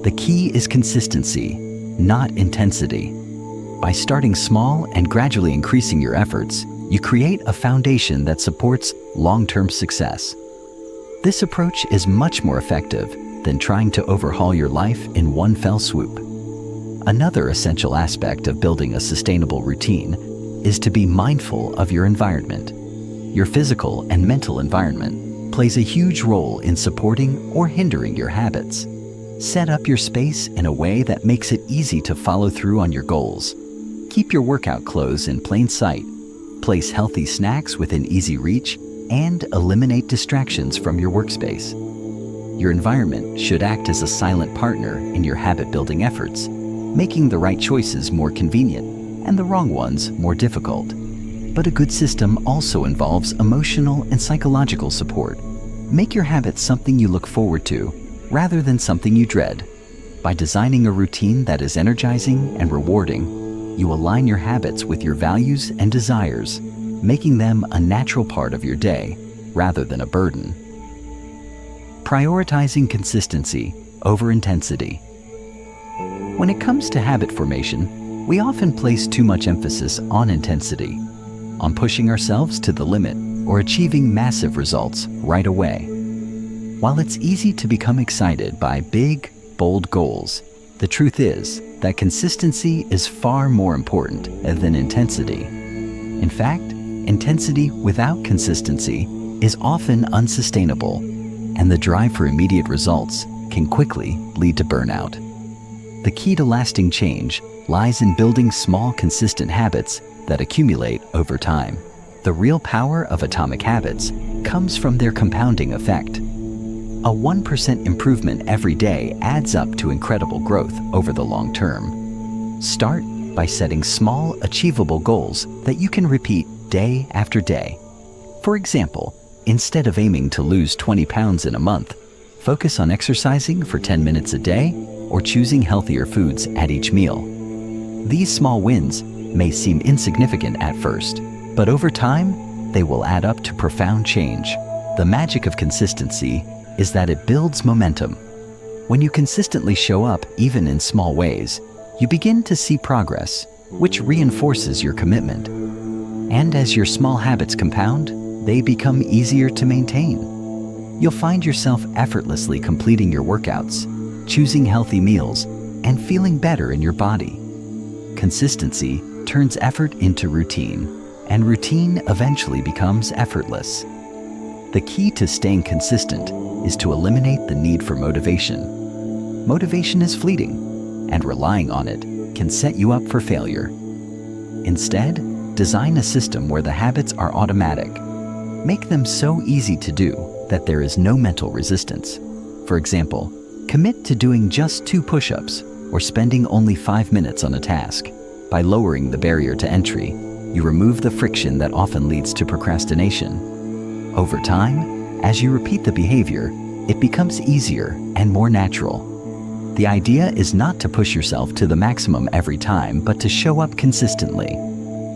The key is consistency, not intensity. By starting small and gradually increasing your efforts, you create a foundation that supports long-term success. This approach is much more effective than trying to overhaul your life in one fell swoop. Another essential aspect of building a sustainable routine is to be mindful of your environment. Your physical and mental environment plays a huge role in supporting or hindering your habits. Set up your space in a way that makes it easy to follow through on your goals. Keep your workout clothes in plain sight, place healthy snacks within easy reach, and eliminate distractions from your workspace. Your environment should act as a silent partner in your habit-building efforts, making the right choices more convenient and the wrong ones more difficult. But a good system also involves emotional and psychological support. Make your habits something you look forward to, rather than something you dread. By designing a routine that is energizing and rewarding, you align your habits with your values and desires, making them a natural part of your day rather than a burden. Prioritizing consistency over intensity. When it comes to habit formation, we often place too much emphasis on intensity, on pushing ourselves to the limit or achieving massive results right away. While it's easy to become excited by big, bold goals, the truth is that consistency is far more important than intensity. In fact, intensity without consistency is often unsustainable, and the drive for immediate results can quickly lead to burnout. The key to lasting change lies in building small, consistent habits that accumulate over time. The real power of atomic habits comes from their compounding effect. A 1% improvement every day adds up to incredible growth over the long term. Start by setting small, achievable goals that you can repeat day after day. For example, instead of aiming to lose 20 pounds in a month, focus on exercising for 10 minutes a day or choosing healthier foods at each meal. These small wins may seem insignificant at first, but over time, they will add up to profound change. The magic of consistency is that it builds momentum. When you consistently show up, even in small ways, you begin to see progress, which reinforces your commitment. And as your small habits compound, they become easier to maintain. You'll find yourself effortlessly completing your workouts, choosing healthy meals, and feeling better in your body. Consistency turns effort into routine, and routine eventually becomes effortless. The key to staying consistent is to eliminate the need for motivation. Motivation is fleeting, and relying on it can set you up for failure. Instead, design a system where the habits are automatic. Make them so easy to do that there is no mental resistance. For example, commit to doing just 2 push-ups or spending only 5 minutes on a task. By lowering the barrier to entry, you remove the friction that often leads to procrastination. Over time, as you repeat the behavior, it becomes easier and more natural. The idea is not to push yourself to the maximum every time, but to show up consistently.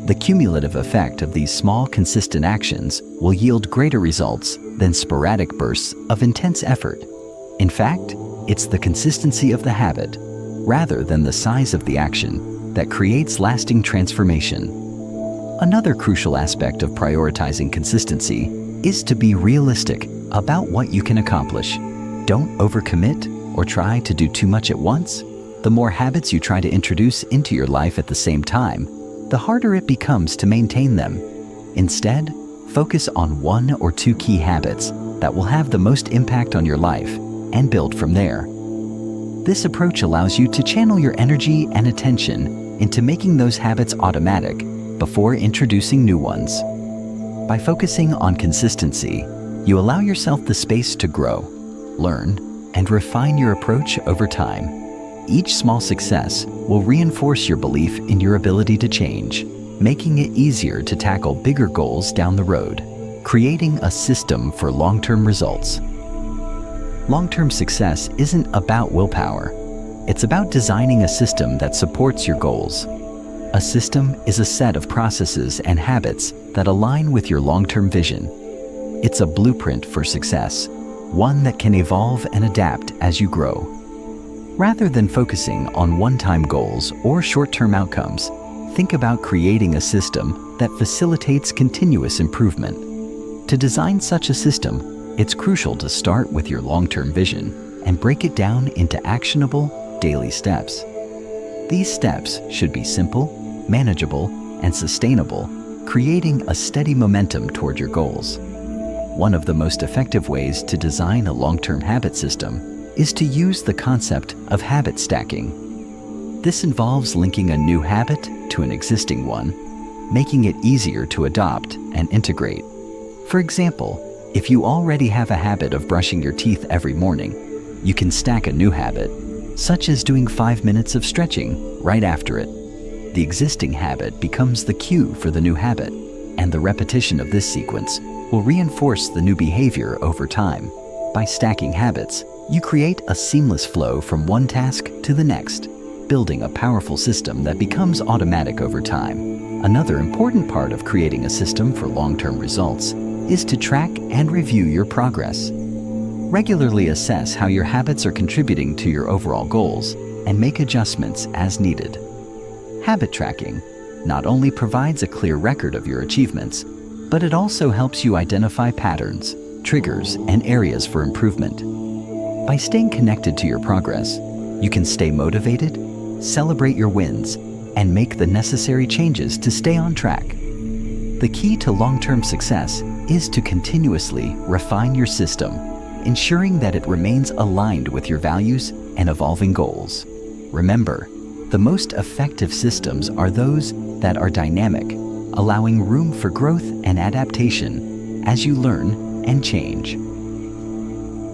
The cumulative effect of these small, consistent actions will yield greater results than sporadic bursts of intense effort. In fact, it's the consistency of the habit, rather than the size of the action, that creates lasting transformation. Another crucial aspect of prioritizing consistency is to be realistic about what you can accomplish. Don't overcommit or try to do too much at once. The more habits you try to introduce into your life at the same time, the harder it becomes to maintain them. Instead, focus on 1 or 2 key habits that will have the most impact on your life and build from there. This approach allows you to channel your energy and attention into making those habits automatic before introducing new ones. By focusing on consistency, you allow yourself the space to grow, learn, and refine your approach over time. Each small success will reinforce your belief in your ability to change, making it easier to tackle bigger goals down the road, creating a system for long-term results. Long-term success isn't about willpower. It's about designing a system that supports your goals. A system is a set of processes and habits that align with your long-term vision. It's a blueprint for success, one that can evolve and adapt as you grow. Rather than focusing on one-time goals or short-term outcomes, think about creating a system that facilitates continuous improvement. To design such a system, it's crucial to start with your long-term vision and break it down into actionable, daily steps. These steps should be simple, manageable, and sustainable, creating a steady momentum toward your goals. One of the most effective ways to design a long-term habit system is to use the concept of habit stacking. This involves linking a new habit to an existing one, making it easier to adopt and integrate. For example, if you already have a habit of brushing your teeth every morning, you can stack a new habit, such as doing 5 minutes of stretching right after it. The existing habit becomes the cue for the new habit, and the repetition of this sequence will reinforce the new behavior over time. By stacking habits, you create a seamless flow from one task to the next, building a powerful system that becomes automatic over time. Another important part of creating a system for long-term results is to track and review your progress. Regularly assess how your habits are contributing to your overall goals and make adjustments as needed. Habit tracking not only provides a clear record of your achievements, but it also helps you identify patterns, triggers, and areas for improvement. By staying connected to your progress, you can stay motivated, celebrate your wins, and make the necessary changes to stay on track. The key to long-term success is to continuously refine your system, ensuring that it remains aligned with your values and evolving goals. Remember, the most effective systems are those that are dynamic, allowing room for growth and adaptation as you learn and change.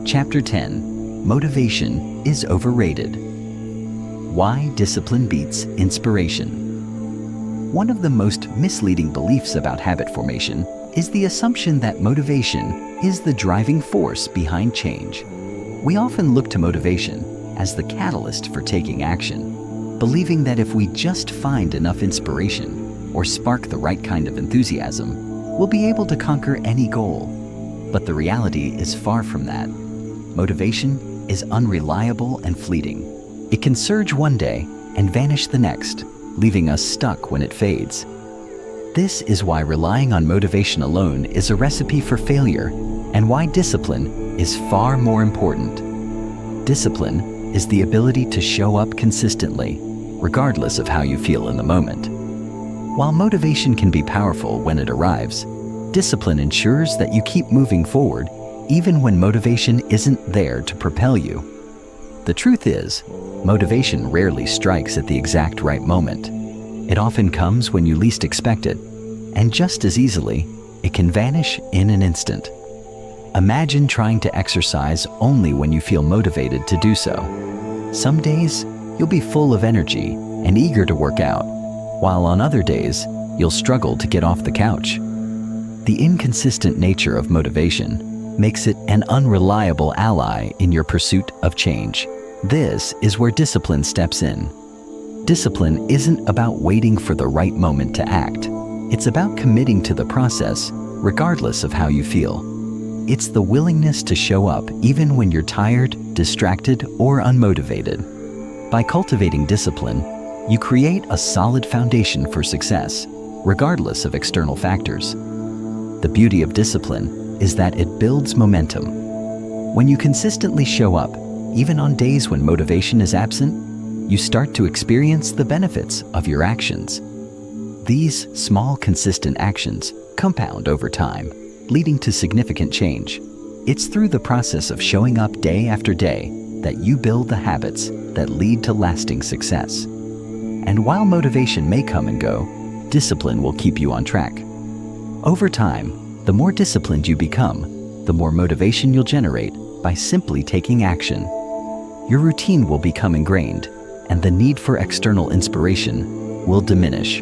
Chapter 10: Motivation is Overrated. Why discipline beats inspiration. One of the most misleading beliefs about habit formation is the assumption that motivation is the driving force behind change. We often look to motivation as the catalyst for taking action, believing that if we just find enough inspiration or spark the right kind of enthusiasm, we'll be able to conquer any goal. But the reality is far from that. Motivation is unreliable and fleeting. It can surge one day and vanish the next, leaving us stuck when it fades. This is why relying on motivation alone is a recipe for failure, and why discipline is far more important. Discipline is the ability to show up consistently, regardless of how you feel in the moment. While motivation can be powerful when it arrives, discipline ensures that you keep moving forward even when motivation isn't there to propel you. The truth is, motivation rarely strikes at the exact right moment. It often comes when you least expect it, and just as easily, it can vanish in an instant. Imagine trying to exercise only when you feel motivated to do so. Some days, you'll be full of energy and eager to work out, while on other days, you'll struggle to get off the couch. The inconsistent nature of motivation makes it an unreliable ally in your pursuit of change. This is where discipline steps in. Discipline isn't about waiting for the right moment to act. It's about committing to the process, regardless of how you feel. It's the willingness to show up even when you're tired, distracted, or unmotivated. By cultivating discipline, you create a solid foundation for success, regardless of external factors. The beauty of discipline is that it builds momentum. When you consistently show up, even on days when motivation is absent, you start to experience the benefits of your actions. These small, consistent actions compound over time, leading to significant change. It's through the process of showing up day after day that you build the habits that lead to lasting success. And while motivation may come and go, discipline will keep you on track. Over time, the more disciplined you become, the more motivation you'll generate by simply taking action. Your routine will become ingrained, and the need for external inspiration will diminish.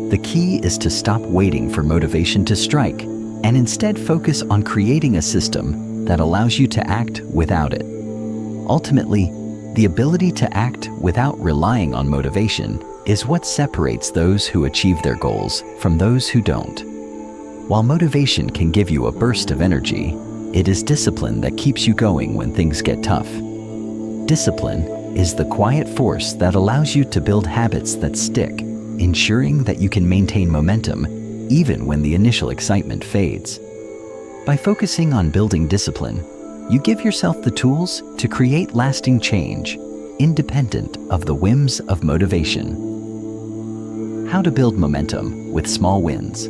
The key is to stop waiting for motivation to strike and instead focus on creating a system that allows you to act without it. Ultimately, the ability to act without relying on motivation is what separates those who achieve their goals from those who don't. While motivation can give you a burst of energy, it is discipline that keeps you going when things get tough. Discipline is the quiet force that allows you to build habits that stick, ensuring that you can maintain momentum even when the initial excitement fades. By focusing on building discipline, you give yourself the tools to create lasting change, independent of the whims of motivation. How to build momentum with small wins.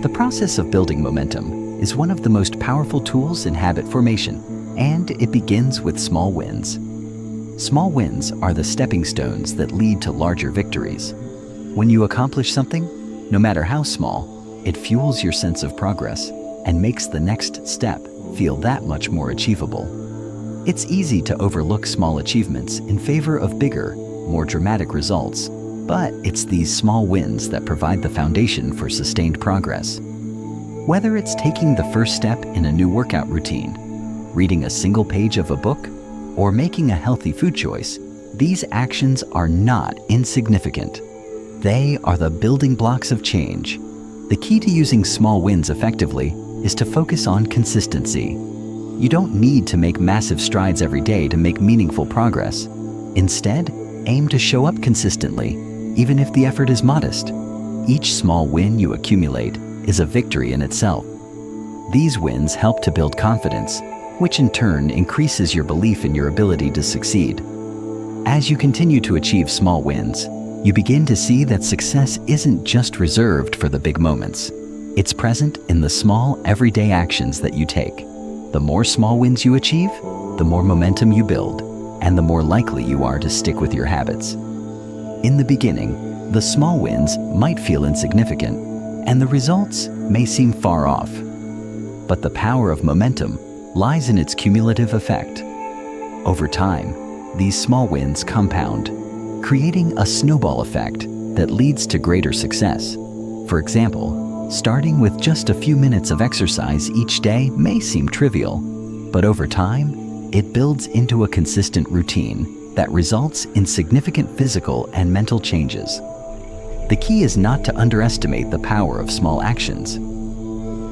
The process of building momentum is one of the most powerful tools in habit formation, and it begins with small wins. Small wins are the stepping stones that lead to larger victories. When you accomplish something, no matter how small, it fuels your sense of progress and makes the next step feel that much more achievable. It's easy to overlook small achievements in favor of bigger, more dramatic results, but it's these small wins that provide the foundation for sustained progress. Whether it's taking the first step in a new workout routine, reading a single page of a book, or making a healthy food choice, these actions are not insignificant. They are the building blocks of change. The key to using small wins effectively is to focus on consistency. You don't need to make massive strides every day to make meaningful progress. Instead, aim to show up consistently, even if the effort is modest. Each small win you accumulate is a victory in itself. These wins help to build confidence, which in turn increases your belief in your ability to succeed. As you continue to achieve small wins, you begin to see that success isn't just reserved for the big moments. It's present in the small, everyday actions that you take. The more small wins you achieve, the more momentum you build, and the more likely you are to stick with your habits. In the beginning, the small wins might feel insignificant, and the results may seem far off. But the power of momentum lies in its cumulative effect. Over time, these small wins compound, creating a snowball effect that leads to greater success. For example, starting with just a few minutes of exercise each day may seem trivial, but over time, it builds into a consistent routine that results in significant physical and mental changes. The key is not to underestimate the power of small actions.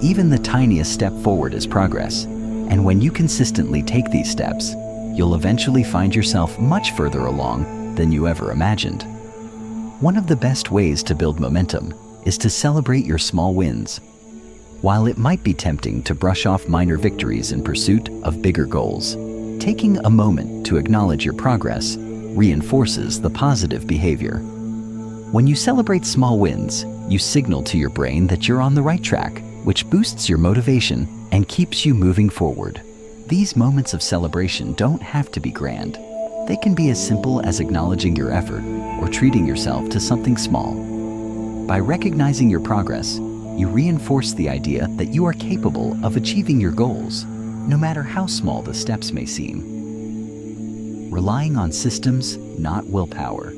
Even the tiniest step forward is progress, and when you consistently take these steps, you'll eventually find yourself much further along than you ever imagined. One of the best ways to build momentum is to celebrate your small wins. While it might be tempting to brush off minor victories in pursuit of bigger goals, taking a moment to acknowledge your progress reinforces the positive behavior. When you celebrate small wins, you signal to your brain that you're on the right track, which boosts your motivation and keeps you moving forward. These moments of celebration don't have to be grand. They can be as simple as acknowledging your effort or treating yourself to something small. By recognizing your progress, you reinforce the idea that you are capable of achieving your goals, no matter how small the steps may seem. Relying on systems, not willpower.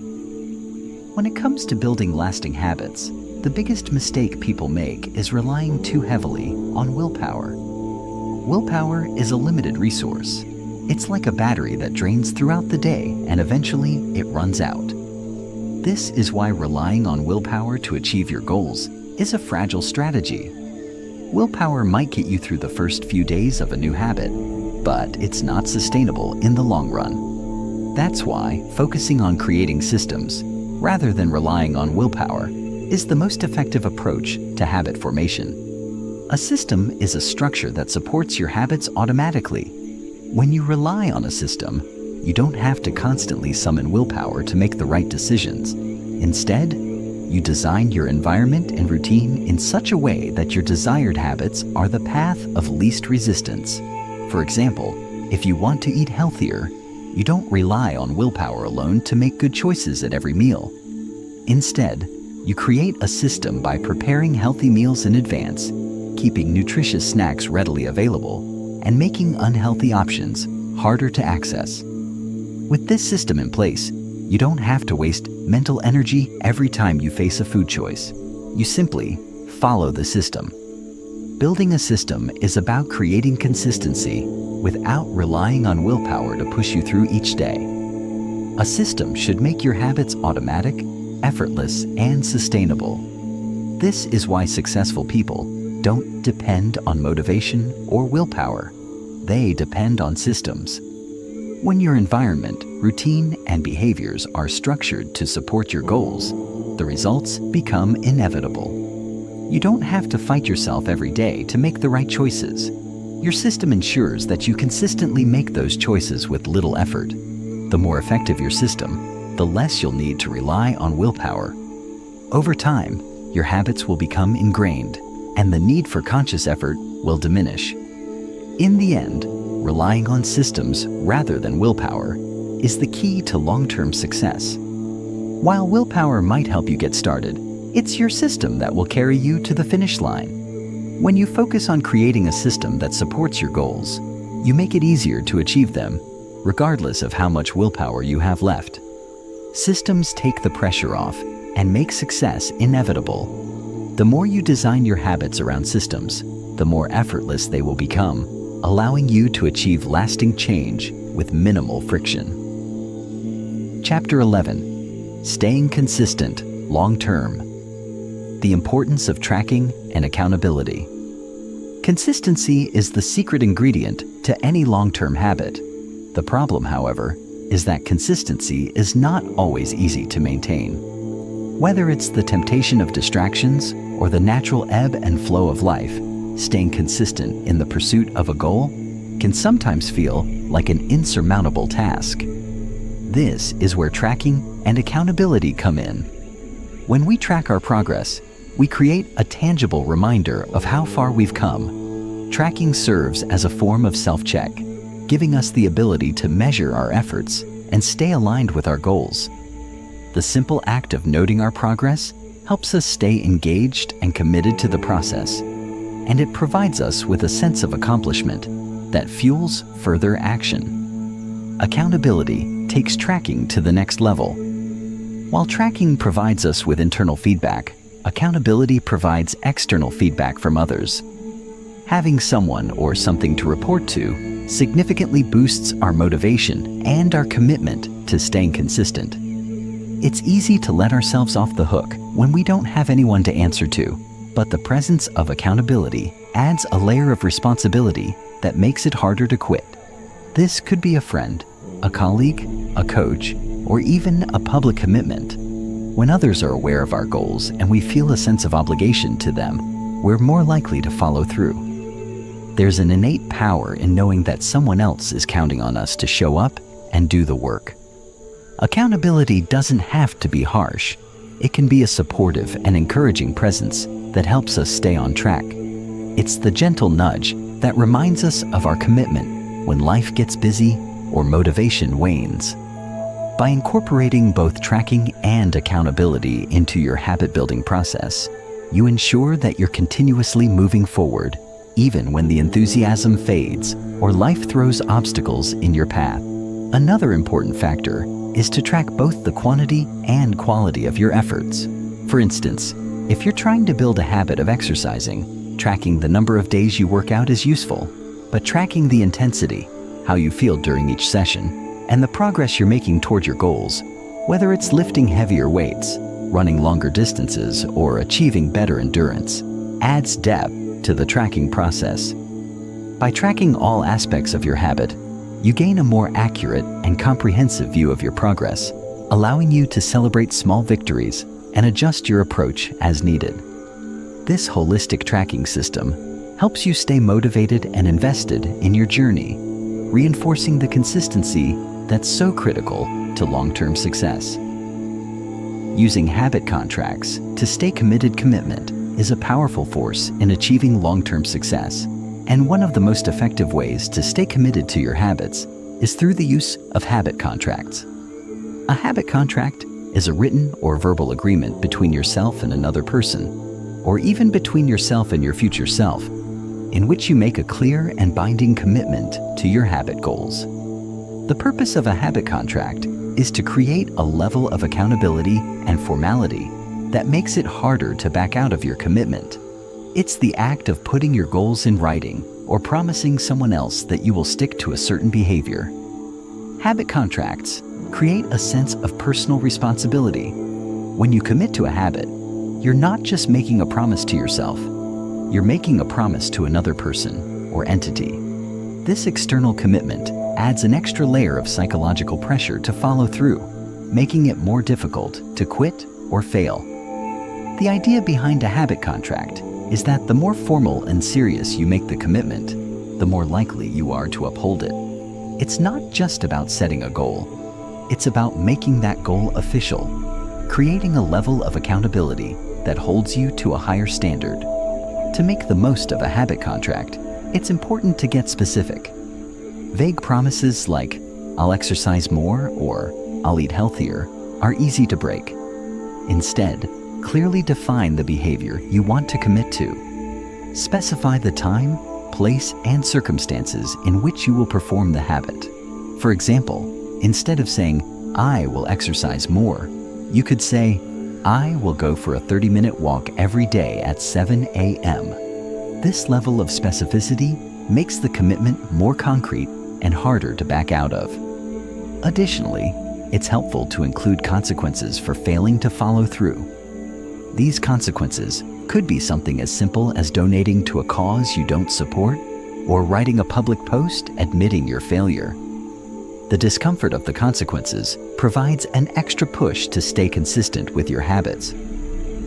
When it comes to building lasting habits, the biggest mistake people make is relying too heavily on willpower. Willpower is a limited resource. It's like a battery that drains throughout the day and eventually it runs out. This is why relying on willpower to achieve your goals is a fragile strategy. Willpower might get you through the first few days of a new habit, but it's not sustainable in the long run. That's why focusing on creating systems, rather than relying on willpower, is the most effective approach to habit formation. A system is a structure that supports your habits automatically. When you rely on a system, you don't have to constantly summon willpower to make the right decisions. Instead, you design your environment and routine in such a way that your desired habits are the path of least resistance. For example, if you want to eat healthier, you don't rely on willpower alone to make good choices at every meal. Instead, you create a system by preparing healthy meals in advance, keeping nutritious snacks readily available, and making unhealthy options harder to access. With this system in place, you don't have to waste mental energy every time you face a food choice. You simply follow the system. Building a system is about creating consistency without relying on willpower to push you through each day. A system should make your habits automatic, effortless, and sustainable. This is why successful people don't depend on motivation or willpower. They depend on systems. When your environment, routine, and behaviors are structured to support your goals, the results become inevitable. You don't have to fight yourself every day to make the right choices. Your system ensures that you consistently make those choices with little effort. The more effective your system, the less you'll need to rely on willpower. Over time, your habits will become ingrained, and the need for conscious effort will diminish. In the end, relying on systems rather than willpower is the key to long-term success. While willpower might help you get started, it's your system that will carry you to the finish line. When you focus on creating a system that supports your goals, you make it easier to achieve them, regardless of how much willpower you have left. Systems take the pressure off and make success inevitable. The more you design your habits around systems, the more effortless they will become, allowing you to achieve lasting change with minimal friction. Chapter 11. Staying consistent long-term. The importance of tracking and accountability. Consistency is the secret ingredient to any long-term habit. The problem, however, is that consistency is not always easy to maintain. Whether it's the temptation of distractions or the natural ebb and flow of life, staying consistent in the pursuit of a goal can sometimes feel like an insurmountable task. This is where tracking and accountability come in. When we track our progress, we create a tangible reminder of how far we've come. Tracking serves as a form of self-check, giving us the ability to measure our efforts and stay aligned with our goals. The simple act of noting our progress helps us stay engaged and committed to the process, and it provides us with a sense of accomplishment that fuels further action. Accountability takes tracking to the next level. While tracking provides us with internal feedback, accountability provides external feedback from others. Having someone or something to report to significantly boosts our motivation and our commitment to staying consistent. It's easy to let ourselves off the hook when we don't have anyone to answer to, but the presence of accountability adds a layer of responsibility that makes it harder to quit. This could be a friend, a colleague, a coach, or even a public commitment. When others are aware of our goals and we feel a sense of obligation to them, we're more likely to follow through. There's an innate power in knowing that someone else is counting on us to show up and do the work. Accountability doesn't have to be harsh. It can be a supportive and encouraging presence that helps us stay on track. It's the gentle nudge that reminds us of our commitment when life gets busy or motivation wanes. By incorporating both tracking and accountability into your habit-building process, you ensure that you're continuously moving forward, even when the enthusiasm fades or life throws obstacles in your path. Another important factor is to track both the quantity and quality of your efforts. For instance, if you're trying to build a habit of exercising, tracking the number of days you work out is useful, but tracking the intensity, how you feel during each session, and the progress you're making toward your goals, whether it's lifting heavier weights, running longer distances, or achieving better endurance, adds depth to the tracking process. By tracking all aspects of your habit, you gain a more accurate and comprehensive view of your progress, allowing you to celebrate small victories and adjust your approach as needed. This holistic tracking system helps you stay motivated and invested in your journey, reinforcing the consistency that's so critical to long-term success. Using habit contracts to stay commitment is a powerful force in achieving long-term success. And one of the most effective ways to stay committed to your habits is through the use of habit contracts. A habit contract is a written or verbal agreement between yourself and another person, or even between yourself and your future self, in which you make a clear and binding commitment to your habit goals. The purpose of a habit contract is to create a level of accountability and formality that makes it harder to back out of your commitment. It's the act of putting your goals in writing or promising someone else that you will stick to a certain behavior. Habit contracts create a sense of personal responsibility. When you commit to a habit, you're not just making a promise to yourself, you're making a promise to another person or entity. This external commitment adds an extra layer of psychological pressure to follow through, making it more difficult to quit or fail. The idea behind a habit contract is that the more formal and serious you make the commitment, the more likely you are to uphold it. It's not just about setting a goal. It's about making that goal official, creating a level of accountability that holds you to a higher standard. To make the most of a habit contract, it's important to get specific. Vague promises like, "I'll exercise more" or "I'll eat healthier" are easy to break. Instead, clearly define the behavior you want to commit to. Specify the time, place, and circumstances in which you will perform the habit. For example, instead of saying, "I will exercise more," you could say, "I will go for a 30-minute walk every day at 7 a.m. This level of specificity makes the commitment more concrete and harder to back out of. Additionally, it's helpful to include consequences for failing to follow through. These consequences could be something as simple as donating to a cause you don't support or writing a public post admitting your failure. The discomfort of the consequences provides an extra push to stay consistent with your habits.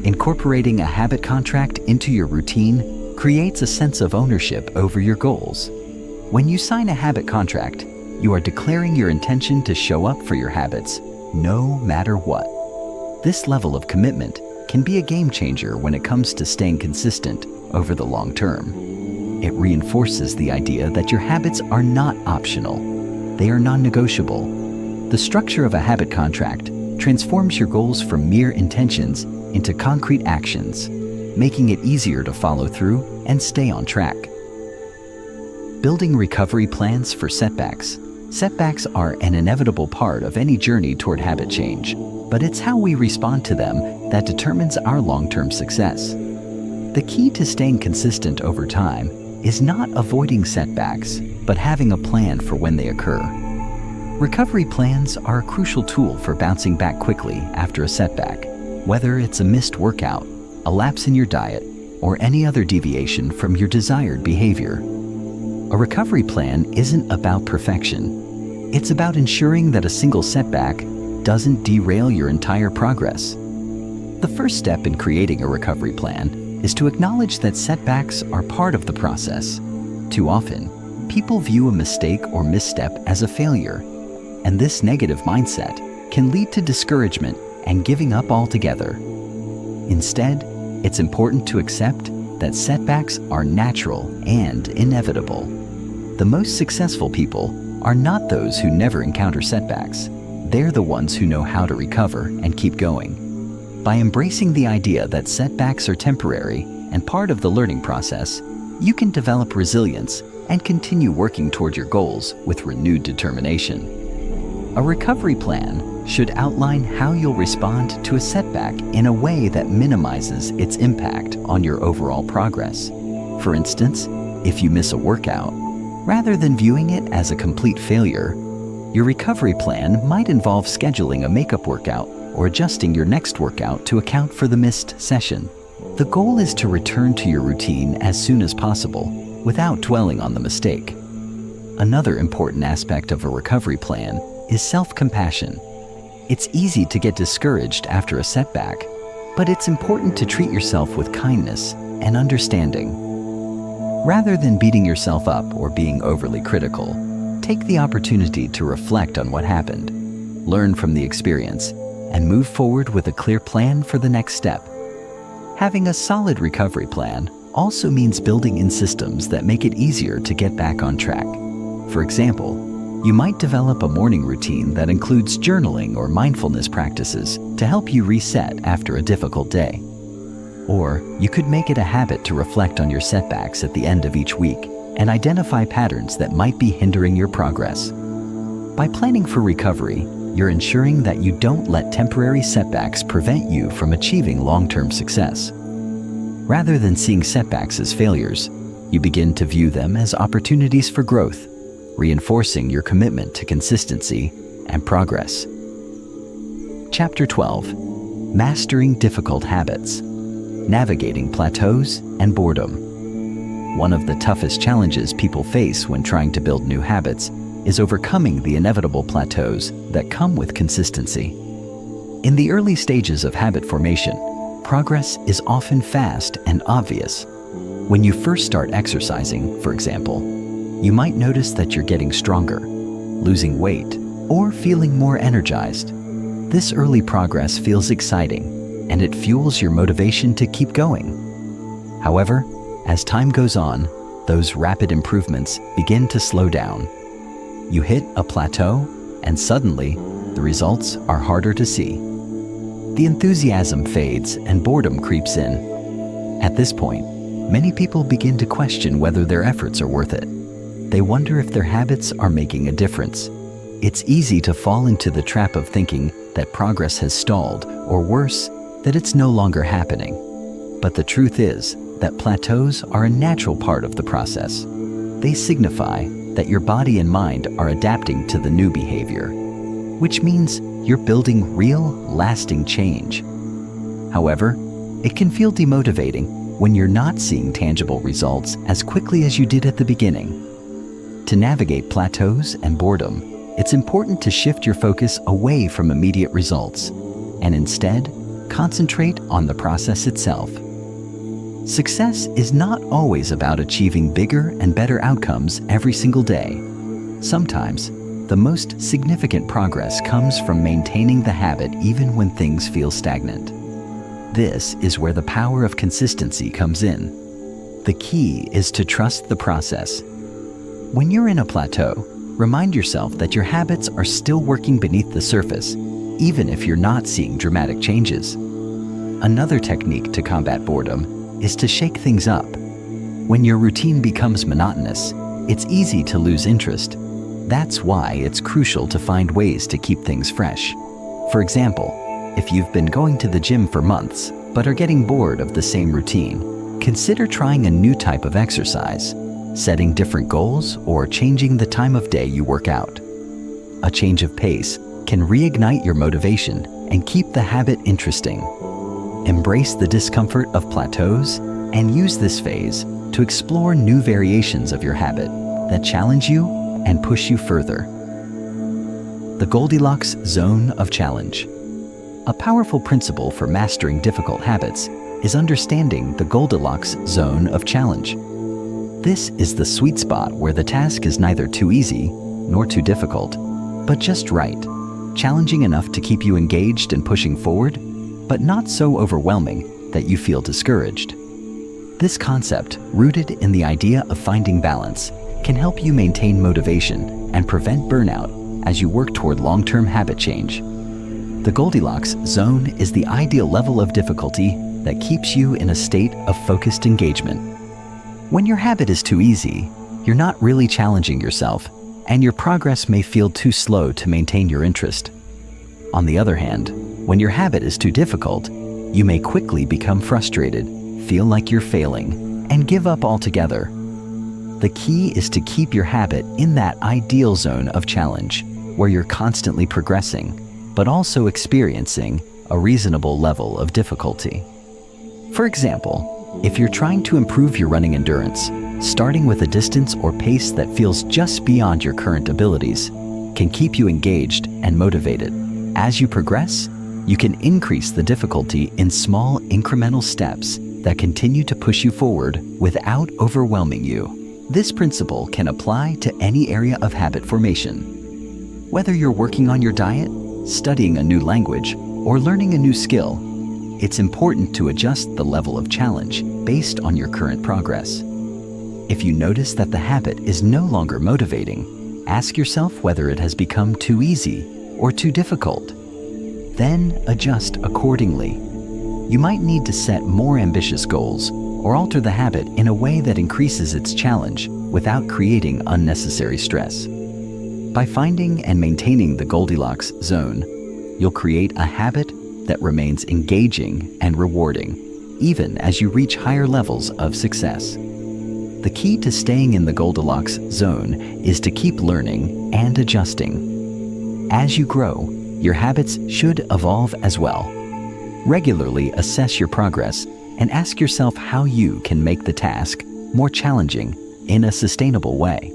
Incorporating a habit contract into your routine creates a sense of ownership over your goals. When you sign a habit contract, you are declaring your intention to show up for your habits, no matter what. This level of commitment can be a game changer when it comes to staying consistent over the long term. It reinforces the idea that your habits are not optional. They are non-negotiable. The structure of a habit contract transforms your goals from mere intentions into concrete actions, making it easier to follow through and stay on track. Building recovery plans for setbacks. Setbacks are an inevitable part of any journey toward habit change, but it's how we respond to them that determines our long-term success. The key to staying consistent over time is not avoiding setbacks, but having a plan for when they occur. Recovery plans are a crucial tool for bouncing back quickly after a setback, whether it's a missed workout, a lapse in your diet, or any other deviation from your desired behavior. A recovery plan isn't about perfection. It's about ensuring that a single setback doesn't derail your entire progress. The first step in creating a recovery plan is to acknowledge that setbacks are part of the process. Too often, people view a mistake or misstep as a failure, and this negative mindset can lead to discouragement and giving up altogether. Instead, it's important to accept that setbacks are natural and inevitable. The most successful people are not those who never encounter setbacks. They're the ones who know how to recover and keep going. By embracing the idea that setbacks are temporary and part of the learning process, you can develop resilience and continue working toward your goals with renewed determination. A recovery plan should outline how you'll respond to a setback in a way that minimizes its impact on your overall progress. For instance, if you miss a workout, rather than viewing it as a complete failure, your recovery plan might involve scheduling a makeup workout or adjusting your next workout to account for the missed session. The goal is to return to your routine as soon as possible without dwelling on the mistake. Another important aspect of a recovery plan is self-compassion. It's easy to get discouraged after a setback, but it's important to treat yourself with kindness and understanding. Rather than beating yourself up or being overly critical, take the opportunity to reflect on what happened, learn from the experience, and move forward with a clear plan for the next step. Having a solid recovery plan also means building in systems that make it easier to get back on track. For example, you might develop a morning routine that includes journaling or mindfulness practices to help you reset after a difficult day. Or you could make it a habit to reflect on your setbacks at the end of each week and identify patterns that might be hindering your progress. By planning for recovery, you're ensuring that you don't let temporary setbacks prevent you from achieving long-term success. Rather than seeing setbacks as failures, you begin to view them as opportunities for growth, reinforcing your commitment to consistency and progress. Chapter 12. Mastering Difficult Habits. Navigating Plateaus and Boredom. One of the toughest challenges people face when trying to build new habits is overcoming the inevitable plateaus that come with consistency. In the early stages of habit formation, progress is often fast and obvious. When you first start exercising, for example, you might notice that you're getting stronger, losing weight, or feeling more energized. This early progress feels exciting, and it fuels your motivation to keep going. However, as time goes on, those rapid improvements begin to slow down. You hit a plateau, and suddenly, the results are harder to see. The enthusiasm fades and boredom creeps in. At this point, many people begin to question whether their efforts are worth it. They wonder if their habits are making a difference. It's easy to fall into the trap of thinking that progress has stalled, or worse, that it's no longer happening. But the truth is that plateaus are a natural part of the process. They signify that your body and mind are adapting to the new behavior, which means you're building real, lasting change. However, it can feel demotivating when you're not seeing tangible results as quickly as you did at the beginning. To navigate plateaus and boredom, it's important to shift your focus away from immediate results and instead concentrate on the process itself. Success is not always about achieving bigger and better outcomes every single day. Sometimes, the most significant progress comes from maintaining the habit even when things feel stagnant. This is where the power of consistency comes in. The key is to trust the process. When you're in a plateau, remind yourself that your habits are still working beneath the surface, even if you're not seeing dramatic changes. Another technique to combat boredom is to shake things up. When your routine becomes monotonous, it's easy to lose interest. That's why it's crucial to find ways to keep things fresh. For example, if you've been going to the gym for months but are getting bored of the same routine, consider trying a new type of exercise, setting different goals, or changing the time of day you work out. A change of pace can reignite your motivation and keep the habit interesting. Embrace the discomfort of plateaus and use this phase to explore new variations of your habit that challenge you and push you further. The Goldilocks Zone of Challenge. A powerful principle for mastering difficult habits is understanding the Goldilocks Zone of Challenge. This is the sweet spot where the task is neither too easy nor too difficult, but just right, challenging enough to keep you engaged and pushing forward, but not so overwhelming that you feel discouraged. This concept, rooted in the idea of finding balance, can help you maintain motivation and prevent burnout as you work toward long-term habit change. The Goldilocks zone is the ideal level of difficulty that keeps you in a state of focused engagement. When your habit is too easy, you're not really challenging yourself, and your progress may feel too slow to maintain your interest. On the other hand, when your habit is too difficult, you may quickly become frustrated, feel like you're failing, and give up altogether. The key is to keep your habit in that ideal zone of challenge, where you're constantly progressing, but also experiencing a reasonable level of difficulty. For example, if you're trying to improve your running endurance, starting with a distance or pace that feels just beyond your current abilities can keep you engaged and motivated. As you progress, you can increase the difficulty in small incremental steps that continue to push you forward without overwhelming you. This principle can apply to any area of habit formation. Whether you're working on your diet, studying a new language, or learning a new skill, it's important to adjust the level of challenge based on your current progress. If you notice that the habit is no longer motivating, ask yourself whether it has become too easy or too difficult. Then adjust accordingly. You might need to set more ambitious goals or alter the habit in a way that increases its challenge without creating unnecessary stress. By finding and maintaining the Goldilocks zone, you'll create a habit that remains engaging and rewarding, even as you reach higher levels of success. The key to staying in the Goldilocks zone is to keep learning and adjusting. As you grow, your habits should evolve as well. Regularly assess your progress and ask yourself how you can make the task more challenging in a sustainable way.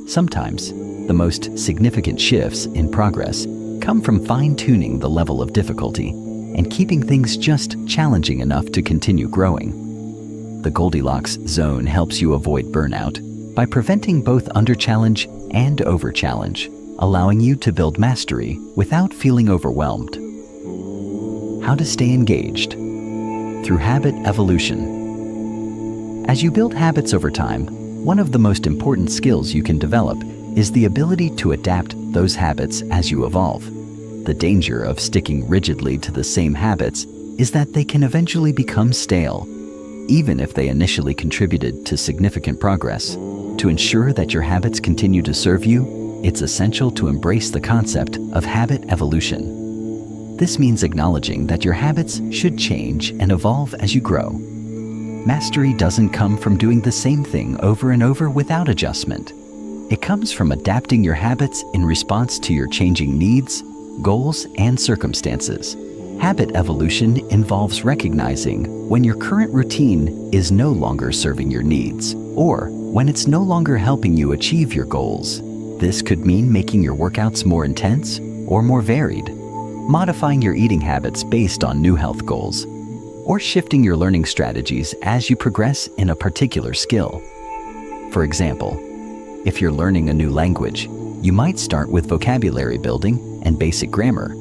Sometimes, the most significant shifts in progress come from fine-tuning the level of difficulty and keeping things just challenging enough to continue growing. The Goldilocks zone helps you avoid burnout by preventing both under-challenge and over-challenge, allowing you to build mastery without feeling overwhelmed. How to stay engaged? Through habit evolution. As you build habits over time, one of the most important skills you can develop is the ability to adapt those habits as you evolve. The danger of sticking rigidly to the same habits is that they can eventually become stale, even if they initially contributed to significant progress. To ensure that your habits continue to serve you, it's essential to embrace the concept of habit evolution. This means acknowledging that your habits should change and evolve as you grow. Mastery doesn't come from doing the same thing over and over without adjustment. It comes from adapting your habits in response to your changing needs, goals, and circumstances. Habit evolution involves recognizing when your current routine is no longer serving your needs, or when it's no longer helping you achieve your goals. This could mean making your workouts more intense or more varied, modifying your eating habits based on new health goals, or shifting your learning strategies as you progress in a particular skill. For example, if you're learning a new language, you might start with vocabulary building and basic grammar.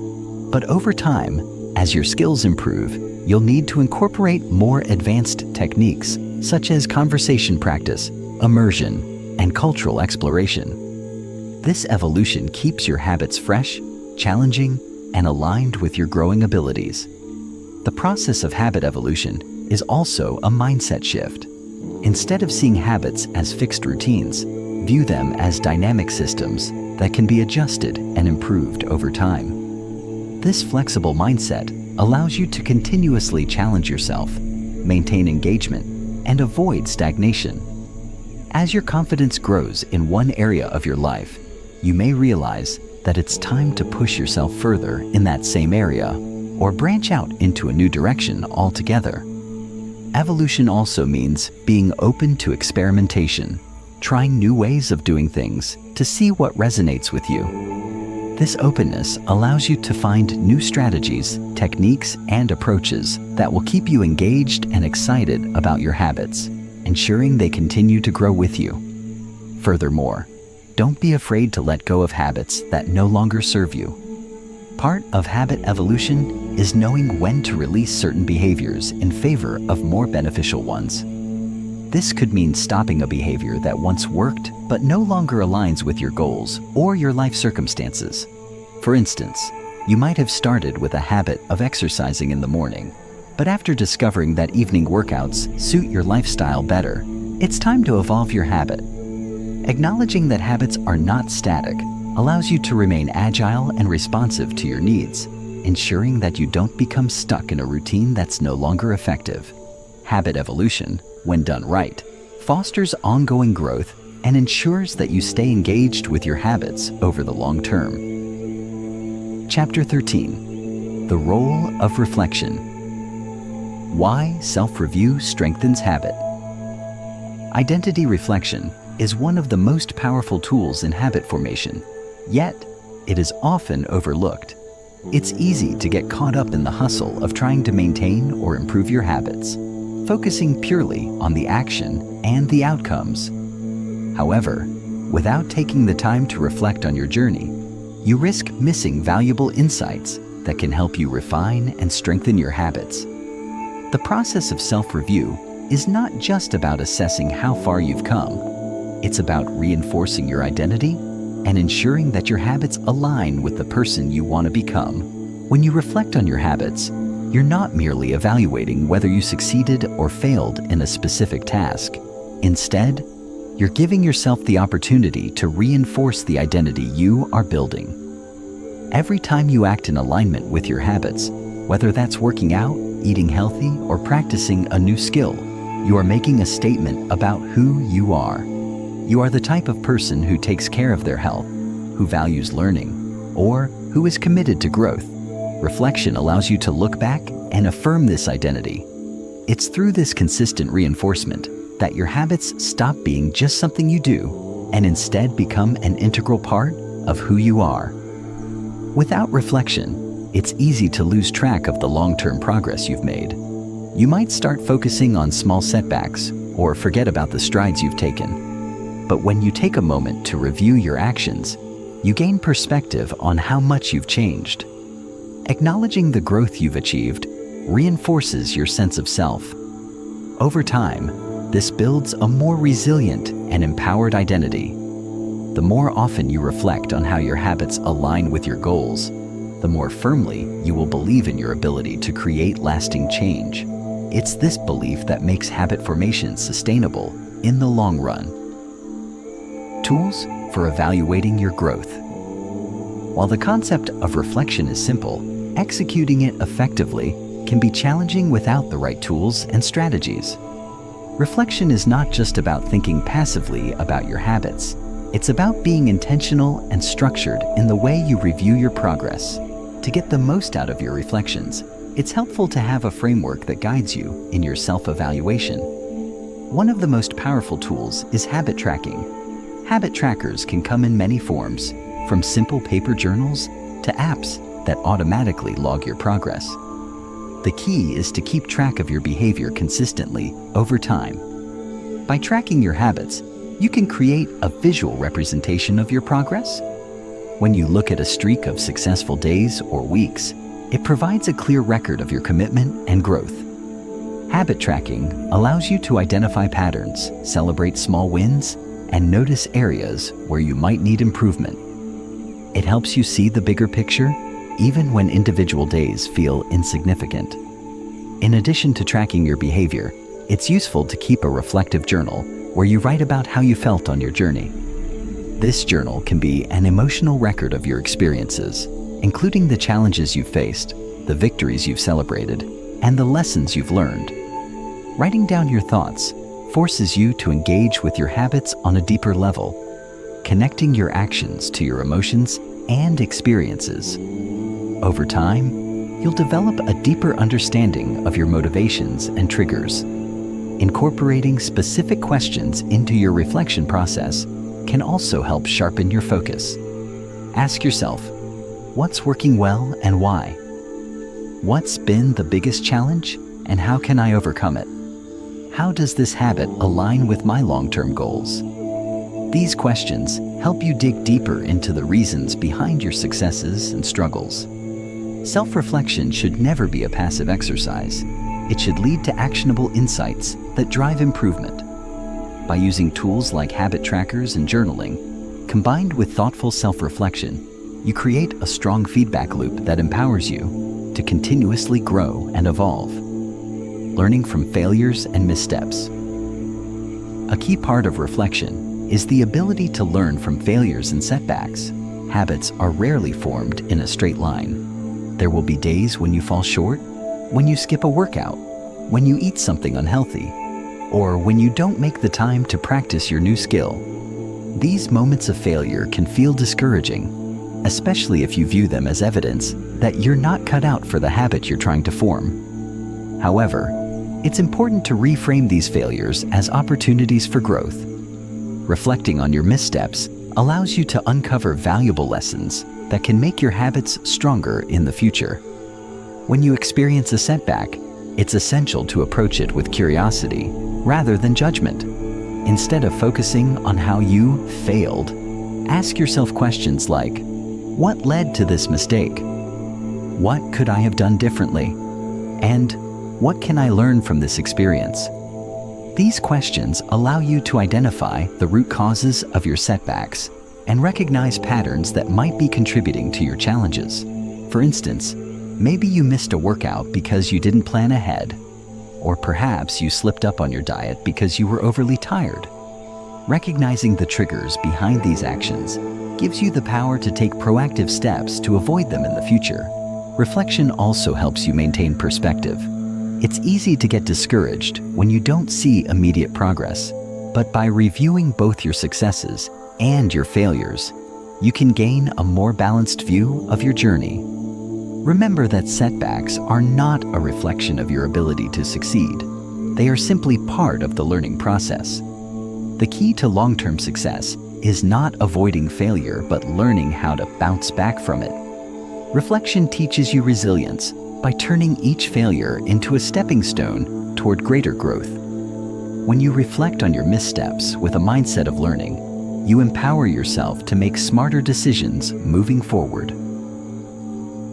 But over time, as your skills improve, you'll need to incorporate more advanced techniques such as conversation practice, immersion, and cultural exploration. This evolution keeps your habits fresh, challenging, and aligned with your growing abilities. The process of habit evolution is also a mindset shift. Instead of seeing habits as fixed routines, view them as dynamic systems that can be adjusted and improved over time. This flexible mindset allows you to continuously challenge yourself, maintain engagement, and avoid stagnation. As your confidence grows in one area of your life, you may realize that it's time to push yourself further in that same area or branch out into a new direction altogether. Evolution also means being open to experimentation, trying new ways of doing things to see what resonates with you. This openness allows you to find new strategies, techniques, and approaches that will keep you engaged and excited about your habits, ensuring they continue to grow with you. Furthermore, don't be afraid to let go of habits that no longer serve you. Part of habit evolution is knowing when to release certain behaviors in favor of more beneficial ones. This could mean stopping a behavior that once worked but no longer aligns with your goals or your life circumstances. For instance, you might have started with a habit of exercising in the morning, but after discovering that evening workouts suit your lifestyle better, it's time to evolve your habit. Acknowledging that habits are not static allows you to remain agile and responsive to your needs, ensuring that you don't become stuck in a routine that's no longer effective. Habit evolution, when done right, fosters ongoing growth and ensures that you stay engaged with your habits over the long term. Chapter 13. The Role of Reflection. Why self-review strengthens habit. Identity reflection is one of the most powerful tools in habit formation, yet it is often overlooked. It's easy to get caught up in the hustle of trying to maintain or improve your habits, focusing purely on the action and the outcomes. However, without taking the time to reflect on your journey, you risk missing valuable insights that can help you refine and strengthen your habits. The process of self-review is not just about assessing how far you've come. It's about reinforcing your identity and ensuring that your habits align with the person you want to become. When you reflect on your habits, you're not merely evaluating whether you succeeded or failed in a specific task. Instead, you're giving yourself the opportunity to reinforce the identity you are building. Every time you act in alignment with your habits, whether that's working out, eating healthy, or practicing a new skill, you are making a statement about who you are. You are the type of person who takes care of their health, who values learning, or who is committed to growth. Reflection allows you to look back and affirm this identity. It's through this consistent reinforcement that your habits stop being just something you do and instead become an integral part of who you are. Without reflection, it's easy to lose track of the long-term progress you've made. You might start focusing on small setbacks or forget about the strides you've taken. But when you take a moment to review your actions, you gain perspective on how much you've changed. Acknowledging the growth you've achieved reinforces your sense of self. Over time, this builds a more resilient and empowered identity. The more often you reflect on how your habits align with your goals, the more firmly you will believe in your ability to create lasting change. It's this belief that makes habit formation sustainable in the long run. Tools for evaluating your growth. While the concept of reflection is simple, executing it effectively can be challenging without the right tools and strategies. Reflection is not just about thinking passively about your habits. It's about being intentional and structured in the way you review your progress. To get the most out of your reflections, it's helpful to have a framework that guides you in your self-evaluation. One of the most powerful tools is habit tracking. Habit trackers can come in many forms, from simple paper journals to apps that automatically log your progress. The key is to keep track of your behavior consistently over time. By tracking your habits, you can create a visual representation of your progress. When you look at a streak of successful days or weeks, it provides a clear record of your commitment and growth. Habit tracking allows you to identify patterns, celebrate small wins, and notice areas where you might need improvement. It helps you see the bigger picture, even when individual days feel insignificant. In addition to tracking your behavior, it's useful to keep a reflective journal where you write about how you felt on your journey. This journal can be an emotional record of your experiences, including the challenges you've faced, the victories you've celebrated, and the lessons you've learned. Writing down your thoughts forces you to engage with your habits on a deeper level, connecting your actions to your emotions and experiences. Over time, you'll develop a deeper understanding of your motivations and triggers. Incorporating specific questions into your reflection process can also help sharpen your focus. Ask yourself, what's working well and why? What's been the biggest challenge and how can I overcome it? How does this habit align with my long-term goals? These questions help you dig deeper into the reasons behind your successes and struggles. Self-reflection should never be a passive exercise. It should lead to actionable insights that drive improvement. By using tools like habit trackers and journaling, combined with thoughtful self-reflection, you create a strong feedback loop that empowers you to continuously grow and evolve. Learning from failures and missteps. A key part of reflection is the ability to learn from failures and setbacks. Habits are rarely formed in a straight line. There will be days when you fall short, when you skip a workout, when you eat something unhealthy, or when you don't make the time to practice your new skill. These moments of failure can feel discouraging, especially if you view them as evidence that you're not cut out for the habit you're trying to form. However, it's important to reframe these failures as opportunities for growth. Reflecting on your missteps allows you to uncover valuable lessons that can make your habits stronger in the future. When you experience a setback, it's essential to approach it with curiosity rather than judgment. Instead of focusing on how you failed, ask yourself questions like, what led to this mistake? What could I have done differently? And what can I learn from this experience? These questions allow you to identify the root causes of your setbacks and recognize patterns that might be contributing to your challenges. For instance, maybe you missed a workout because you didn't plan ahead, or perhaps you slipped up on your diet because you were overly tired. Recognizing the triggers behind these actions gives you the power to take proactive steps to avoid them in the future. Reflection also helps you maintain perspective. It's easy to get discouraged when you don't see immediate progress, but by reviewing both your successes and your failures, you can gain a more balanced view of your journey. Remember that setbacks are not a reflection of your ability to succeed. They are simply part of the learning process. The key to long-term success is not avoiding failure, but learning how to bounce back from it. Reflection teaches you resilience by turning each failure into a stepping stone toward greater growth. When you reflect on your missteps with a mindset of learning, you empower yourself to make smarter decisions moving forward.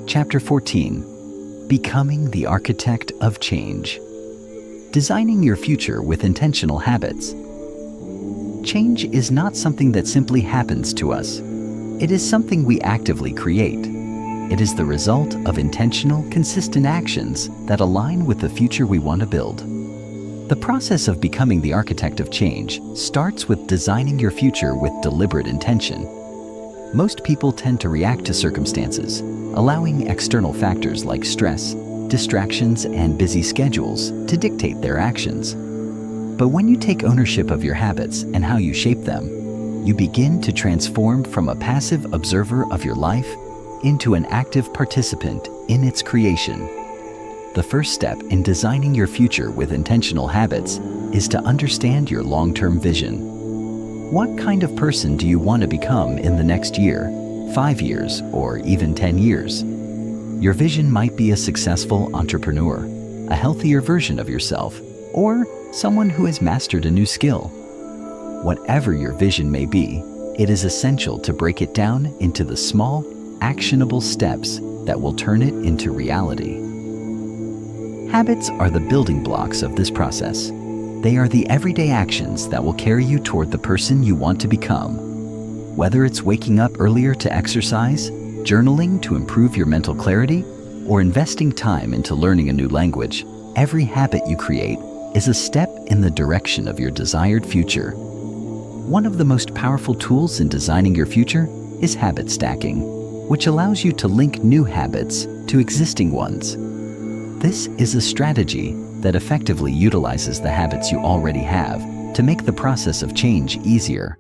Chapter 14. Becoming the Architect of Change. Designing your future with intentional habits. Change is not something that simply happens to us. It is something we actively create. It is the result of intentional, consistent actions that align with the future we want to build. The process of becoming the architect of change starts with designing your future with deliberate intention. Most people tend to react to circumstances, allowing external factors like stress, distractions, and busy schedules to dictate their actions. But when you take ownership of your habits and how you shape them, you begin to transform from a passive observer of your life into an active participant in its creation. The first step in designing your future with intentional habits is to understand your long-term vision. What kind of person do you want to become in the next year, 5 years, or even 10 years? Your vision might be a successful entrepreneur, a healthier version of yourself, or someone who has mastered a new skill. Whatever your vision may be, it is essential to break it down into the small, actionable steps that will turn it into reality. Habits are the building blocks of this process. They are the everyday actions that will carry you toward the person you want to become. Whether it's waking up earlier to exercise, journaling to improve your mental clarity, or investing time into learning a new language, every habit you create is a step in the direction of your desired future. One of the most powerful tools in designing your future is habit stacking, which allows you to link new habits to existing ones. This is a strategy that effectively utilizes the habits you already have to make the process of change easier.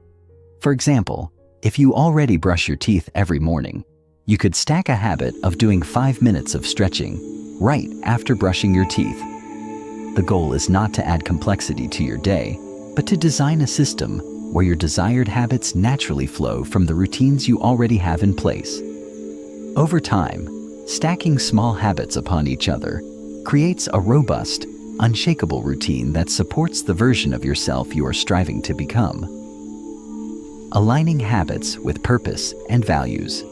For example, if you already brush your teeth every morning, you could stack a habit of doing 5 minutes of stretching right after brushing your teeth. The goal is not to add complexity to your day, but to design a system where your desired habits naturally flow from the routines you already have in place. Over time, stacking small habits upon each other creates a robust, unshakable routine that supports the version of yourself you are striving to become. Aligning habits with purpose and values.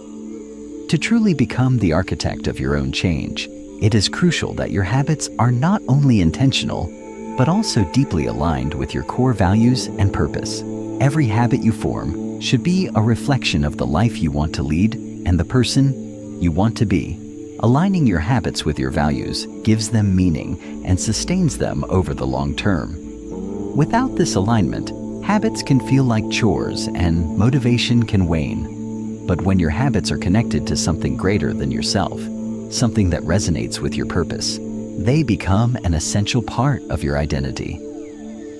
To truly become the architect of your own change, it is crucial that your habits are not only intentional, but also deeply aligned with your core values and purpose. Every habit you form should be a reflection of the life you want to lead and the person you want to be. Aligning your habits with your values gives them meaning and sustains them over the long term. Without this alignment, habits can feel like chores and motivation can wane. But when your habits are connected to something greater than yourself, something that resonates with your purpose, they become an essential part of your identity.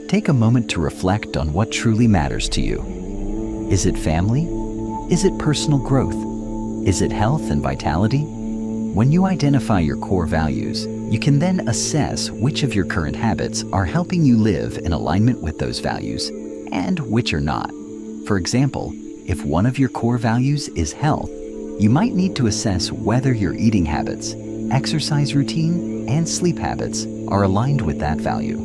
Take a moment to reflect on what truly matters to you. Is it family? Is it personal growth? Is it health and vitality? When you identify your core values, you can then assess which of your current habits are helping you live in alignment with those values and which are not. For example, if one of your core values is health, you might need to assess whether your eating habits, exercise routine, and sleep habits are aligned with that value.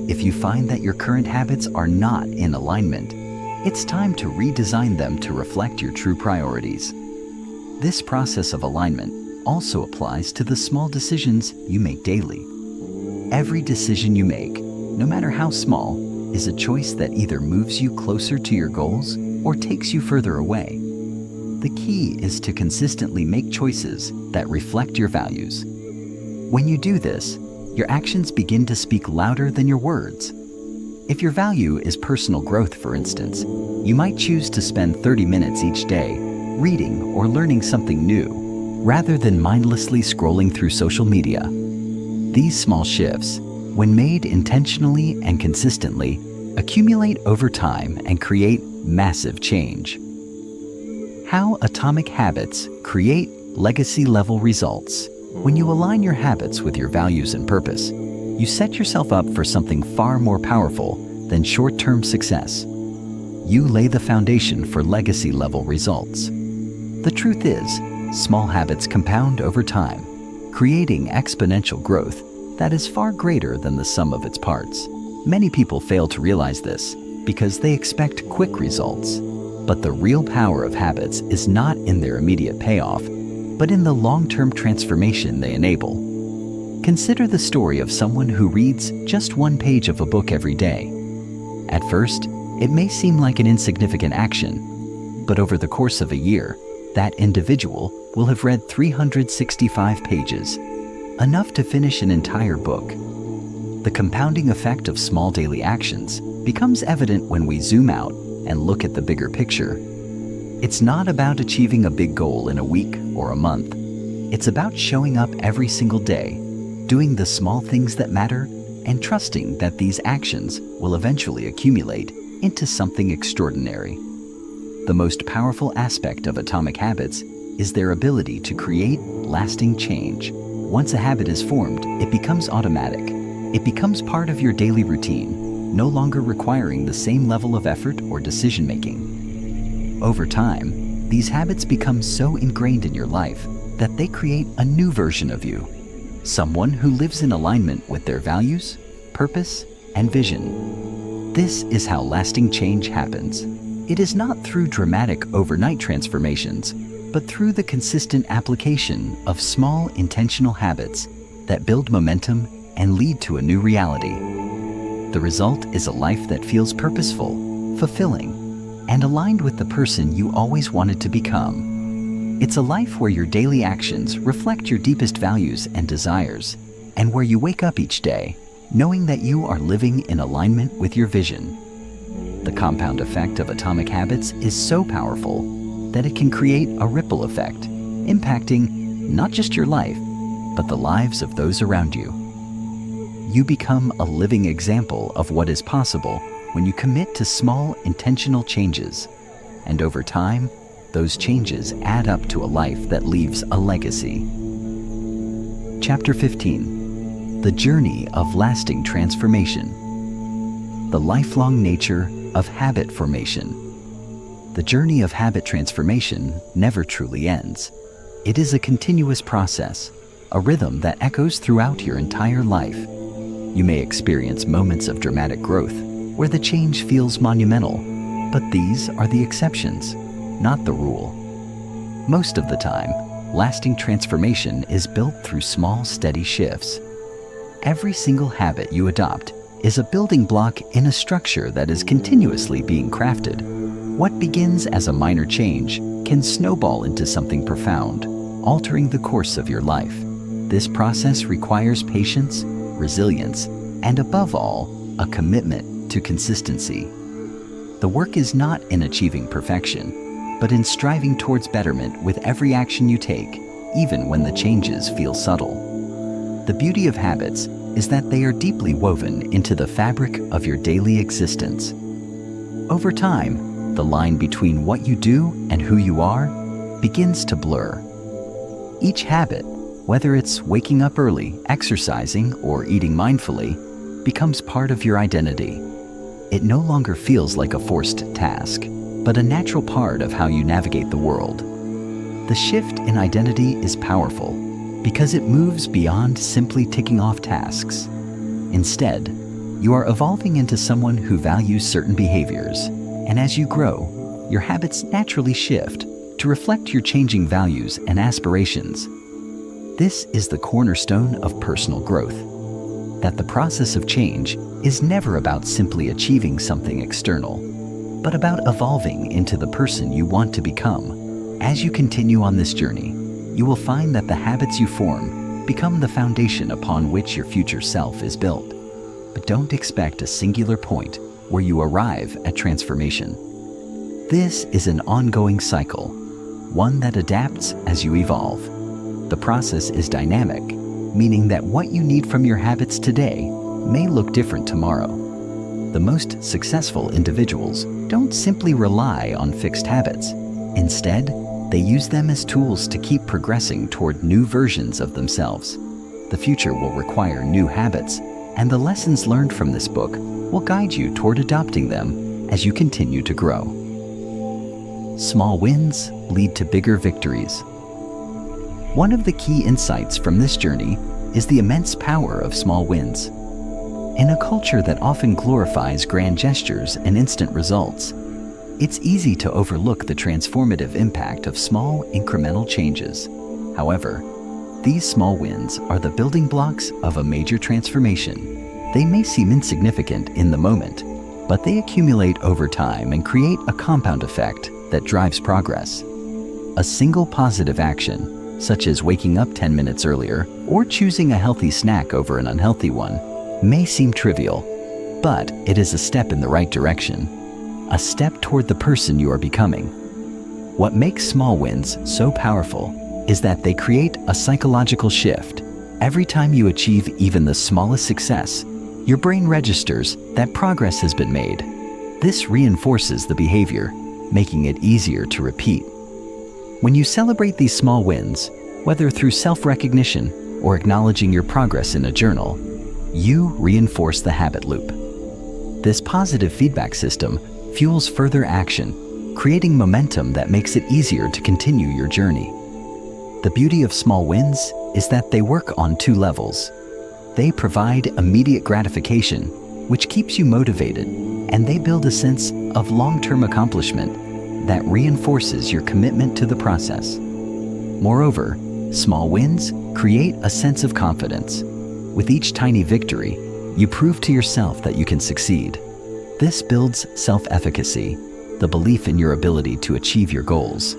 If you find that your current habits are not in alignment, it's time to redesign them to reflect your true priorities. This process of alignment also applies to the small decisions you make daily. Every decision you make, no matter how small, is a choice that either moves you closer to your goals or takes you further away. The key is to consistently make choices that reflect your values. When you do this, your actions begin to speak louder than your words. If your value is personal growth, for instance, you might choose to spend 30 minutes each day reading or learning something new, rather than mindlessly scrolling through social media. These small shifts, when made intentionally and consistently, accumulate over time and create massive change. How atomic habits create legacy-level results. When you align your habits with your values and purpose, you set yourself up for something far more powerful than short-term success. You lay the foundation for legacy-level results. The truth is, small habits compound over time, creating exponential growth that is far greater than the sum of its parts. Many people fail to realize this because they expect quick results. But the real power of habits is not in their immediate payoff, but in the long-term transformation they enable. Consider the story of someone who reads just one page of a book every day. At first, it may seem like an insignificant action, but over the course of a year, that individual will have read 365 pages, enough to finish an entire book. The compounding effect of small daily actions becomes evident when we zoom out and look at the bigger picture. It's not about achieving a big goal in a week or a month. It's about showing up every single day, doing the small things that matter, and trusting that these actions will eventually accumulate into something extraordinary. The most powerful aspect of atomic habits is their ability to create lasting change. Once a habit is formed, it becomes automatic. It becomes part of your daily routine, no longer requiring the same level of effort or decision-making. Over time, these habits become so ingrained in your life that they create a new version of you, someone who lives in alignment with their values, purpose, and vision. This is how lasting change happens. It is not through dramatic overnight transformations, but through the consistent application of small intentional habits that build momentum and lead to a new reality. The result is a life that feels purposeful, fulfilling, and aligned with the person you always wanted to become. It's a life where your daily actions reflect your deepest values and desires, and where you wake up each day knowing that you are living in alignment with your vision. The compound effect of atomic habits is so powerful that it can create a ripple effect, impacting not just your life, but the lives of those around you. You become a living example of what is possible when you commit to small, intentional changes, and over time, those changes add up to a life that leaves a legacy. Chapter 15. The Journey of Lasting Transformation. The lifelong nature of habit formation. The journey of habit transformation never truly ends. It is a continuous process, a rhythm that echoes throughout your entire life. You may experience moments of dramatic growth where the change feels monumental, but these are the exceptions, not the rule. Most of the time, lasting transformation is built through small, steady shifts. Every single habit you adopt is a building block in a structure that is continuously being crafted. What begins as a minor change can snowball into something profound, altering the course of your life. This process requires patience, resilience, and above all, a commitment to consistency. The work is not in achieving perfection, but in striving towards betterment with every action you take, even when the changes feel subtle. The beauty of habits is that they are deeply woven into the fabric of your daily existence. Over time, the line between what you do and who you are begins to blur. Each habit, whether it's waking up early, exercising, or eating mindfully, becomes part of your identity. It no longer feels like a forced task, but a natural part of how you navigate the world. The shift in identity is powerful because it moves beyond simply ticking off tasks. Instead, you are evolving into someone who values certain behaviors, and as you grow, your habits naturally shift to reflect your changing values and aspirations. This is the cornerstone of personal growth, that the process of change is never about simply achieving something external, but about evolving into the person you want to become. As you continue on this journey, you will find that the habits you form become the foundation upon which your future self is built. But don't expect a singular point where you arrive at transformation. This is an ongoing cycle, one that adapts as you evolve. The process is dynamic, meaning that what you need from your habits today may look different tomorrow. The most successful individuals don't simply rely on fixed habits. Instead, they use them as tools to keep progressing toward new versions of themselves. The future will require new habits, and the lessons learned from this book will guide you toward adopting them as you continue to grow. Small wins lead to bigger victories. One of the key insights from this journey is the immense power of small wins. In a culture that often glorifies grand gestures and instant results, it's easy to overlook the transformative impact of small, incremental changes. However, these small wins are the building blocks of a major transformation. They may seem insignificant in the moment, but they accumulate over time and create a compound effect that drives progress. A single positive action, such as waking up 10 minutes earlier or choosing a healthy snack over an unhealthy one, may seem trivial, but it is a step in the right direction. A step toward the person you are becoming. What makes small wins so powerful is that they create a psychological shift. Every time you achieve even the smallest success, your brain registers that progress has been made. This reinforces the behavior, making it easier to repeat. When you celebrate these small wins, whether through self-recognition or acknowledging your progress in a journal, you reinforce the habit loop. This positive feedback system fuels further action, creating momentum that makes it easier to continue your journey. The beauty of small wins is that they work on two levels. They provide immediate gratification, which keeps you motivated, and they build a sense of long-term accomplishment that reinforces your commitment to the process. Moreover, small wins create a sense of confidence. With each tiny victory, you prove to yourself that you can succeed. This builds self-efficacy, the belief in your ability to achieve your goals.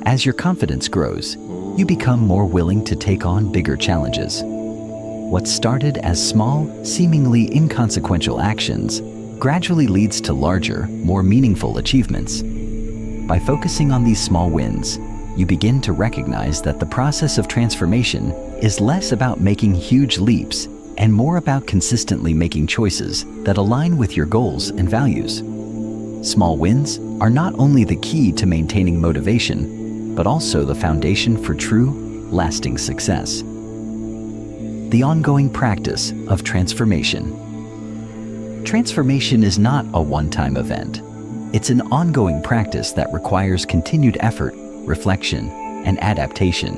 As your confidence grows, you become more willing to take on bigger challenges. What started as small, seemingly inconsequential actions gradually leads to larger, more meaningful achievements. By focusing on these small wins, you begin to recognize that the process of transformation is less about making huge leaps and more about consistently making choices that align with your goals and values. Small wins are not only the key to maintaining motivation, but also the foundation for true, lasting success. The ongoing practice of transformation. Transformation is not a one-time event. It's an ongoing practice that requires continued effort, reflection, and adaptation.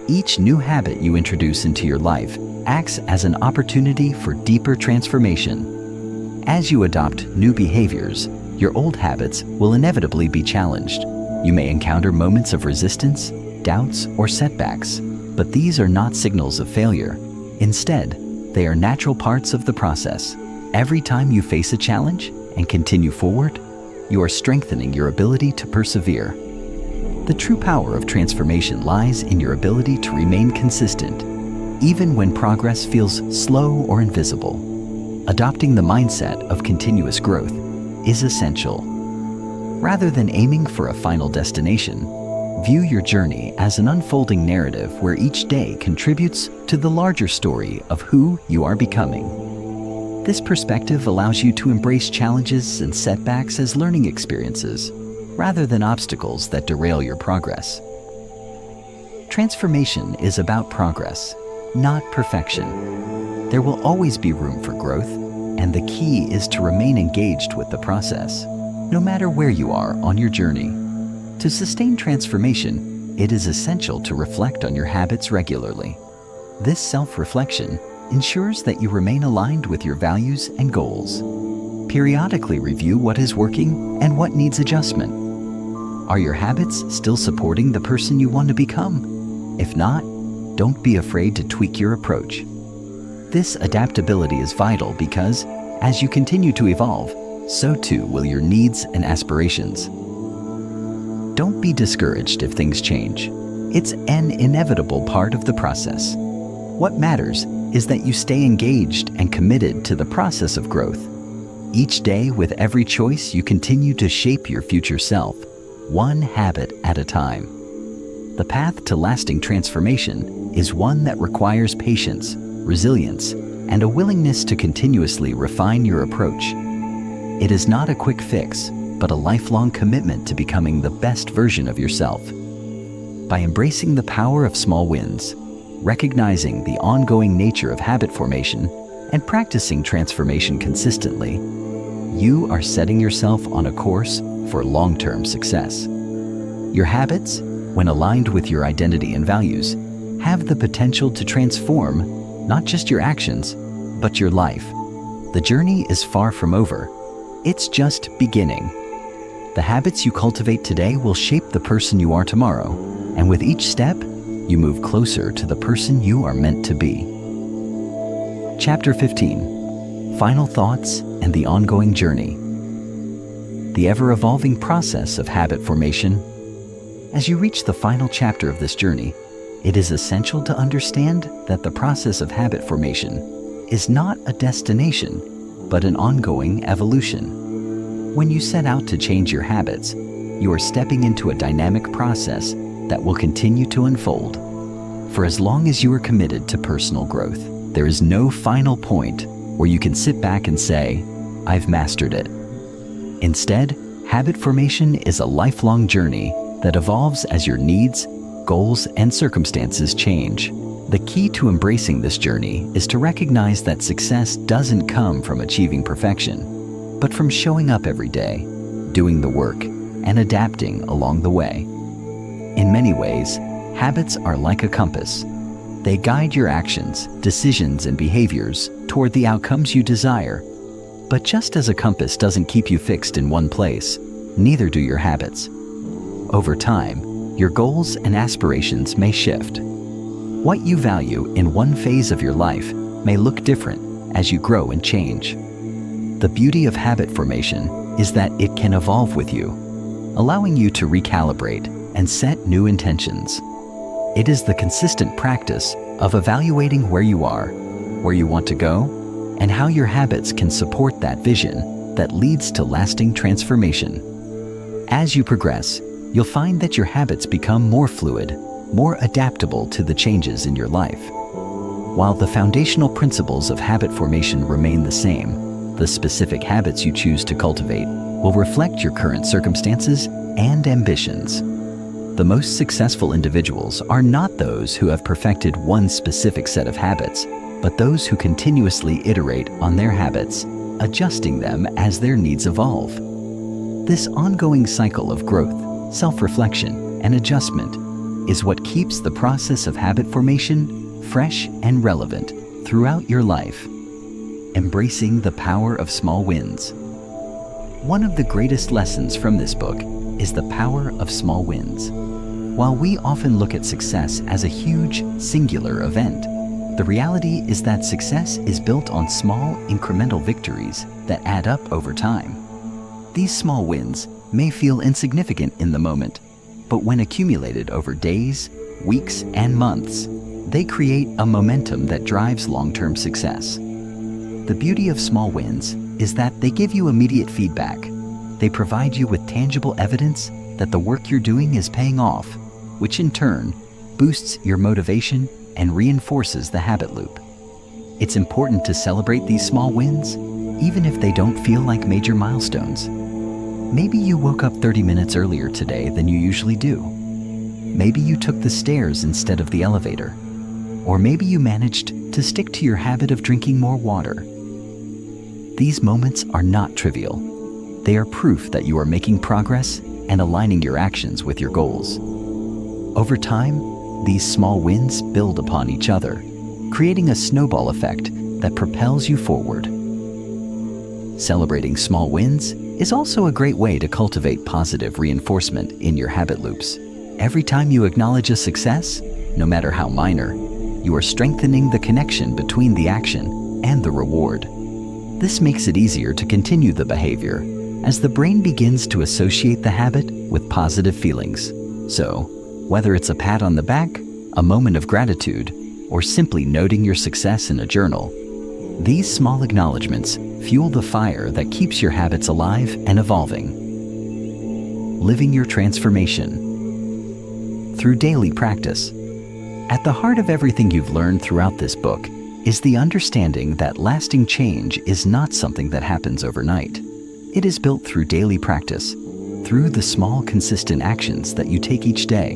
Each new habit you introduce into your life acts as an opportunity for deeper transformation. As you adopt new behaviors, your old habits will inevitably be challenged. You may encounter moments of resistance, doubts, or setbacks, but these are not signals of failure. Instead, they are natural parts of the process. Every time you face a challenge and continue forward, you are strengthening your ability to persevere. The true power of transformation lies in your ability to remain consistent, even when progress feels slow or invisible. Adopting the mindset of continuous growth is essential. Rather than aiming for a final destination, view your journey as an unfolding narrative where each day contributes to the larger story of who you are becoming. This perspective allows you to embrace challenges and setbacks as learning experiences, rather than obstacles that derail your progress. Transformation is about progress, not perfection. There will always be room for growth, and the key is to remain engaged with the process, no matter where you are on your journey. To sustain transformation, it is essential to reflect on your habits regularly. This self-reflection ensures that you remain aligned with your values and goals. Periodically review what is working and what needs adjustment. Are your habits still supporting the person you want to become? If not, don't be afraid to tweak your approach. This adaptability is vital because, as you continue to evolve, so too will your needs and aspirations. Don't be discouraged if things change. It's an inevitable part of the process. What matters is that you stay engaged and committed to the process of growth. Each day, with every choice, you continue to shape your future self, one habit at a time. The path to lasting transformation is one that requires patience, resilience, and a willingness to continuously refine your approach. It is not a quick fix, but a lifelong commitment to becoming the best version of yourself. By embracing the power of small wins, recognizing the ongoing nature of habit formation, and practicing transformation consistently, you are setting yourself on a course for long-term success. Your habits, when aligned with your identity and values, have the potential to transform not just your actions, but your life. The journey is far from over. It's just beginning. The habits you cultivate today will shape the person you are tomorrow, and with each step, you move closer to the person you are meant to be. Chapter 15. Final Thoughts and the Ongoing Journey. The ever-evolving process of habit formation. As you reach the final chapter of this journey, it is essential to understand that the process of habit formation is not a destination, but an ongoing evolution. When you set out to change your habits, you are stepping into a dynamic process that will continue to unfold. For as long as you are committed to personal growth, there is no final point where you can sit back and say, "I've mastered it." Instead, habit formation is a lifelong journey that evolves as your needs, goals, and circumstances change. The key to embracing this journey is to recognize that success doesn't come from achieving perfection, but from showing up every day, doing the work, and adapting along the way. In many ways, habits are like a compass. They guide your actions, decisions, and behaviors toward the outcomes you desire. But just as a compass doesn't keep you fixed in one place, neither do your habits. Over time, your goals and aspirations may shift. What you value in one phase of your life may look different as you grow and change. The beauty of habit formation is that it can evolve with you, allowing you to recalibrate and set new intentions. It is the consistent practice of evaluating where you are, where you want to go, and how your habits can support that vision that leads to lasting transformation. As you progress, you'll find that your habits become more fluid, more adaptable to the changes in your life. While the foundational principles of habit formation remain the same, the specific habits you choose to cultivate will reflect your current circumstances and ambitions. The most successful individuals are not those who have perfected one specific set of habits, but those who continuously iterate on their habits, adjusting them as their needs evolve. This ongoing cycle of growth, self-reflection, and adjustment is what keeps the process of habit formation fresh and relevant throughout your life. Embracing the power of small wins. One of the greatest lessons from this book is the power of small wins. While we often look at success as a huge, singular event, the reality is that success is built on small, incremental victories that add up over time. These small wins may feel insignificant in the moment, but when accumulated over days, weeks, and months, they create a momentum that drives long-term success. The beauty of small wins is that they give you immediate feedback. They provide you with tangible evidence that the work you're doing is paying off, which in turn boosts your motivation and reinforces the habit loop. It's important to celebrate these small wins, even if they don't feel like major milestones. Maybe you woke up 30 minutes earlier today than you usually do. Maybe you took the stairs instead of the elevator. Or maybe you managed to stick to your habit of drinking more water. These moments are not trivial. They are proof that you are making progress and aligning your actions with your goals. Over time, these small wins build upon each other, creating a snowball effect that propels you forward. Celebrating small wins is also a great way to cultivate positive reinforcement in your habit loops. Every time you acknowledge a success, no matter how minor, you are strengthening the connection between the action and the reward. This makes it easier to continue the behavior as the brain begins to associate the habit with positive feelings. So, whether it's a pat on the back, a moment of gratitude, or simply noting your success in a journal, these small acknowledgments fuel the fire that keeps your habits alive and evolving. Living your transformation. Through daily practice. At the heart of everything you've learned throughout this book is the understanding that lasting change is not something that happens overnight. It is built through daily practice, through the small, consistent actions that you take each day.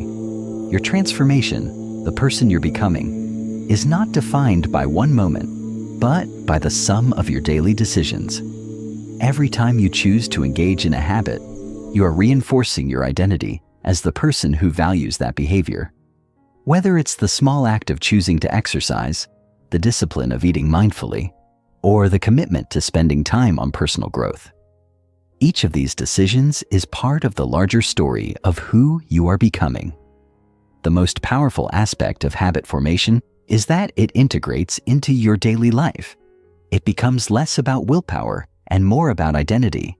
Your transformation, the person you're becoming, is not defined by one moment, but by the sum of your daily decisions. Every time you choose to engage in a habit, you are reinforcing your identity as the person who values that behavior. Whether it's the small act of choosing to exercise, the discipline of eating mindfully, or the commitment to spending time on personal growth. Each of these decisions is part of the larger story of who you are becoming. The most powerful aspect of habit formation is that it integrates into your daily life. It becomes less about willpower and more about identity.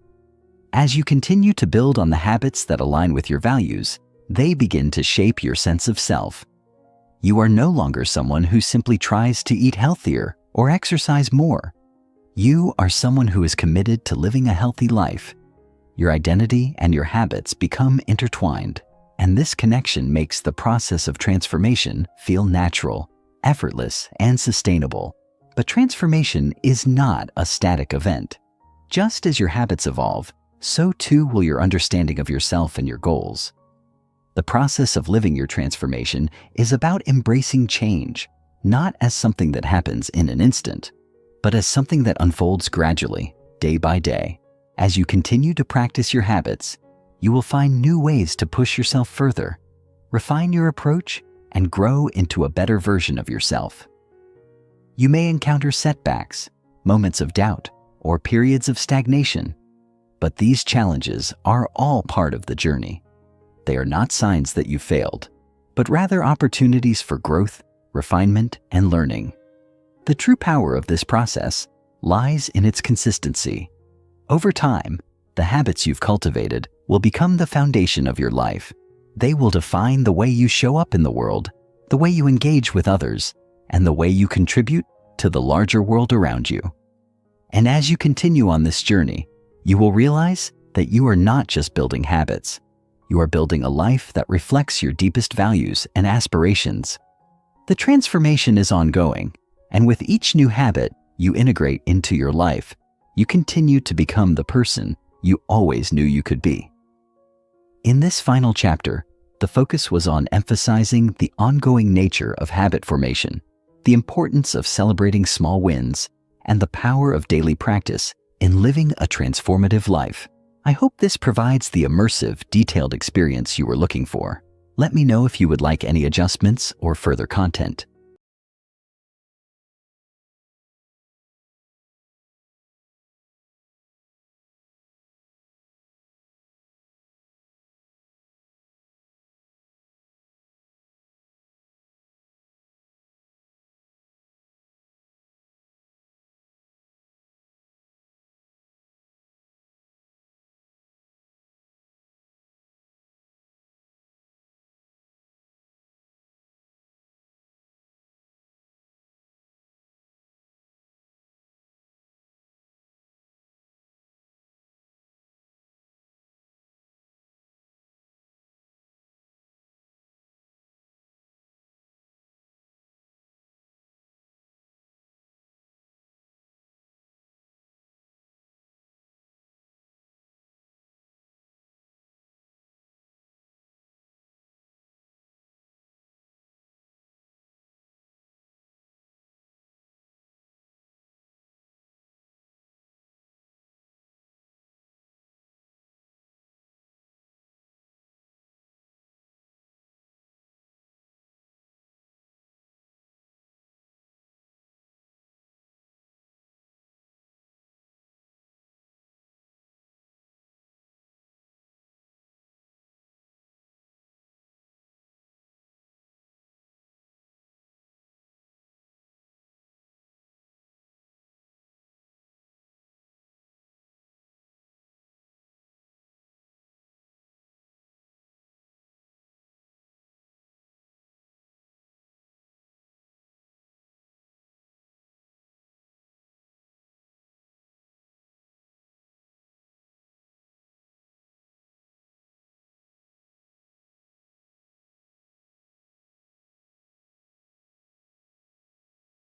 As you continue to build on the habits that align with your values, they begin to shape your sense of self. You are no longer someone who simply tries to eat healthier or exercise more. You are someone who is committed to living a healthy life. Your identity and your habits become intertwined, and this connection makes the process of transformation feel natural, effortless, and sustainable. But transformation is not a static event. Just as your habits evolve, so too will your understanding of yourself and your goals. The process of living your transformation is about embracing change, not as something that happens in an instant, but as something that unfolds gradually, day by day. As you continue to practice your habits, you will find new ways to push yourself further, refine your approach, and grow into a better version of yourself. You may encounter setbacks, moments of doubt, or periods of stagnation, but these challenges are all part of the journey. They are not signs that you failed, but rather opportunities for growth, refinement, and learning. The true power of this process lies in its consistency. Over time, the habits you've cultivated will become the foundation of your life, They will define the way you show up in the world, the way you engage with others, and the way you contribute to the larger world around you. And as you continue on this journey, you will realize that you are not just building habits. You are building a life that reflects your deepest values and aspirations. The transformation is ongoing, and with each new habit you integrate into your life, you continue to become the person you always knew you could be. In this final chapter, the focus was on emphasizing the ongoing nature of habit formation, the importance of celebrating small wins, and the power of daily practice in living a transformative life. I hope this provides the immersive, detailed experience you were looking for. Let me know if you would like any adjustments or further content.